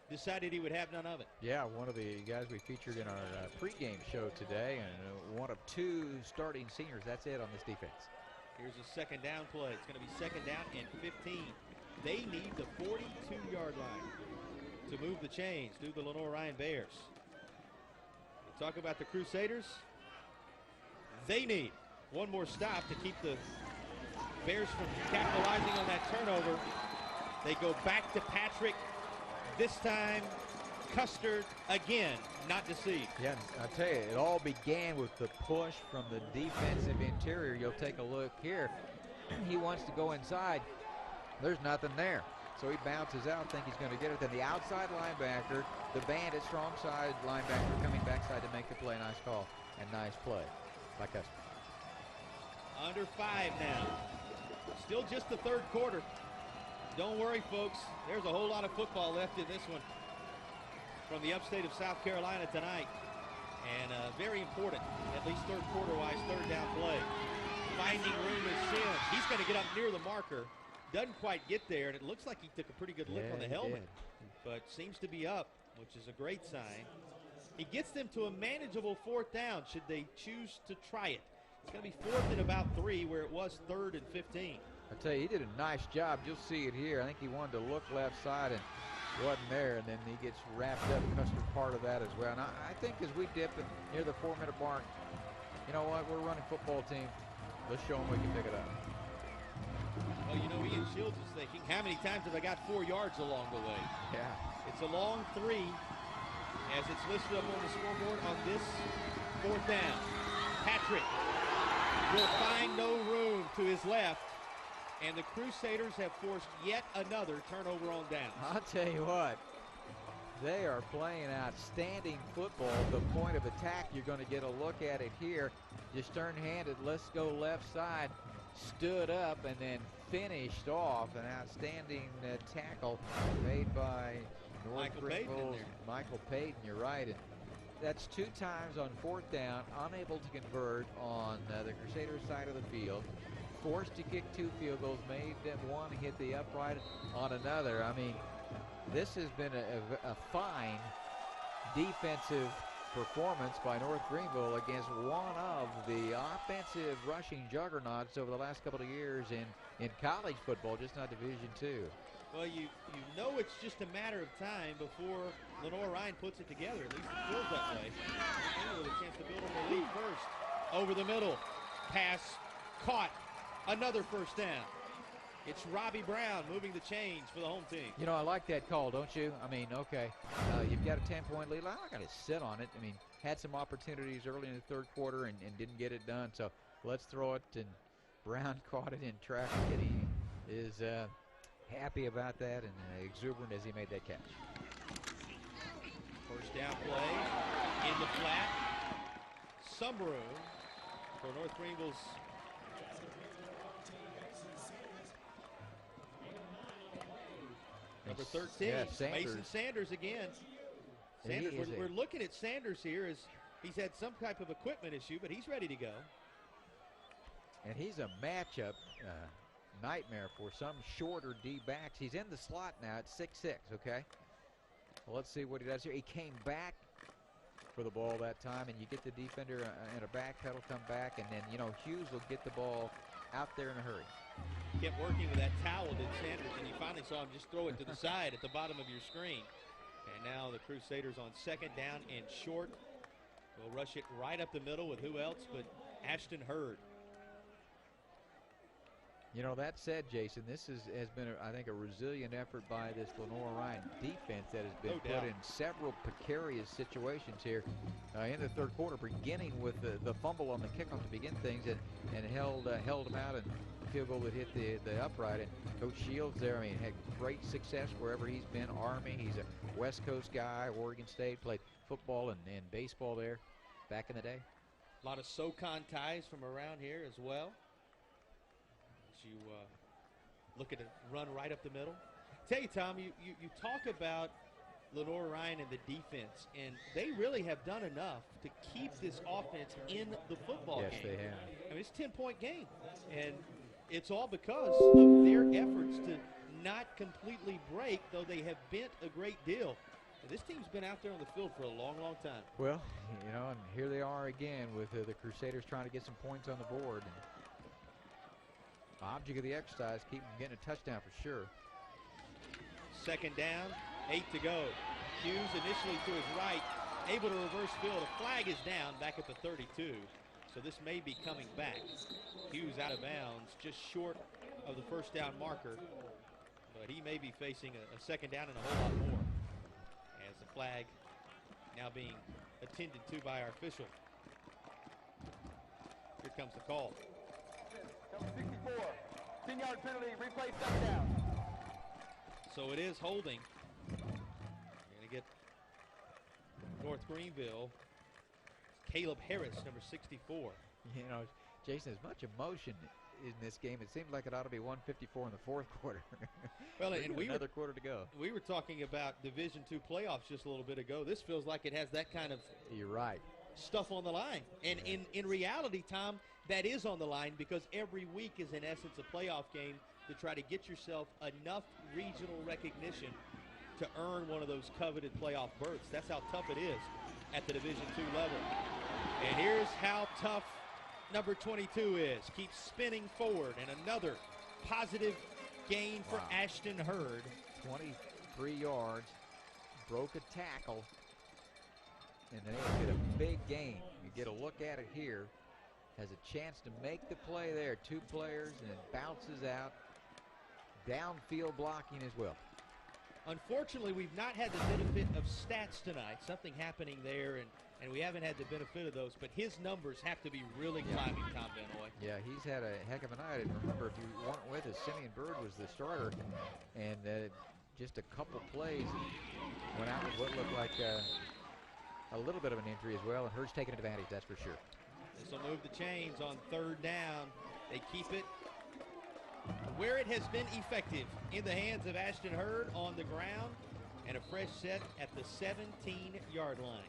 Speaker 1: decided he would have none of it.
Speaker 2: Yeah, one of the guys we featured in our pregame show today, and one of 2 starting seniors. That's it on this defense.
Speaker 1: Here's a 2nd down play. It's going to be 2nd down and 15. They need the 42-yard line to move the chains, do the Lenoir-Rhyne Bears. We talk about the Crusaders. They need one more stop to keep the Bears from capitalizing on that turnover. They go back to Patrick. This time, Custard again, not deceived.
Speaker 2: Yeah, I tell you, it all began with the push from the defensive interior. You'll take a look here. He wants to go inside. There's nothing there. So he bounces out, think he's going to get it. Then the outside linebacker, the bandit, strong side linebacker coming backside to make the play. Nice call and nice play by Custard.
Speaker 1: Under 5 now. Still just the third quarter. Don't worry, folks. There's a whole lot of football left in this one from the upstate of South Carolina tonight. And very important, at least third quarter-wise, third down play. Finding room is Sims. He's going to get up near the marker. Doesn't quite get there, and it looks like he took a pretty good lick on the helmet. But seems to be up, which is a great sign. He gets them to a manageable fourth down should they choose to try it. It's going to be fourth and about 3 where it was 3rd and 15.
Speaker 2: I tell you, he did a nice job. You'll see it here. I think he wanted to look left side and wasn't there, and then he gets wrapped up. Custard part of that as well. And I think as we dip near the 4-minute mark, you know what? We're running football team. Let's show them we can pick it up.
Speaker 1: Well, you know, Ian Shields is thinking, how many times have I got 4 yards along the way?
Speaker 2: Yeah.
Speaker 1: It's a long 3 as it's listed up on the scoreboard on this fourth down. Patrick will find no room to his left, and the Crusaders have forced yet another turnover on downs.
Speaker 2: I'll tell you what, they are playing outstanding football. The point of attack, you're going to get a look at it here. Just stern-handed, let's go left side, stood up and then finished off an outstanding tackle made by North Greenville. Michael Payton, you're right. And that's 2 times on fourth down, unable to convert on the Crusaders side of the field. Forced to kick 2 field goals, made that one hit the upright on another. I mean, this has been a fine defensive performance by North Greenville against one of the offensive rushing juggernauts over the last couple of years in college football, just not Division II.
Speaker 1: Well, you know it's just a matter of time before Lenoir-Rhyne puts it together. At least it feels that way. With a chance to build on the lead first. Over the middle. Pass caught. Another first down. It's Robbie Brown moving the chains for the home team.
Speaker 2: You know, I like that call, don't you? I mean, okay, you've got a 10-point lead. I'm not going to sit on it. I mean, had some opportunities early in the third quarter and didn't get it done. So let's throw it. And Brown caught it in traffic, and he is happy about that and exuberant as he made that catch.
Speaker 1: First down play in the flat. Some room for North Greenville's number 13,
Speaker 2: yeah, Sanders.
Speaker 1: Mason Sanders again. Sanders, we're looking at Sanders here as he's had some type of equipment issue, but he's ready to go.
Speaker 2: And he's a matchup nightmare for some shorter D-backs. He's in the slot now at 6'6", okay? Well, let's see what he does here. He came back for the ball that time, and you get the defender in a back pedal, come back, and then, you know, Hughes will get the ball out there in a hurry.
Speaker 1: Kept working with that towel, did Sanders, and you finally saw him just throw it to the side at the bottom of your screen. And now the Crusaders on second down and short. Will rush it right up the middle with who else but Ashton Hurd.
Speaker 2: You know, that said, Jason, this has been, I think, a resilient effort by this Lenoir-Rhyne defense that has been put in several precarious situations here in the third quarter, beginning with the fumble on the kickoff to begin things and held them out, and field goal that hit the upright. And Coach Shields there, I mean, had great success wherever he's been. Army, he's a West Coast guy, Oregon State, played football and baseball there back in the day.
Speaker 1: A lot of SoCon ties from around here as well. You look at it run right up the middle. Tell you, Tom, you talk about Lenoir-Rhyne and the defense, and they really have done enough to keep this offense in the football game.
Speaker 2: Yes, they have.
Speaker 1: I mean, it's a 10-point game, and it's all because of their efforts to not completely break, though they have bent a great deal. And this team's been out there on the field for a long, long time.
Speaker 2: Well, you know, and here they are again with the Crusaders trying to get some points on the board. And object of the exercise, keep them getting a touchdown for sure.
Speaker 1: Second down, 8 to go. Hughes initially to his right, able to reverse field. A flag is down back at the 32. So so this may be coming back. Hughes out of bounds, just short of the first down marker, but he may be facing a second down and a whole lot more, as the flag now being attended to by our official. Here comes the call.
Speaker 5: Number 64, 10-yard penalty, replay second down.
Speaker 1: So it is holding. We're going to get North Greenville. Caleb Harris, number 64.
Speaker 2: You know, Jason, as much emotion in this game, it seemed like it ought to be 154 in the fourth quarter.
Speaker 1: Well, and
Speaker 2: another quarter to go.
Speaker 1: We were talking about Division II playoffs just a little bit ago. This feels like it has that kind of
Speaker 2: You're right.
Speaker 1: stuff on the line. And in reality, Tom, that is on the line, because every week is in essence a playoff game to try to get yourself enough regional recognition to earn one of those coveted playoff berths. That's how tough it is at the Division II level. And here's how tough number 22 is. Keeps spinning forward, and another positive gain for Ashton Hurd.
Speaker 2: 23 yards, broke a tackle, and then they get a big gain. You get a look at it here. Has a chance to make the play there. Two players, and it bounces out. Downfield blocking as well.
Speaker 1: Unfortunately, we've not had the benefit of stats tonight. Something happening there, and we haven't had the benefit of those. But his numbers have to be really climbing, Tom Benoy.
Speaker 2: Yeah, he's had a heck of a night. And remember, if you weren't with us, Simeon Bird was the starter. And just a couple plays went out with what looked like a little bit of an injury as well. And Hurd's taking advantage, that's for sure.
Speaker 1: This will move the chains on third down. They keep it where it has been effective, in the hands of Ashton Hurd on the ground, and a fresh set at the 17-yard line.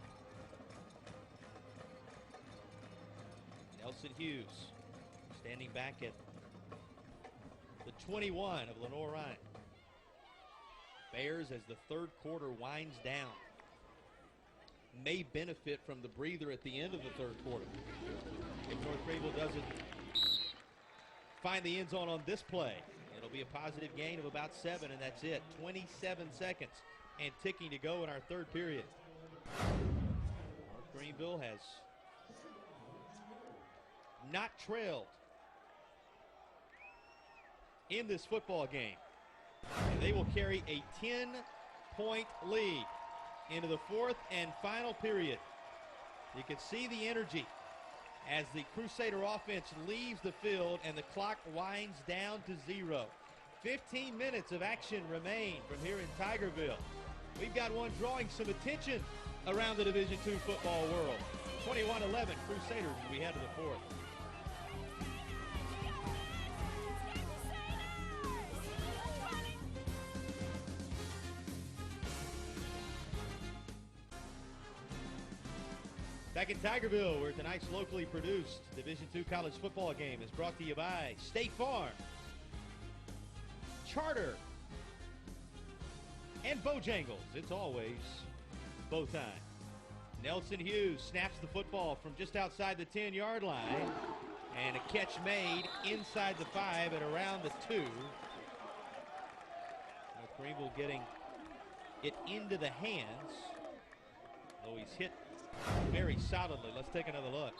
Speaker 1: Nelson Hughes standing back at the 21 of Lenoir-Rhyne. Bears, as the third quarter winds down, may benefit from the breather at the end of the third quarter. If North Greenville doesn't find the end zone on this play, it'll be a positive gain of about 7, and that's it. 27 seconds and ticking to go in our third period. North Greenville has not trailed in this football game, and they will carry a 10-point lead into the fourth and final period. You can see the energy as the Crusader offense leaves the field and the clock winds down to 0. 15 minutes of action remain from here in Tigerville. We've got one drawing some attention around the Division II football world. 21-11 Crusaders as we head to the fourth. Back in Tigerville, where tonight's locally produced Division II college football game is brought to you by State Farm, Charter, and Bojangles. It's always Bowtime. Nelson Hughes snaps the football from just outside the 10-yard line, and a catch made inside the 5 and around the 2. North Greenville getting it into the hands, though he's hit very solidly. Let's take another look.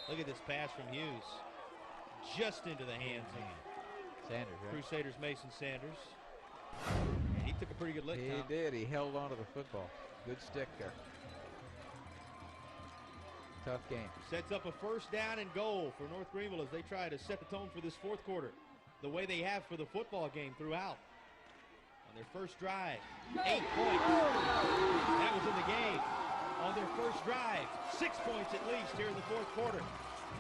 Speaker 1: Look at this pass from Hughes. Just into the hands of
Speaker 2: Sanders, right?
Speaker 1: Crusaders' Mason Sanders. And he took a pretty good lick,
Speaker 2: He
Speaker 1: Tom.
Speaker 2: did. He held on to the football. Good stick there. Tough game.
Speaker 1: Sets up a first down and goal for North Greenville as they try to set the tone for this fourth quarter, the way they have for the football game throughout. On their first drive, 8 points. That was in the game. On their first drive, 6 points at least here in the fourth quarter.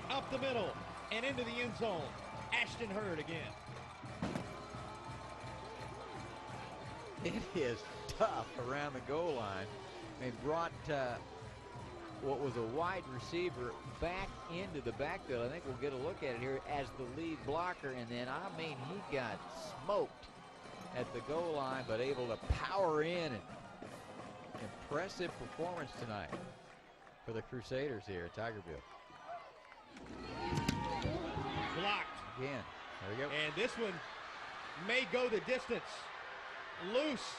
Speaker 1: Up the middle and into the end zone. Ashton Hurd again.
Speaker 2: It is tough around the goal line. They brought what was a wide receiver back into the backfield. I think we'll get a look at it here as the lead blocker. And then, I mean, he got smoked at the goal line, but able to power in. And impressive performance tonight for the Crusaders here at Tigerville.
Speaker 1: Blocked.
Speaker 2: Again, there we go.
Speaker 1: And this one may go the distance. Loose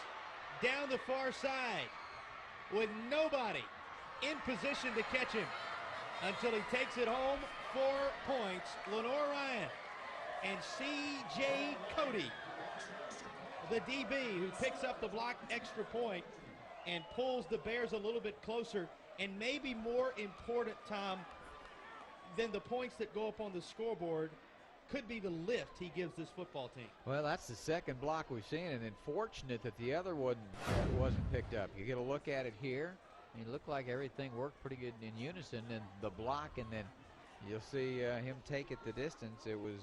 Speaker 1: down the far side with nobody in position to catch him until he takes it home 4 points. Lenoir-Rhyne and C.J. Cody, the DB, who picks up the blocked extra point and pulls the Bears a little bit closer. And maybe more important, Tom, than the points that go up on the scoreboard could be the lift he gives this football team.
Speaker 2: Well, that's the second block we've seen, and unfortunate that the other one wasn't picked up. You get a look at it here, and it looked like everything worked pretty good in unison, and the block, and then you'll see him take it the distance. It was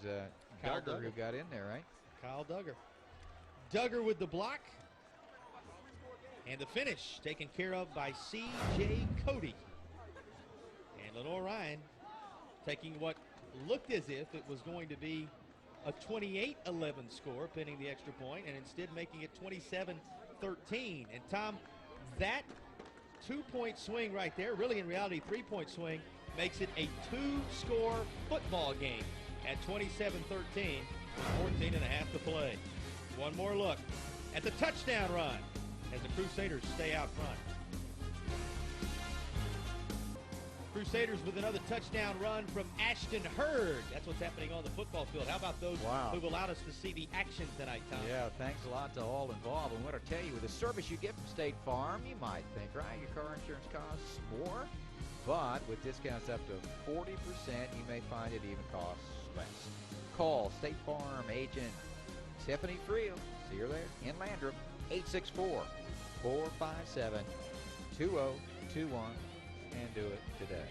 Speaker 2: Duggar who got in there, right?
Speaker 1: Kyle Duggar. Duggar with the block. And the finish taken care of by C.J. Cody. And Lenoir-Rhyne taking what looked as if it was going to be a 28-11 score, pinning the extra point, and instead making it 27-13. And Tom, that 2-point swing right there, really in reality 3-point swing, makes it a 2-score football game at 27-13 with 14 and a half to play. One more look at the touchdown run as the Crusaders stay out front. Crusaders with another touchdown run from Ashton Hurd. That's what's happening on the football field. How about those who've allowed us to see the action tonight, Tom?
Speaker 2: Yeah, thanks a lot to all involved. And what I tell you, with the service you get from State Farm, you might think, right, your car insurance costs more, but with discounts up to 40%, you may find it even costs less. Call State Farm agent Tiffany Friel. See her there in Landrum. 864-457-2021, and do it today.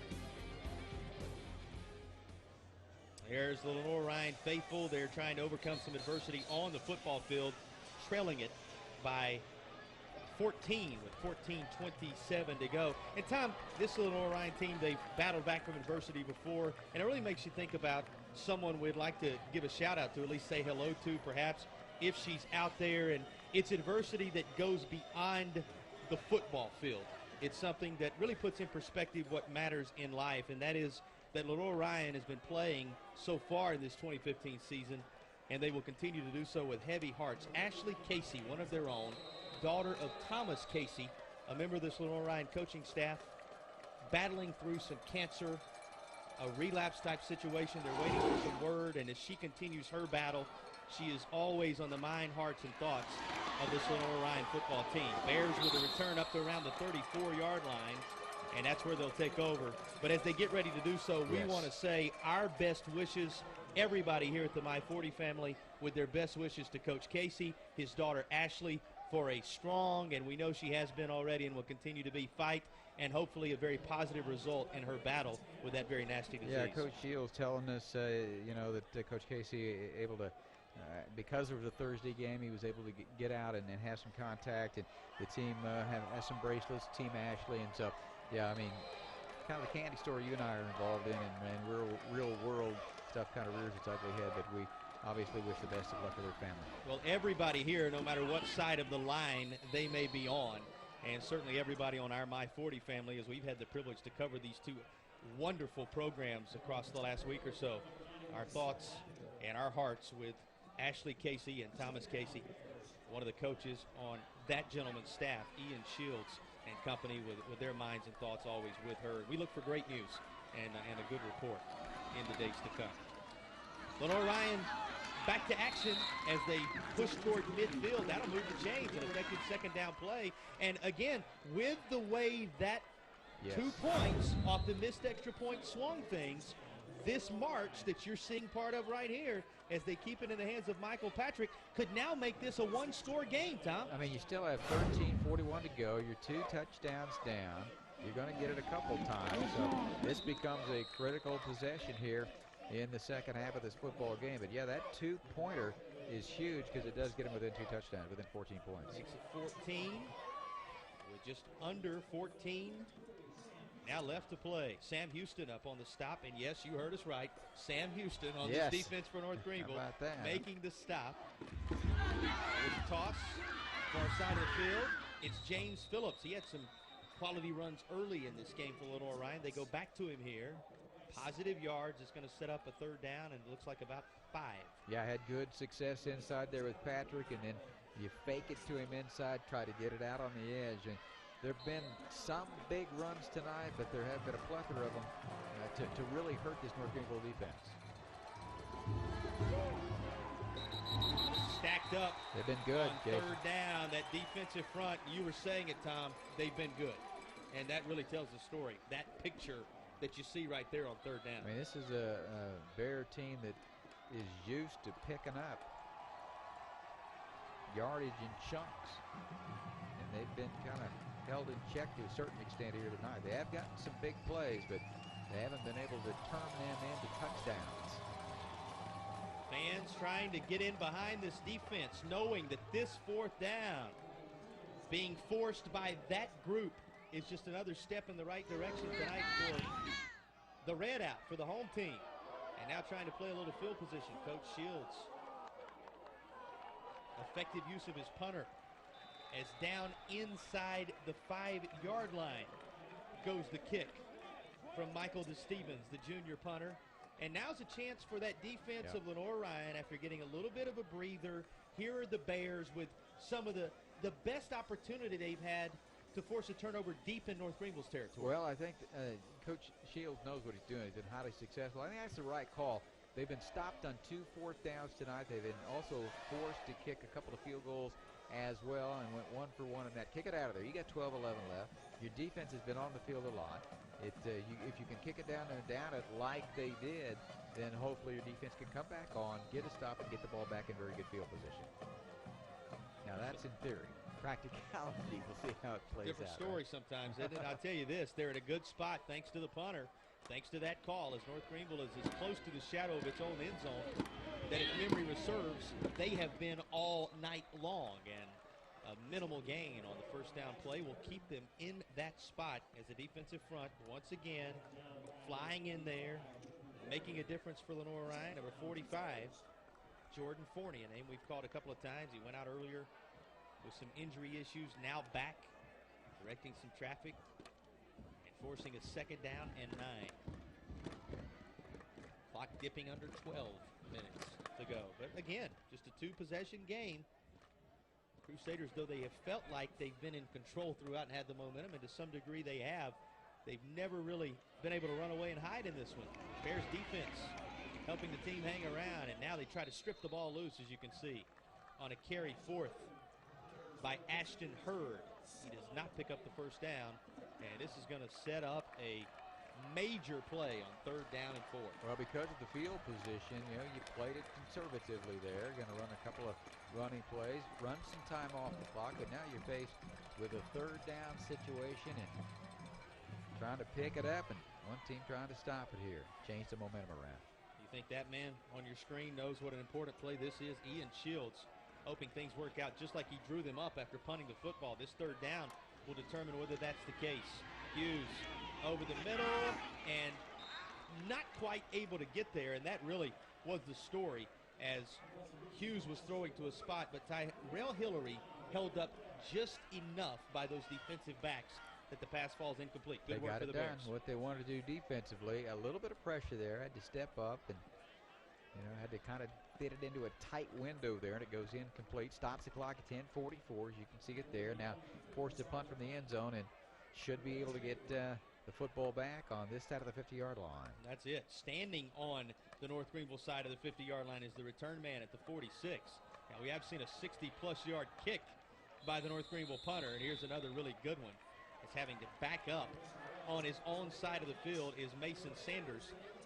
Speaker 1: There's the Lenoir-Rhyne faithful. They're trying to overcome some adversity on the football field, trailing it by 14 with 14:27 to go. And Tom, this Lenoir-Rhyne team, they've battled back from adversity before, and it really makes you think about someone we'd like to give a shout out to, at least say hello to perhaps, if she's out there. And it's adversity that goes beyond the football field. It's something that really puts in perspective what matters in life, and that is that Lenoir-Rhyne has been playing so far in this 2015 season, and they will continue to do so with heavy hearts. Ashley Casey, one of their own, daughter of Thomas Casey, a member of this Lenoir-Rhyne coaching staff, battling through some cancer, a relapse type situation. They're waiting for some word, and as she continues her battle, she is always on the mind, hearts, and thoughts of this Lenoir-Rhyne football team. Bears with a return up to around the 34-yard line, and that's where they'll take over. But as they get ready to do so, we want to say our best wishes, everybody here at the My 40 family, with their best wishes to Coach Casey, his daughter Ashley, for a strong, and we know she has been already and will continue to be, fight, and hopefully a very positive result in her battle with that very nasty disease.
Speaker 2: Yeah, Coach Shields telling us, that Coach Casey able to, because of the Thursday game, he was able to get out and have some contact, and the team has some bracelets, Team Ashley, and so, yeah, I mean, kind of the candy store you and I are involved in, and real world stuff kind of rears its ugly head, but we obviously wish the best of luck to their family.
Speaker 1: Well, everybody here, no matter what side of the line they may be on, and certainly everybody on our My 40 family, as we've had the privilege to cover these two wonderful programs across the last week or so, our thoughts and our hearts with Ashley Casey and Thomas Casey, one of the coaches on that gentleman's staff, Ian Shields and company, with their minds and thoughts always with her. We look for great news and a good report in the days to come. Lenoir-Rhyne back to action as they push toward midfield. That'll move the chains, an effective second down play. And again, with the way that 2 points off the missed extra point swung things, this march that you're seeing part of right here, as they keep it in the hands of Michael Patrick, could now make this a one-score game, Tom.
Speaker 2: I mean, you still have 13:41 to go. You're 2 touchdowns down. You're going to get it a couple times. So this becomes a critical possession here in the second half of this football game. But, yeah, that 2-pointer is huge because it does get them within 2 touchdowns, within 14 points.
Speaker 1: Makes it 14 with just under 14 now left to play. Sam Houston up on the stop, and yes, you heard us right. Sam Houston on this defense for North Greenville making the stop. With the toss, far side of the field, it's James Phillips. He had some quality runs early in this game for Lenoir-Rhyne. They go back to him here. Positive yards. It's going to set up a third down, and it looks like about 5.
Speaker 2: Yeah, I had good success inside there with Patrick, and then you fake it to him inside, try to get it out on the edge. And there have been some big runs tonight, but there have been a plethora of them to really hurt this North Greenville defense.
Speaker 1: Stacked up.
Speaker 2: They've been good,
Speaker 1: on
Speaker 2: Jason.
Speaker 1: third down. That defensive front, you were saying it, Tom, they've been good. And that really tells the story. That picture that you see right there on third down.
Speaker 2: I mean, this is a Bear team that is used to picking up yardage in chunks. And they've been kind of held in check to a certain extent here tonight. They have gotten some big plays, but they haven't been able to turn them into touchdowns.
Speaker 1: Fans trying to get in behind this defense, knowing that this fourth down being forced by that group is just another step in the right direction tonight for the red out for the home team. And now trying to play a little field position. Coach Shields. Effective use of his punter as down inside the 5-yard line goes the kick from Michael DeStevens, the junior punter. And now's a chance for that defense of Lenoir-Rhyne after getting a little bit of a breather. Here are the Bears with some of the best opportunity they've had to force a turnover deep in North Greenville's territory.
Speaker 2: Well, I think Coach Shields knows what he's doing. He's been highly successful. I think that's the right call. They've been stopped on 2 fourth downs tonight. They've been also forced to kick a couple of field goals as well and went 1 for 1 in that. Kick it out of there. You got 12-11 left. Your defense has been on the field a lot. If you can kick it down and down it like they did, then hopefully your defense can come back on, get a stop, and get the ball back in very good field position. Now that's in theory. Practicality, we'll see how it plays
Speaker 1: Different
Speaker 2: out.
Speaker 1: story sometimes, isn't it? I'll tell you this, they're in a good spot thanks to the punter, thanks to that call, as North Greenville is as close to the shadow of its own end zone that if memory serves, they have been all night long. And a minimal gain on the first down play will keep them in that spot as the defensive front once again flying in there, making a difference for Lenoir-Rhyne. Number 45, Jordan Forney, a name we've called a couple of times. He went out earlier with some injury issues, now back, directing some traffic and forcing a second down and 9. Clock dipping under 12 minutes to go. But again, just a 2-possession game. Crusaders, though they have felt like they've been in control throughout and had the momentum, and to some degree they have, they've never really been able to run away and hide in this one. Bears defense helping the team hang around, and now they try to strip the ball loose, as you can see, on a carry forth by Ashton Hurd. He does not pick up the first down, and this is going to set up a major play on third down and 4.
Speaker 2: Well, because of the field position, you know, you played it conservatively there. Going to run a couple of running plays, run some time off the clock, but now you're faced with a third down situation and trying to pick it up, and one team trying to stop it here. Change the momentum around.
Speaker 1: You think that man on your screen knows what an important play this is? Ian Shields, hoping things work out just like he drew them up after punting the football. This third down will determine whether that's the case. Hughes over the middle and not quite able to get there, and that really was the story as Hughes was throwing to a spot, but Tyrell Hillary held up just enough by those defensive backs that the pass falls incomplete. Good work for the Bears.
Speaker 2: They got it done, what they wanted to do defensively. A little bit of pressure there, had to step up and, you know, had to kind of fit it into a tight window there, and it goes incomplete. Stops the clock at 10:44, as you can see it there. Now forced to punt from the end zone and should be able to get the football back on this side of the 50-yard line.
Speaker 1: That's it. Standing on the North Greenville side of the 50-yard line is the return man at the 46. Now we have seen a 60-plus yard kick by the North Greenville punter, and here's another really good one. It's having to back up on his own side of the field is Mason Sanders,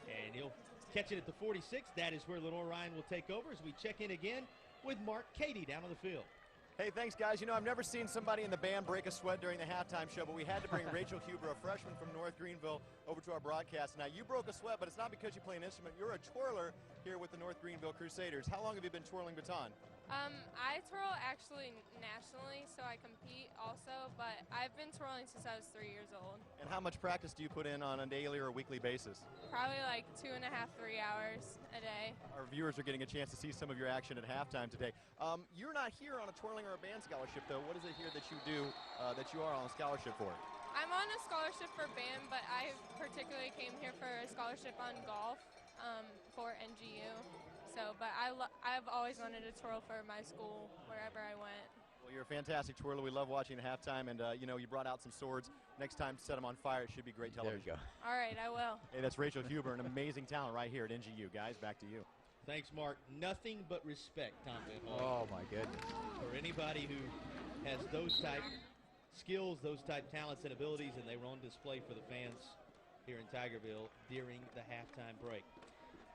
Speaker 1: and he'll catch it at the 46. That is where Lenoir-Rhyne will take over as we check in again with Mark Cady down on the field.
Speaker 3: Hey, thanks, guys. You know, I've never seen somebody in the band break a sweat during the halftime show, but we had to bring Rachel Huber, a freshman from North Greenville, over to our broadcast. Now, you broke a sweat, but it's not because you play an instrument. You're a twirler here with the North Greenville Crusaders. How long have you been twirling baton?
Speaker 8: I twirl actually nationally, so I compete also, but I've been twirling since I was 3 years old.
Speaker 3: And how much practice do you put in on a daily or a weekly basis?
Speaker 8: Probably like 2.5, 3 hours a day.
Speaker 3: Our viewers are getting a chance to see some of your action at halftime today. You're not here on a twirling or a band scholarship, though. What is it here that you do that you are on a scholarship for?
Speaker 8: I'm on a scholarship for band, but I particularly came here for a scholarship on golf for NGU. So, but I've always wanted to twirl for my school wherever I went.
Speaker 3: Well, you're a fantastic twirler. We love watching at halftime, and you know, you brought out some swords. Next time, set them on fire. It should be great television.
Speaker 2: There you go.
Speaker 8: All right, I will.
Speaker 3: Hey, that's Rachel Huber, an amazing talent right here at NGU. Guys, back to you.
Speaker 1: Thanks, Mark. Nothing but respect, Tom Van Hoy.
Speaker 2: Oh, my goodness.
Speaker 1: For anybody who has those type skills, those type talents and abilities, and they were on display for the fans here in Tigerville during the halftime break.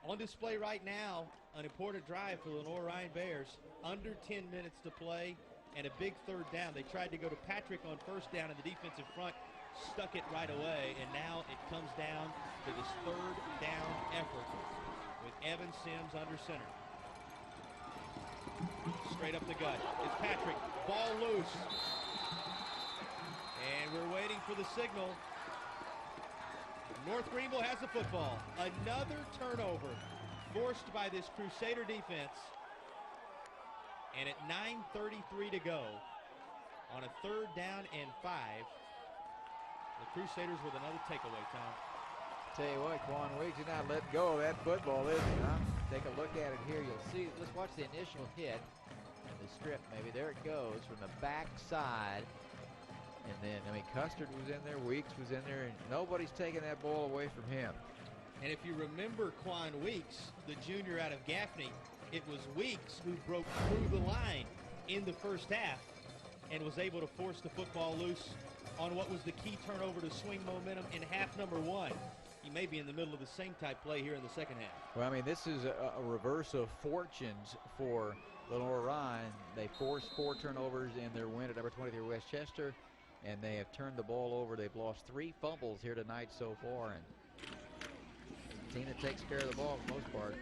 Speaker 1: On display right now, an important drive for Lenoir-Rhyne Bears. Under 10 minutes to play and a big third down. They tried to go to Patrick on first down, and the defensive front stuck it right away, and now it comes down to this third down effort with Evan Sims under center. Straight up the gut. It's Patrick. Ball loose. And we're waiting for the signal. North Greenville has the football. Another turnover forced by this Crusader defense. And at 9:33 to go, on a third down and 5, the Crusaders with another takeaway, Tom.
Speaker 2: Tell you what, Quan Weeks is not letting go of that football, is he, huh? Take a look at it here. You'll see. Let's watch the initial hit and the strip. Maybe there it goes from the backside. And then, I mean, Custard was in there, Weeks was in there, and nobody's taking that ball away from him.
Speaker 1: And if you remember Quan Weeks, the junior out of Gaffney, it was Weeks who broke through the line in the first half and was able to force the football loose on what was the key turnover to swing momentum in half number 1. He may be in the middle of the same type play here in the second half.
Speaker 2: Well, I mean, this is a reverse of fortunes for Lenoir-Rhyne. They forced 4 turnovers in their win at number 23 Westchester, and they have turned the ball over. They've lost 3 fumbles here tonight so far, and the team that takes care of the ball for the most part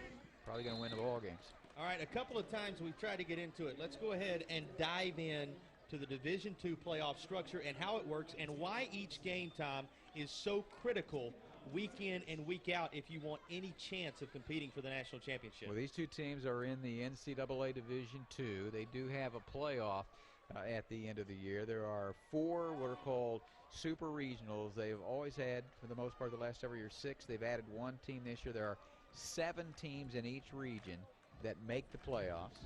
Speaker 2: probably going to win the ball games.
Speaker 1: All right, a couple of times we've tried to get into it. Let's go ahead and dive in to the Division II playoff structure and how it works and why each game, Tom, is so critical week in and week out if you want any chance of competing for the national championship.
Speaker 2: Well, these 2 teams are in the NCAA Division II. They do have a playoff at the end of the year. There are 4 what are called super regionals. They've always had, for the most part, the last several years, 6. They've added 1 team this year. There are 7 teams in each region that make the playoffs.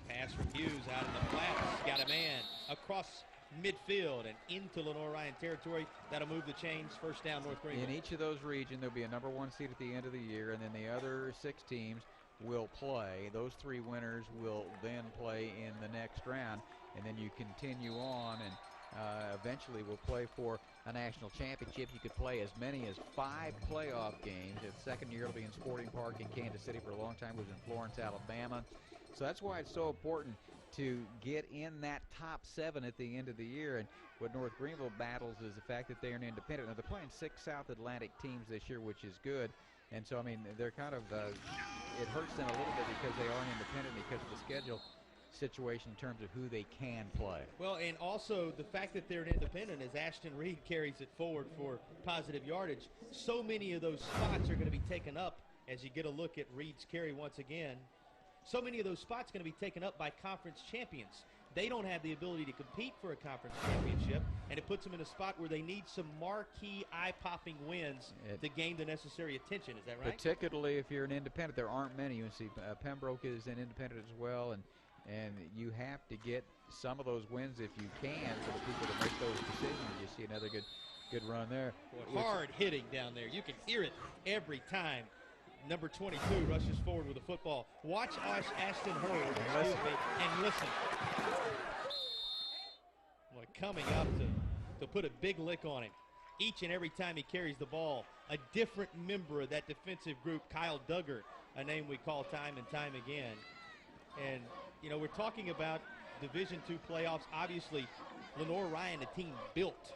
Speaker 1: Pass from Hughes out in the flats. Got a man across midfield and into Lenoir-Rhyne territory. That'll move the chains. First down, North Greenville.
Speaker 2: In each of those regions, there'll be a number 1 seed at the end of the year, and then the other 6 teams will play. Those 3 winners will then play in the next round, and then you continue on, and eventually will play for a national championship. You could play as many as 5 playoff games. The second year it'll be in Sporting Park in Kansas City. For a long time it was in Florence, Alabama. So that's why it's so important to get in that top 7 at the end of the year. And what North Greenville battles is the fact that they're an independent. Now, they're playing 6 South Atlantic teams this year, which is good. And so, I mean, they're kind of, it hurts them a little bit because they are an independent because of the schedule situation in terms of who they can play.
Speaker 1: Well, and also the fact that they're an independent, as Ashton Reed carries it forward for positive yardage, so many of those spots are going to be taken up as you get a look at Reed's carry once again. So many of those spots are going to be taken up by conference champions. They don't have the ability to compete for a conference championship, and it puts them in a spot where they need some marquee, eye-popping wins to gain the necessary attention. Is that right?
Speaker 2: Particularly if you're an independent. There aren't many. You see, Pembroke is an independent as well, and you have to get some of those wins if you can for the people to make those decisions. You see another good run there.
Speaker 1: Hard hitting down there. You can hear it every time. Number 22 rushes forward with the football. Watch Ashton Hurd, and listen. Well, coming up to put a big lick on him. Each and every time he carries the ball, a different member of that defensive group, Kyle Duggar, a name we call time and time again. And, you know, we're talking about Division II playoffs. Obviously, Lenoir-Rhyne, a team built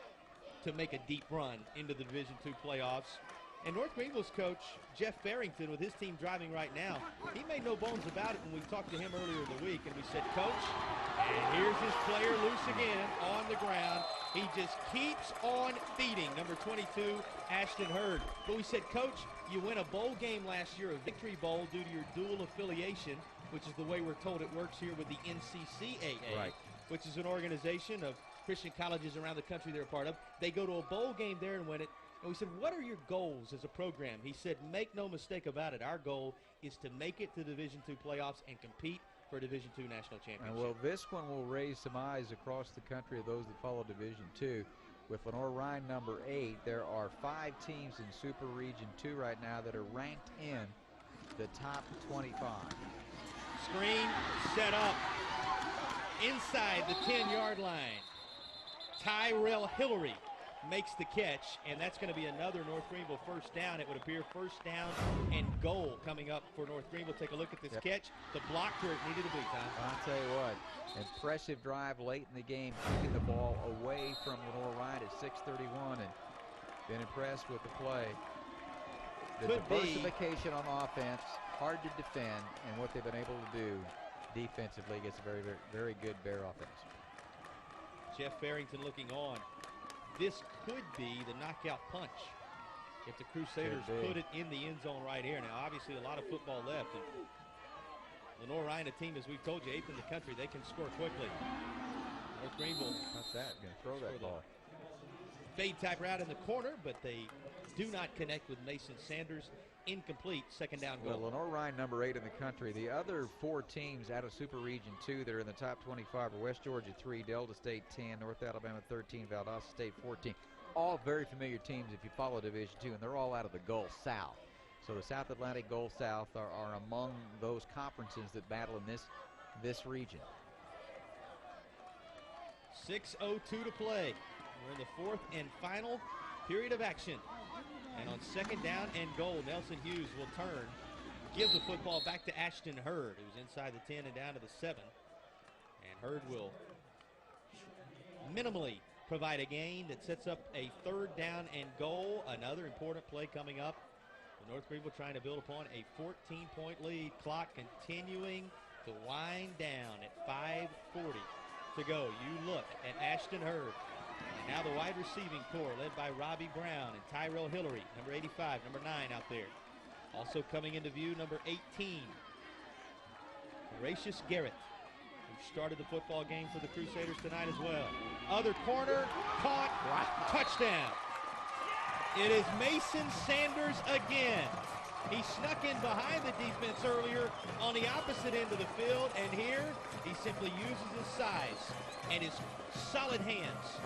Speaker 1: to make a deep run into the Division II playoffs. And North Greenville's coach, Jeff Farrington, with his team driving right now, he made no bones about it when we talked to him earlier in the week. And we said, Coach, and here's his player loose again on the ground. He just keeps on feeding, number 22, Ashton Hurd. But we said, Coach, you win a bowl game last year, a victory bowl, due to your dual affiliation, which is the way we're told it works here with the NCCAA,
Speaker 2: right,
Speaker 1: which is an organization of Christian colleges around the country they're a part of. They go to a bowl game there and win it. And we said, what are your goals as a program? He said, make no mistake about it. Our goal is to make it to Division II playoffs and compete for a Division II national championship.
Speaker 2: Well, this one will raise some eyes across the country of those that follow Division II. With Lenoir-Rhyne number 8, there are 5 teams in Super Region 2 right now that are ranked in the top 25.
Speaker 1: Screen set up inside the 10-yard line. Tyrell Hillary makes the catch, and that's going to be another North Greenville first down. It would appear first down and goal coming up for North Greenville. Take a look at this catch. The block where it needed to be, Tom.
Speaker 2: I'll tell you what, impressive drive late in the game, keeping the ball away from Lenoir-Rhyne at 6:31, and been impressed with the play. The diversification on offense, hard to defend, and what they've been able to do defensively against a very, very, very good Bear offense.
Speaker 1: Jeff Farrington looking on. This could be the knockout punch if the Crusaders put it in the end zone right here. Now, obviously, a lot of football left. And Lenoir-Rhyne, a team, as we've told you, 8th in the country, they can score quickly. North Greenville.
Speaker 2: What's that? Going to throw that ball.
Speaker 1: Fade type route in the corner, but they do not connect with Mason Sanders. Incomplete, second down goal.
Speaker 2: Well, Lenoir-Rhyne number 8 in the country. The other 4 teams out of Super Region 2 that are in the top 25 are West Georgia 3, Delta State 10, North Alabama 13, Valdosta State 14. All very familiar teams if you follow Division 2, and they're all out of the Gulf South. So the South Atlantic Gulf South are among those conferences that battle in this region.
Speaker 1: 6:02 to play. We're in the 4th and final period of action. And on second down and goal, Nelson Hughes will turn, give the football back to Ashton Hurd, who's inside the 10 and down to the 7. And Hurd will minimally provide a gain that sets up a 3rd down and goal. Another important play coming up. The North Greenville trying to build upon a 14-point lead. Clock continuing to wind down at 5:40 to go. You look at Ashton Hurd. And now the wide receiving core led by Robbie Brown and Tyrell Hillary, number 85, number 9 out there. Also coming into view, number 18, Gracious Garrett, who started the football game for the Crusaders tonight as well. Other corner, caught, touchdown. It is Mason Sanders again. He snuck in behind the defense earlier on the opposite end of the field, and here he simply uses his size and his solid hands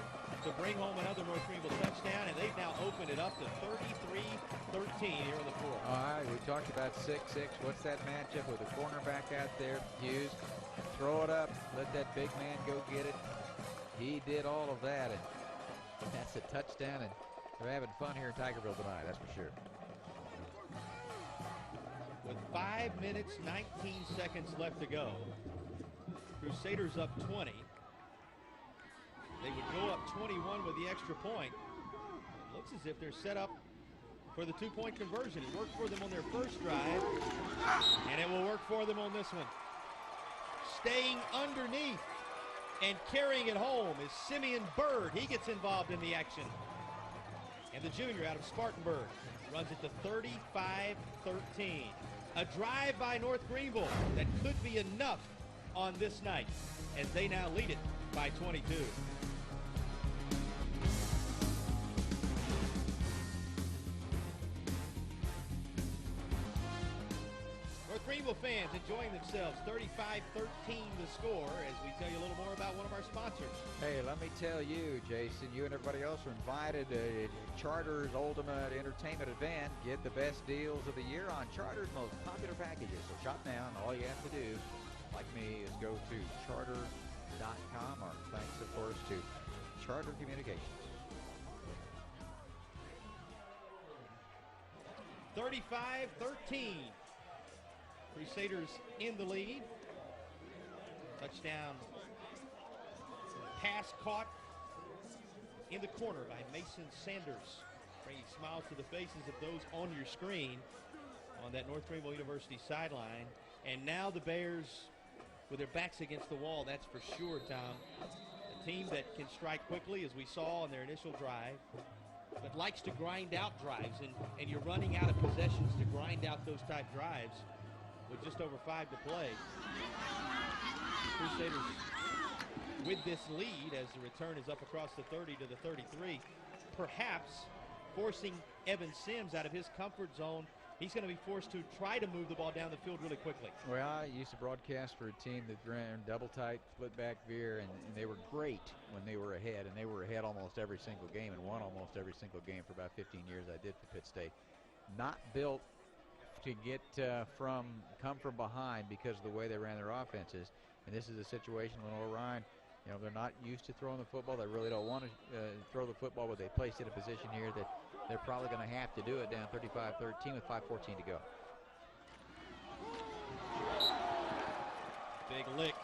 Speaker 1: to bring home another North Greenville touchdown, and they've now opened it up to 33-13 here in the 4th.
Speaker 2: All right, we talked about 6-6. What's that matchup with the cornerback out there? Hughes, throw it up, let that big man go get it. He did all of that, and that's a touchdown, and they're having fun here in Tigerville tonight, that's for sure.
Speaker 1: With 5 minutes, 19 seconds left to go, Crusaders up 20. They would go up 21 with the extra point. It looks as if they're set up for the 2-point conversion. It worked for them on their first drive, and it will work for them on this one. Staying underneath and carrying it home is Simeon Bird. He gets involved in the action. And the junior out of Spartanburg runs it to 35-13. A drive by North Greenville that could be enough on this night as they now lead it by 22. North Greenville fans enjoying themselves, 35-13 the score, as we tell you a little more about one of our sponsors.
Speaker 2: Hey, let me tell you, Jason, you and everybody else are invited to Charter's Ultimate Entertainment event. Get the best deals of the year on Charter's most popular packages. So shop now, and all you have to do, like me, is go to charter.com, or thanks, of course, to Charter Communications.
Speaker 1: 35-13. Crusaders in the lead. Touchdown pass caught in the corner by Mason Sanders, bringing smiles to the faces of those on your screen on that North Greenville University sideline. And now the Bears with their backs against the wall, that's for sure, Tom. A team that can strike quickly, as we saw on their initial drive, but likes to grind out drives, and you're running out of possessions to grind out those type drives with just over 5 to play. Crusaders with this lead as the return is up across the 30 to the 33. Perhaps forcing Evan Sims out of his comfort zone. He's going to be forced to try to move the ball down the field really quickly.
Speaker 2: Well, I used to broadcast for a team that ran double tight, split back veer, and they were great when they were ahead, and they were ahead almost every single game and won almost every single game for about 15 years I did for Pitt State. Not built to get come from behind because of the way they ran their offenses, and this is a situation Lenoir-Rhyne, you know, they're not used to throwing the football. They really don't want to throw the football, but they placed in a position here that they're probably going to have to do it down 35-13 with 5:14 to go.
Speaker 1: Big lick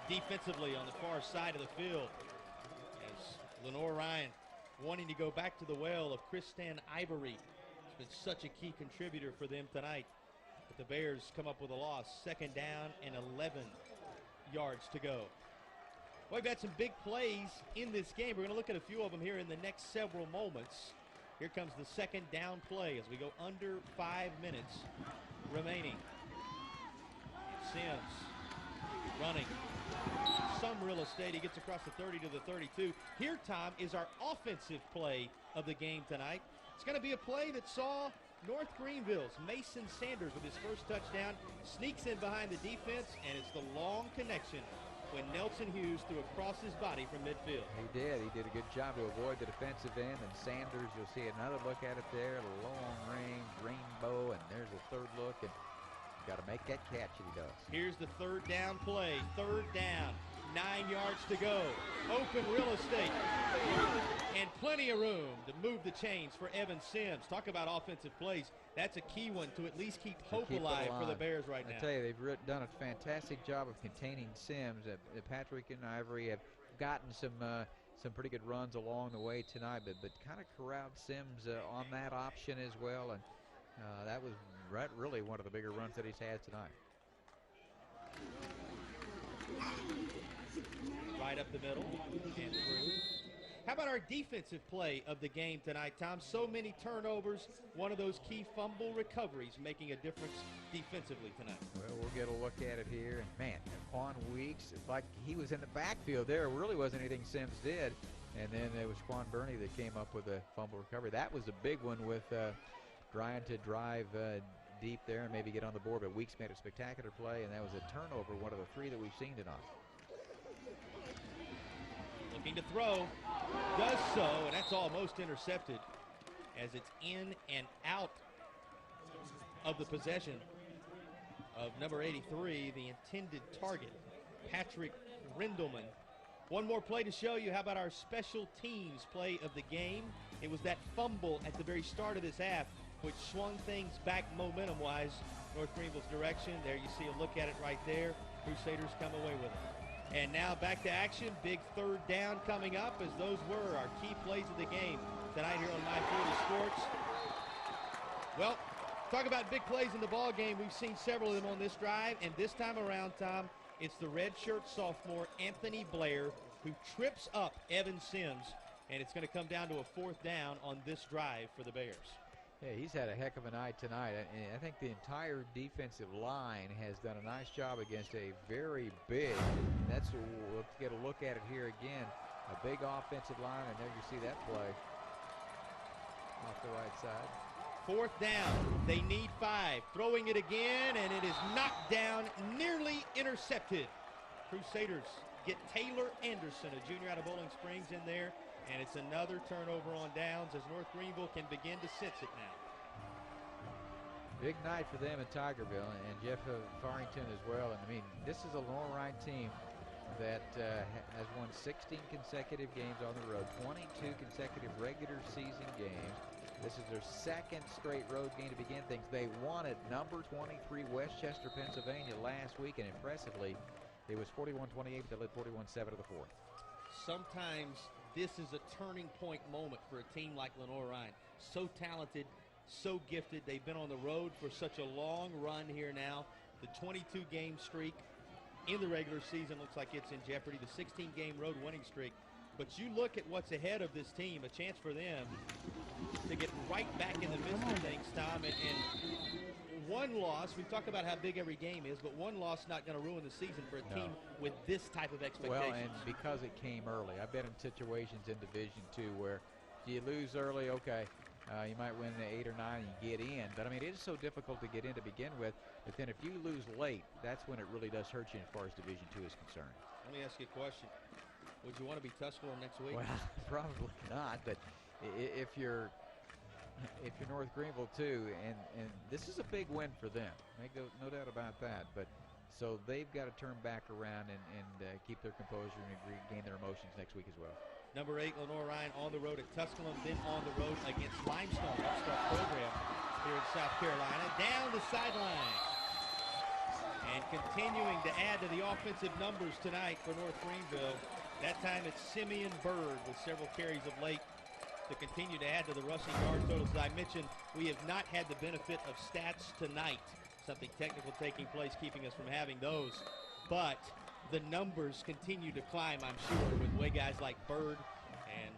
Speaker 1: defensively on the far side of the field as Lenoir-Rhyne wanting to go back to the well of Kristan Ivory. It's been such a key contributor for them tonight. But the Bears come up with a loss. 2nd down and 11 yards to go. Well, we've had some big plays in this game. We're going to look at a few of them here in the next several moments. Here comes the 2nd down play as we go under 5 minutes remaining. Sims running some real estate. He gets across the 30 to the 32. Here, Tom, is our offensive play of the game tonight. It's going to be a play that saw North Greenville's Mason Sanders with his first touchdown, sneaks in behind the defense, and it's the long connection when Nelson Hughes threw across his body from midfield.
Speaker 2: He did. He did a good job to avoid the defensive end, and Sanders, you'll see another look at it there, a long range, rainbow, and there's a third look, and you got to make that catch, and he does.
Speaker 1: Here's the 3rd down play. 3rd down, 9 yards to go. Open real estate, and plenty of room to move the chains for Evan Sims. Talk about offensive plays. That's a key one to at least keep hope alive for the Bears right now.
Speaker 2: I tell you, they've done a fantastic job of containing Sims. Patrick and Ivory have gotten some pretty good runs along the way tonight, but kind of corralled Sims on that option as well, and that was really one of the bigger runs that he's had tonight.
Speaker 1: Right up the middle and through. How about our defensive play of the game tonight, Tom? So many turnovers, one of those key fumble recoveries making a difference defensively tonight.
Speaker 2: Well, we'll get a look at it here. And, man, Quan Weeks, it's like he was in the backfield there. It really wasn't anything Sims did. And then it was Quan Burney that came up with a fumble recovery. That was a big one with trying to drive deep there and maybe get on the board. But Weeks made a spectacular play, and that was a turnover, one of the 3 that we've seen tonight.
Speaker 1: Looking to throw, does so, and that's almost intercepted as it's in and out of the possession of number 83, the intended target, Patrick Rindelman. One more play to show you. How about our special teams play of the game? It was that fumble at the very start of this half which swung things back momentum-wise North Greenville's direction. There you see a look at it right there. Crusaders come away with it. And now back to action. Big 3rd down coming up, as those were our key plays of the game tonight here on My 40 Sports. Well, talk about big plays in the ball game. We've seen several of them on this drive, and this time around, Tom, it's the redshirt sophomore Anthony Blair who trips up Evan Sims, and it's going to come down to a 4th down on this drive for the Bears.
Speaker 2: Yeah, he's had a heck of a night tonight. I think the entire defensive line has done a nice job against a very big, we'll get a look at it here again, a big offensive line, and there you see that play off the right side.
Speaker 1: 4th down, they need 5. Throwing it again, and it is knocked down, nearly intercepted. Crusaders get Taylor Anderson, a junior out of Bowling Springs, in there. And it's another turnover on downs as North Greenville can begin to sense it now.
Speaker 2: Big night for them at Tigerville, and Jeff Farrington as well. And I mean, this is a Lenoir-Rhyne team that has won 16 consecutive games on the road, 22 consecutive regular season games. This is their 2nd straight road game to begin things. They won at number 23 Westchester, Pennsylvania last week, and impressively, it was 41-28, but they led 41-7 to the 4th.
Speaker 1: Sometimes this is a turning point moment for a team like Lenoir-Rhyne. So talented, so gifted. They've been on the road for such a long run here now. The 22-game streak in the regular season looks like it's in jeopardy. The 16-game road winning streak. But you look at what's ahead of this team, a chance for them to get right back in the midst of things, Tom. And one loss, we talk about how big every game is, but one loss not going to ruin the season for a team with this type of expectations.
Speaker 2: Well, and because it came early. I've been in situations in Division II where you lose early, okay, You might win 8 or 9 and you get in. But, I mean, it is so difficult to get in to begin with. But then if you lose late, that's when it really does hurt you as far as Division II is concerned.
Speaker 1: Let me ask you a question. Would you want to be Tusculum next week?
Speaker 2: Well, probably not. But if you're North Greenville too, and this is a big win for them, no doubt about that. But so they've got to turn back around and keep their composure and regain their emotions next week as well.
Speaker 1: Number 8, Lenoir-Rhyne on the road at Tusculum, then on the road against Limestone. Upstart program here in South Carolina. Down the sideline. And continuing to add to the offensive numbers tonight for North Greenville. That time it's Simeon Bird with several carries of late to continue to add to the rushing yard totals. As I mentioned, we have not had the benefit of stats tonight. Something technical taking place keeping us from having those. But the numbers continue to climb, I'm sure, with way guys like Bird. And,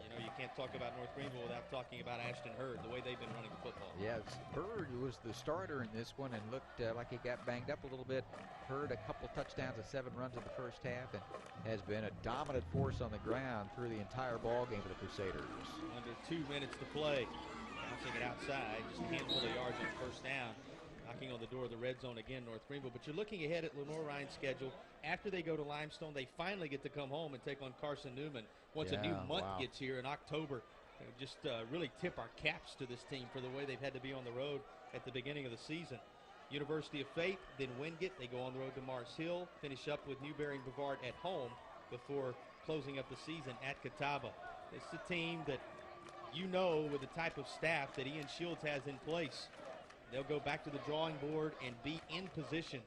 Speaker 1: you know, you can't talk about North Greenville without talking about Ashton Hurd, the way they've been running the football.
Speaker 2: Yeah, Bird was the starter in this one and looked like he got banged up a little bit. Hurd a couple touchdowns and 7 runs in the first half and has been a dominant force on the ground through the entire ball game for the Crusaders.
Speaker 1: Under 2 minutes to play. Bouncing it outside, just a handful of yards on first down. Knocking on the door of the red zone again, North Greenville. But you're looking ahead at Lenoir-Rhyne's schedule. After they go to Limestone, they finally get to come home and take on Carson Newman once a new month gets here in October. Just really tip our caps to this team for the way they've had to be on the road at the beginning of the season. University of Faith, then Wingate. They go on the road to Mars Hill, finish up with Newberry and Brevard at home before closing up the season at Catawba. It's a team that you know with the type of staff that Ian Shields has in place. They'll go back to the drawing board and be in position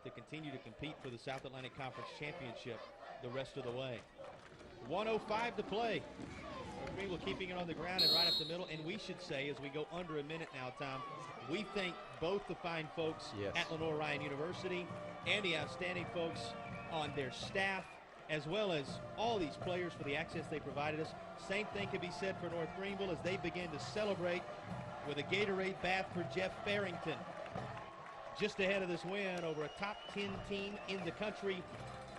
Speaker 1: to continue to compete for the South Atlantic Conference Championship the rest of the way. 1:05 to play. Greenville keeping it on the ground and right up the middle. And we should say, as we go under a minute now, Tom, we thank both the fine folks at Lenoir-Rhyne University and the outstanding folks on their staff, as well as all these players for the access they provided us. Same thing can be said for North Greenville as they begin to celebrate with a Gatorade bath for Jeff Farrington. Just ahead of this win over a top 10 team in the country.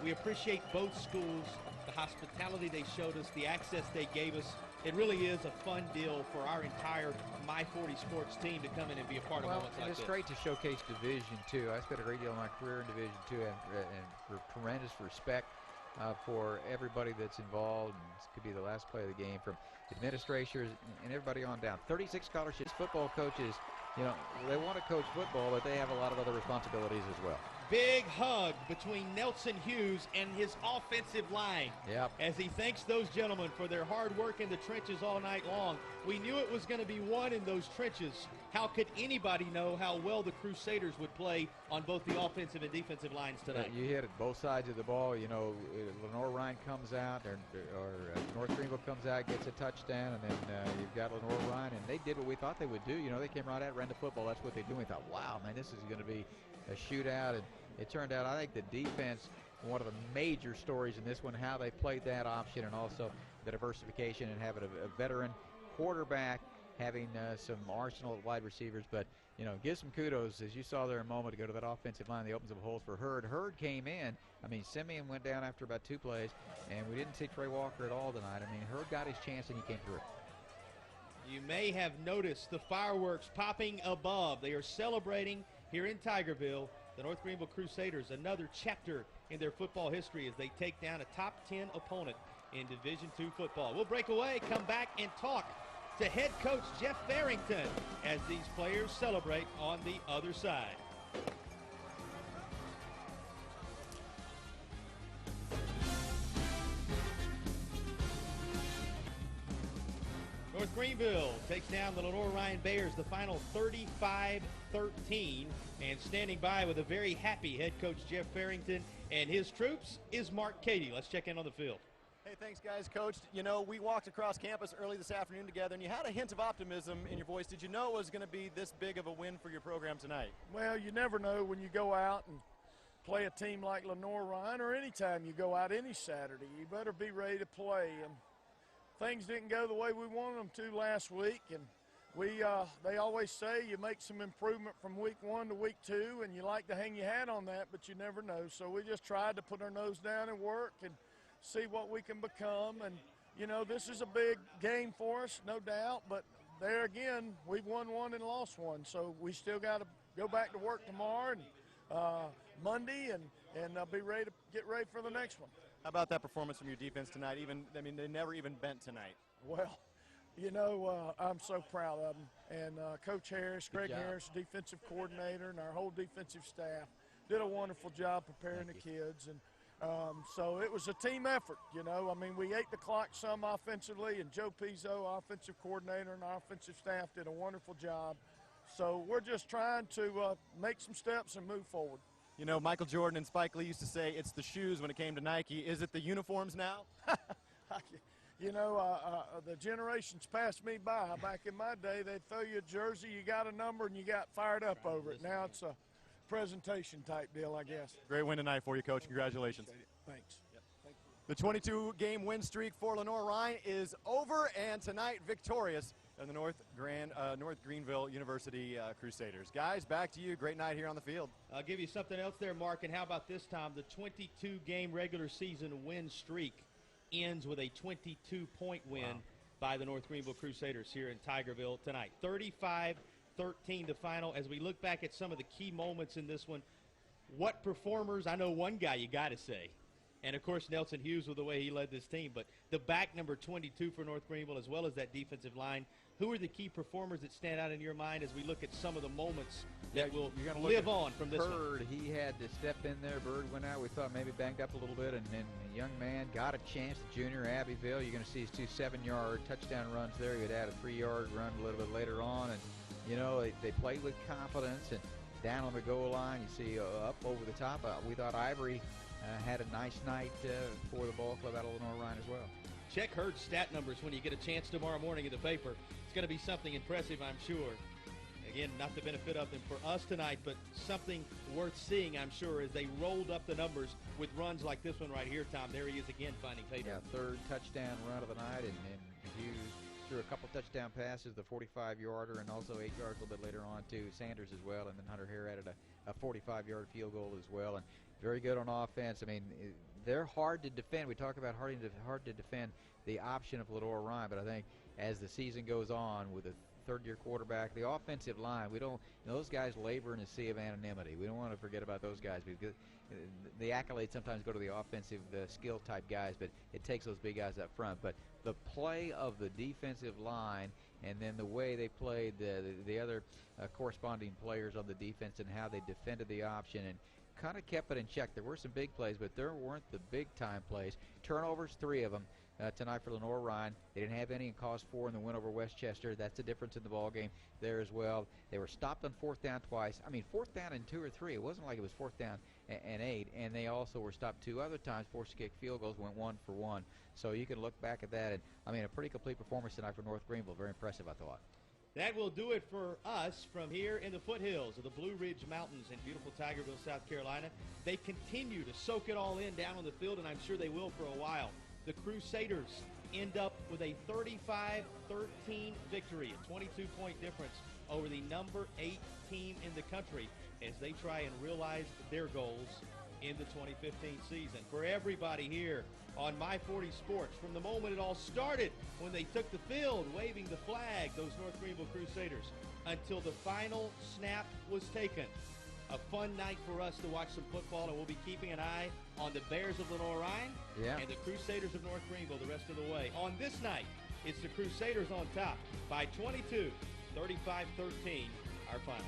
Speaker 1: We appreciate both schools, the hospitality they showed us, the access they gave us. It really is a fun deal for our entire My 40 Sports team to come in and be a part of moments like this.
Speaker 2: It's great to showcase Division II. I spent a great deal of my career in Division II and tremendous respect for everybody that's involved. And this could be the last play of the game, from administrators and everybody on down. 36 scholarships. Football coaches, you know, they want to coach football, but they have a lot of other responsibilities as well.
Speaker 1: Big hug between Nelson Hughes and his offensive line as he thanks those gentlemen for their hard work in the trenches all night long. We knew it was going to be won in those trenches. How could anybody know how well the Crusaders would play on both the offensive and defensive lines tonight?
Speaker 2: You hit it both sides of the ball. You know, Lenoir-Rhyne comes out, or North Greenville comes out, gets a touchdown, and then you've got Lenoir-Rhyne, and they did what we thought they would do. You know, they came right out, ran the football. That's what they do. We thought, wow, man, this is going to be a shootout. And it turned out, I think the defense, one of the major stories in this one, how they played that option, and also the diversification and having a veteran quarterback, having some arsenal at wide receivers. But, you know, give some kudos, as you saw there a moment ago, to that offensive line. That opens up holes for Hurd. Hurd came in. I mean, Simeon went down after about 2 plays, and we didn't see Trey Walker at all tonight. I mean, Hurd got his chance, and he came through.
Speaker 1: You may have noticed the fireworks popping above. They are celebrating here in Tigerville. The North Greenville Crusaders, another chapter in their football history as they take down a top 10 opponent in Division II football. We'll break away, come back, and talk to head coach Jeff Farrington as these players celebrate on the other side. North Greenville takes down the Lenoir-Rhyne Bears, the final 35-13. And standing by with a very happy head coach Jeff Farrington and his troops is Mark Cady. Let's check in on the field.
Speaker 3: Hey, thanks, guys. Coach, you know, we walked across campus early this afternoon together, and you had a hint of optimism in your voice. Did you know it was going to be this big of a win for your program tonight?
Speaker 7: Well, you never know when you go out and play a team like Lenoir-Rhyne, or anytime you go out any Saturday. You better be ready to play. And things didn't go the way we wanted them to last week, and they always say you make some improvement from week 1 to week 2, and you like to hang your hat on that, but you never know. So we just tried to put our nose down and work and see what we can become. And, you know, this is a big game for us, no doubt, but there again, we've won one and lost one, so we still got to go back to work tomorrow and Monday and be ready to get ready for the next one.
Speaker 3: How about that performance from your defense tonight? They never even bent tonight.
Speaker 7: Well, you know, I'm so proud of them. And Coach Harris, Greg Harris, defensive coordinator, and our whole defensive staff did a wonderful job preparing the kids. And so it was a team effort, you know. I mean, we ate the clock some offensively, and Joe Pizzo, our offensive coordinator, and our offensive staff did a wonderful job. So we're just trying to make some steps and move forward.
Speaker 3: You know, Michael Jordan and Spike Lee used to say it's the shoes when it came to Nike. Is it the uniforms now?
Speaker 7: You know, the generations passed me by. Back in my day, they'd throw you a jersey, you got a number, and you got fired up over it. Now it's a presentation type deal, I guess.
Speaker 3: Great win tonight for you, Coach. Congratulations.
Speaker 7: Thanks.
Speaker 3: Yep. Thank you. The 22-game win streak for Lenoir-Rhyne is over, and tonight victorious in the North Greenville University Crusaders. Guys, back to you. Great night here on the field.
Speaker 1: I'll give you something else there, Mark, and how about this time? The 22-game regular season win streak ends with a 22-point win by the North Greenville Crusaders here in Tigerville tonight. 35-13 the final. As we look back at some of the key moments in this one, what performers, I know one guy you got to say, and of course Nelson Hughes with the way he led this team, but the back number 22 for North Greenville as well as that defensive line. Who are the key performers that stand out in your mind as we look at some of the moments that will live on from this
Speaker 2: Bird, he had to step in there. Bird went out. We thought maybe banged up a little bit, and then the young man got a chance. The junior, Abbeville, you're going to see his 2 7-yard touchdown runs there. He would add a 3-yard run a little bit later on. And, you know, they played with confidence. And down on the goal line, you see up over the top. We thought Ivory had a nice night for the ball club out of Lenoir-Rhyne as well.
Speaker 1: Check Hurd's stat numbers when you get a chance tomorrow morning in the paper. It's going to be something impressive, I'm sure. Again, not the benefit of them for us tonight, but something worth seeing, I'm sure, as they rolled up the numbers with runs like this one right here, Tom. There he is again finding pay dirt.
Speaker 2: Yeah, 3rd touchdown run of the night, and Hughes threw a couple touchdown passes, the 45-yarder, and also 8 yards a little bit later on to Sanders as well, and then Hunter Hare added a 45-yard field goal as well, and very good on offense. I mean, they're hard to defend. We talk about hard to defend the option of Lenoir-Rhyne, but I think as the season goes on with a third-year quarterback, the offensive line, those guys labor in a sea of anonymity. We don't want to forget about those guys because the accolades sometimes go to the offensive skill type guys, but it takes those big guys up front. But the play of the defensive line and then the way they played the other corresponding players on the defense and how they defended the option and kind of kept it in check. There were some big plays, but there weren't the big-time plays. Turnovers, 3 of them. Tonight for Lenoir-Rhyne. They didn't have any and caused 4 in the win over Westchester. That's the difference in the ball game there as well. They were stopped on 4th down twice. I mean, 4th down and 2 or 3. It wasn't like it was 4th down and 8. And they also were stopped 2 other times. Forced to kick field goals, went 1 for 1. So you can look back at that. And I mean, a pretty complete performance tonight for North Greenville. Very impressive, I thought.
Speaker 1: That will do it for us from here in the foothills of the Blue Ridge Mountains in beautiful Tigerville, South Carolina. They continue to soak it all in down on the field, and I'm sure they will for a while. The Crusaders end up with a 35-13 victory, a 22-point difference over the number 8 team in the country as they try and realize their goals in the 2015 season. For everybody here on My 40 Sports, from the moment it all started when they took the field waving the flag, those North Greenville Crusaders, until the final snap was taken. A fun night for us to watch some football, and we'll be keeping an eye on the Bears of Lenoir-Rhyne and the Crusaders of North Greenville the rest of the way. On this night, it's the Crusaders on top by 22, 35-13, our final.